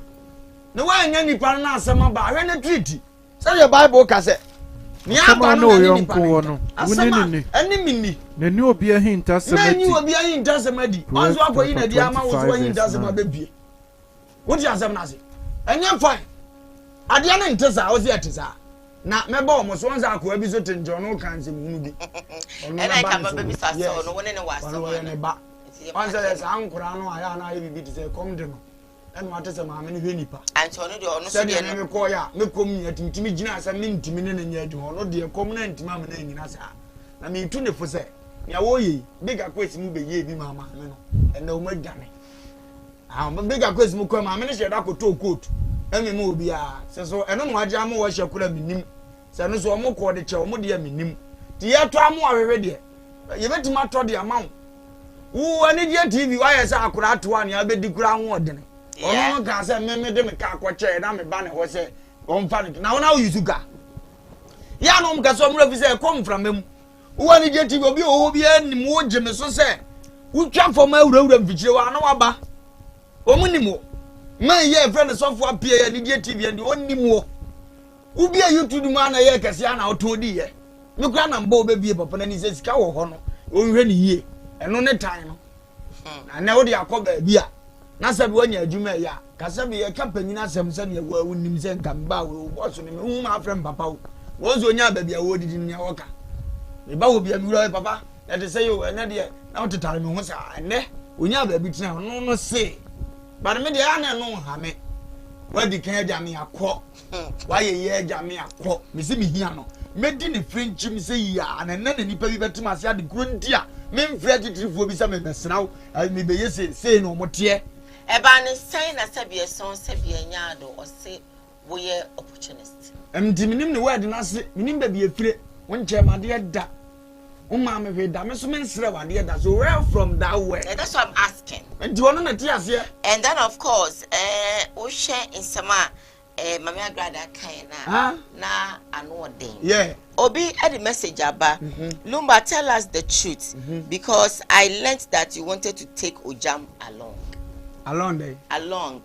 na wa nya nipa na asema ba hwe na treaty say the bible ka say ni aba no yonko wono woni ani minni na ni obi ahinta semadi na ni obi ahinta semadi onzo akoyi na dia ma wo so ahinta sema bebie wo ti asem na se enya fine ade na ntesa wo se etesa na meba omo so nza akwa bi so tenjo no kan se mu bi e na ka ba bi sa so no woni ne wasa wo ne ba onza le sa ankura no aya na ye bi ti se kom de no enu atese ma me ne hwe nipa anti ono de ono so de no me ko ya me kom nya tintimi gina asa me ntimi ne nya adu ono de kom na ntimi am na nyina sa na me tu ne fo se ya wo ye bigger quest mu be ye bi mama me no ene o magane bigger quest mu ko ma me ne she da ko to coat emi mu obi a se so eno no agya mo wo hye kura minim se no so o mo ko de che o mo de minim ti ye to amo ahwehwe de ye betima to de amawo wo ani je tv wa ye sa akura ato an ya be di kura ho odene ono ka se me de me ka akwache na me ba ne ho se on fa na wona wo yusuka ya no mka so mura fi se kom from mem wo ani je tv obi o bi anim wo je me so se wo twa fo ma awurawura mfichire wa na waba o munimo man ye friend so for apia ya ni je tv and onimo ubi a YouTube mu ana ye kese ana otodi ye me kura na mba obebie papa na ni se sika wo ho no onhwe ni yie eno ne tan no na wo de akoba bia na sabi wanya adwuma ya kasabi ye kapanyina asem se ne wo nim se nkamba wo boso ne hu ma frem papa wo zo nya ba bia wo didi nya woka me ba wo bia mi wura papa na te say yo ene de na wo tetare me ho sa ene onya ba bi tina no se but me de ana no ha me wadi kan agya me akọ wa ye agya me akọ me se me hia no me di ne frenchim se ya na na nipa bi betima ase ade krontia me mfre titrifuo bi se me mesraw me be yese se no mote e ba ne sai na sabie son sabie nyaado o se wo ye opportunist minim ne word na se minim ba bi efire wonche ma de da Uma me hwe da me so me nsre wade da so where from that way that's what I'm asking and you na ti ase and then of course o share in sama mama agrada kan na anodin yeah obi the message aba Lumba tell us the truth because I learned that you wanted to take Ojam along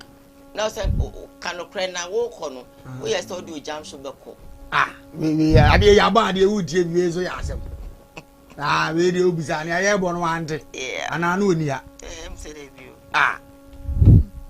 now said kanokre na wo kono wo yes to do Ojam so beko we ade ya ba ade udie bi so ya asem we dey obisa na ye bo no ante ana na oni ha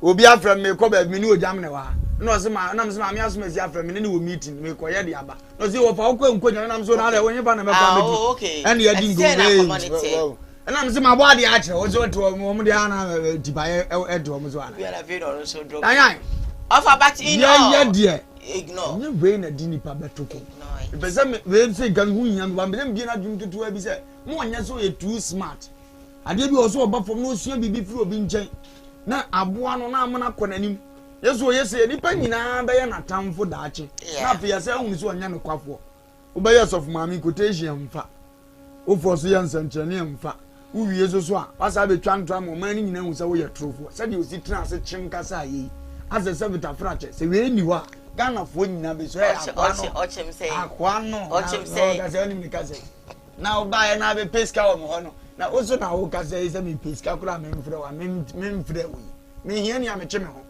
obi afra me ko ba mi ni Ojam ne wa no se ma na me se ma me asoma si afra me ne wo meeting me ko ye de aba no se wo fa wo ko nkonya na me so na le wo nyepa na me pa me and ye di ngo na me se ma bo ade a kire wo so to mo de ana diba e do mo so ana we are very on so drop ayan offer back in ye de ignore ni we na di nipa betoko be se me we se gan hu nya ba me bi na dwum tutu abi se mo onya so ye too smart ade bi wo so oba fom no sua bibi firi obi nchen na aboa no na amana konanim yeso yese nipa nyina be ye na tamfo daache na afi yase hu so onya ne kwafo wo be yeso of mami quotation mfa wo forso ye nsanchane mfa wo wie so a wasa be twantwa mo man nyina hu se wo ye trofo se de osi tran se chinkasa yi ase se vita frache se we ni wa Ghana fo nyina be so ya ochim say akwano ochim say ka se oni mi ka se na o ba ye na be pesca o mo hono na oso na wo ka se mi pesca kura me mfre wa me mfre wo me hia ni ameche me ho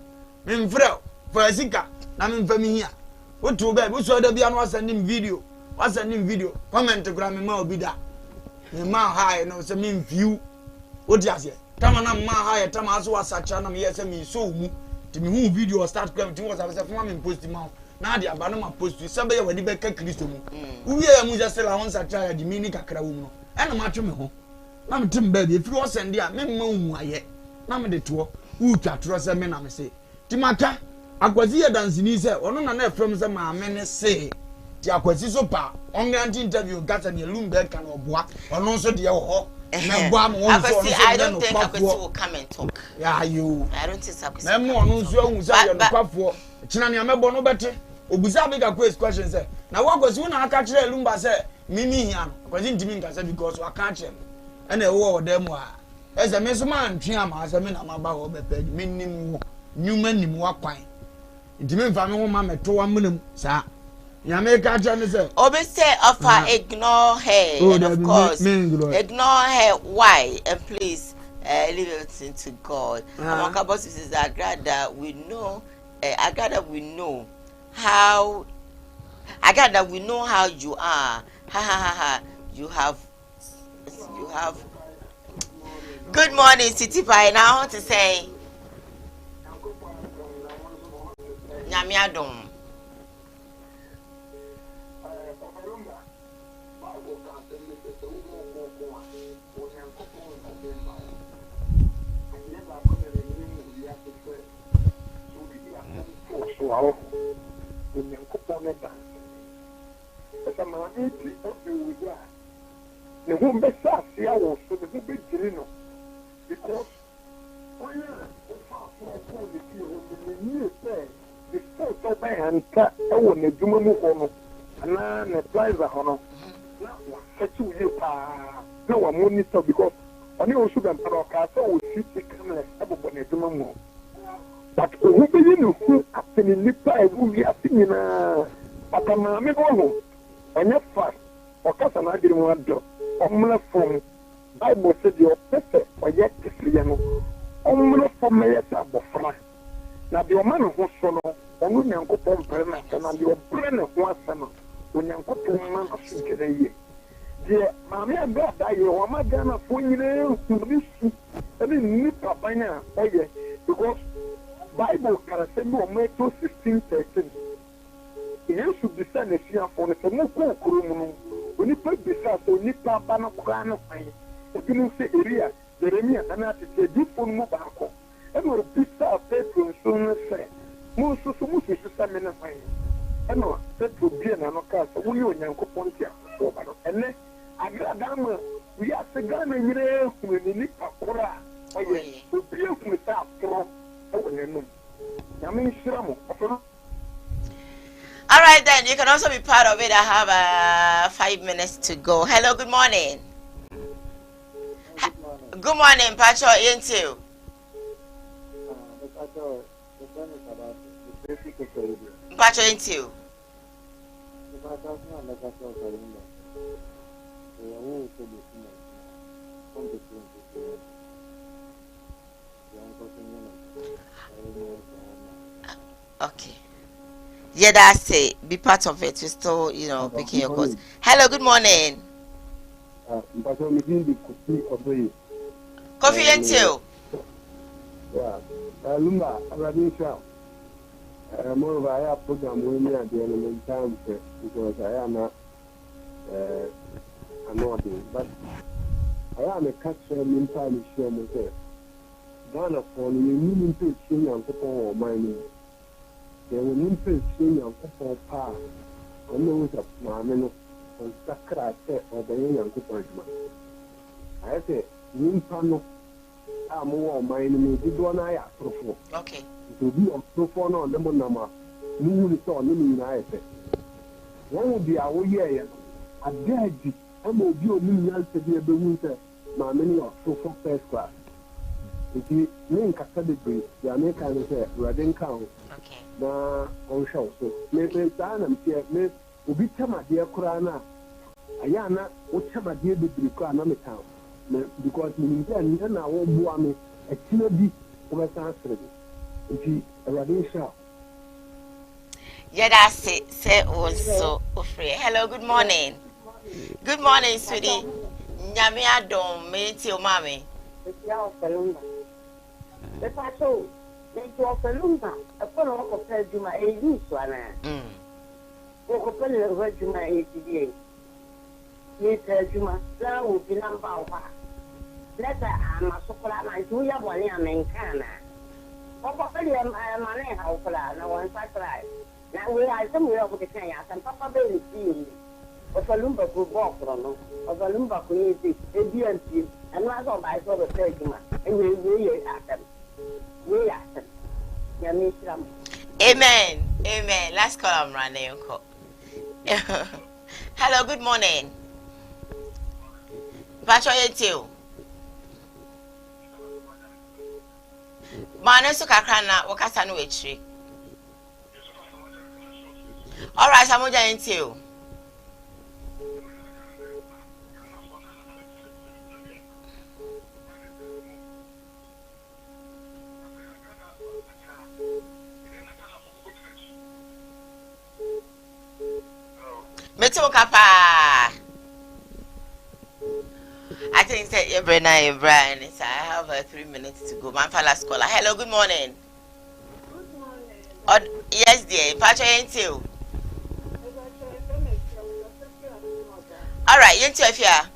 me mfre for asika na me mfa me hia What to be? We saw the be an sending video. Was sending video. Comment to Grammy Ma Bida. The man high no se mean view. What you say? Tamana ma high tamazo was a channel yes me so mu. To me who video start coming to us as a form in post mouth. Now the abanama post to somebody when the back Christo. We are muja sell on such a dimini kakra woman. And a match me home. Mam Tim baby, if you was send there, me mo yet. Nam de tour. Who trust a man, I say. Timata. Akwasi dance ni say ono na na from say ma me say ti akwasi so pa on grant interview gata na Lumberg kan oboa ono so de ho na boa mo so akwasi I don't think akwasi will come and talk. Yeah you. I don't think akwasi. Na mo ono so hu say ya no kwafo kina ne amebo no bete obusa big question say na wakwasi na aka kire Lumba say mimi hia no akwasi ntimi nka say because wa ka kire na e wo odem a eze me so ma ntwe ama say me na ma ba ho bepe me nim wo nyuma nim wa kwan. Intime family woman me to amunum sa nyame ka ja ne say obi say offer ignore her and of course ignore her why and please leave it to God. Amaka boss is Agrada we know how you are you have good morning City Pie now to say Nyame adom wow in kupone da esa ma ni ti o bi wu ya ne hu be sa si awo so ne be jiri no because oya o fa ko ni ti o ni se the photo by Hanta, I want a Jumamu, and then a plaza honor. Such a way, no one monitor because only also than Parocato will see the camera about a Jumamu. But who be you who happened in Nipa, who we are singing at a mammy, and not fast, or Casana didn't want to, or from Bible said you're perfect, or yet to see you. Only for me at a na the man who so no onu nyankopon prena na the prena ho asema onyankopon man asikere ye de maame abra da ye o ma gana fo nyire nrisu ebe ni papa nya oye because Bible can say no Matthew 16:13 yesu bisa na fia fo ne mo ko kuro mu no oni pa bisa so ni pa ba na kura na kwan ebi no se area Jeremia ana tete di fo mu ba ko eno bisa petro so no se mo so sa me na fine eno petro bia na no ka so wo ye onyankopon tia so ba no ene agradama wi asega na nyire hu ni pakora oye obi hu sa pro e wo ne no ya me shira mo all right then you can also be part of it. I have 5 minutes to go. Hello, good morning. Good morning, Pacho Yentu. Pacho Yentu. Okay. Yeah, that's it. Be part of it. We're still, picking your calls. Hello, good morning. Coffee and tea. Yeah. Lumba, I'm more of a program with me at the end of the time because I am not annoying. But I am a catcher in time to share myself. Ghana for you meaning to sing and put on mining. They will need to sing and put on power. I know it's a man on Sakra or the young people. I say, Nimpano. More mining, did one eye profile. Okay. To be on profile on the number. No, it's on the one would be our year. A dead, I'm a view of millions to be a winter. My many of profile first class. If you make a study brief, the American say, Radin Count. Okay. Now, on show. So, maybe Sanam here, maybe Ubitama, dear Kurana. Ayana, whatever dear the Kurana town. Because in India, I won't do me a killer deep over Sanskrit. If you are a Yada say also free. Hello, good morning. Good morning, sweetie. Nyame adom me ti o mami. Ya Ofelumba. The patrol, they to Ofelumba. A fellow of Juma a use one. Open the Juma ATDA. Yes, Juma, now will be number one. Let I'm a soprano, and two young one, I'm in Cana. Probably I'm a man, how for no one such right. Now we are somewhere over the Kenya, and Papa Baby see Ofelumba could walk on. Ofelumba could eat it, and was all by sort of Juma. And we at them. We at them. Amen. Amen. Last call I'm running. Hello, good morning. Patrol you. Manu Sukakrana, Wakasanu Witri. All right, I'm going to you. Meto Kapa. I think that you're Brian. I have 3 minutes to go. My last caller. Hello, good morning. Good morning. Yes, dear. Patrol ain't you. All right, you into if you are.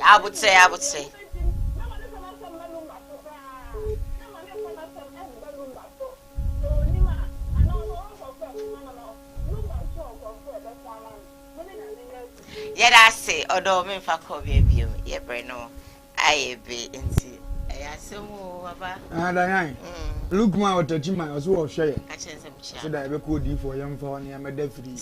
I would say. Yeah, that's it. Although me for coffee view, yeah, Breno, I be into. I assume, Baba. Look, my Jima was all share. Catching some chat. So that I record for young for near my death free.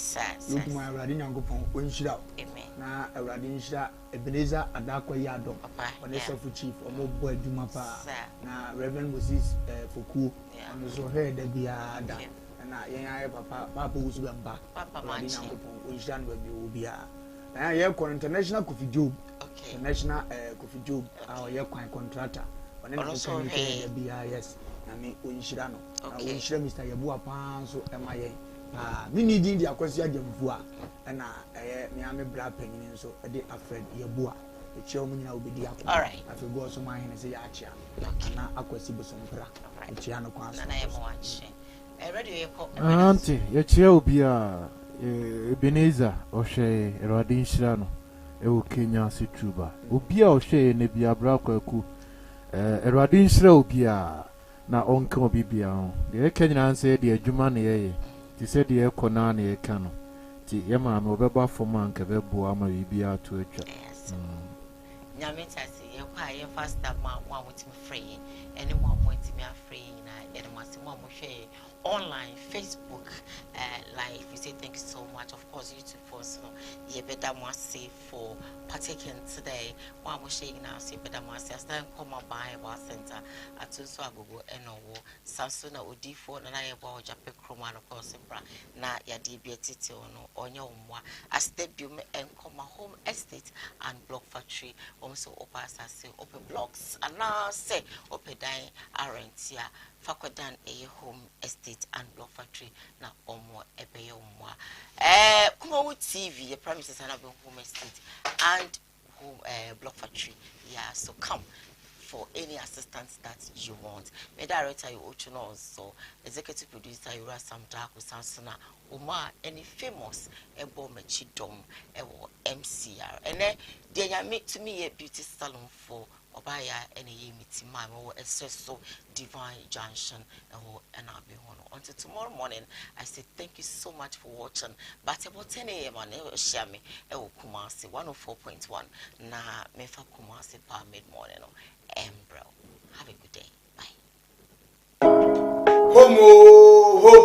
Look, my Radin Gopon, when she out. Amen. Now, a Radin Ebenezer Adakwa Yado, on the self chief or more boy Dumapa. Now, Reverend was this for cool, and so here there be a da. And I, Papa who's going back. Papa Radin Gopon, which done will be a. I have international coffee job. International coffee job, our year contractor. Also, hey, BIS. I mean, Unshirano. Unshira Mr. Yabua Panso, MIA. Me needing the Aquasia Jamvua, and I Brad Penny, so I did a friend Yabua. The chairman will be the Aqua. All right. I forgot some mine and say Achia. And now Aquasibus on Bra. Chiano Quans. And I am watching. I ready Auntie, your chair will be a Ebenezer or Shay, Radin Shirano, Ewo Kenya Situba. Ubia or Shay, Nebia Braco. Radin Shirobia. Na onko bibia de Kenyan say de adwuma na ye ti say de ekona na ye ka no ti ye ma me obeba foma nka bebo ama bibia to atwa nyame tase ye kwa ye faster ma wa wotim free any one point me free na ye ma se mo hwe online Facebook live. We say thank you so much. Of course, YouTube for so ye better more safe for partaking today. One more shaking now, say better more safe. Stand come by our center at so agogo eno Samsung or D4 and I about Japan Chroma of course na ya DBT no onyo umwa a step you and come home estate and block factory also open say open blocks and now say open dine aren't Fakodan a home estate and block factory na omo ebe umwa Kumawu TV your premises and home estate and home block factory. Yeah, so come for any assistance that you want. My director, you also executive producer, you are some dark with Sansona, Oma, any famous Ebo Mechidom, Ewo MCR. And then they make to me a beauty salon for Obaya and a meeting my or so Divine Junction and I'll be on. Until tomorrow morning, I say thank you so much for watching. But about 10 a.m. on share me Kumasi 104.1 na Mefa Kumasi pa mid morning Embro. Have a good day. Bye. Homo.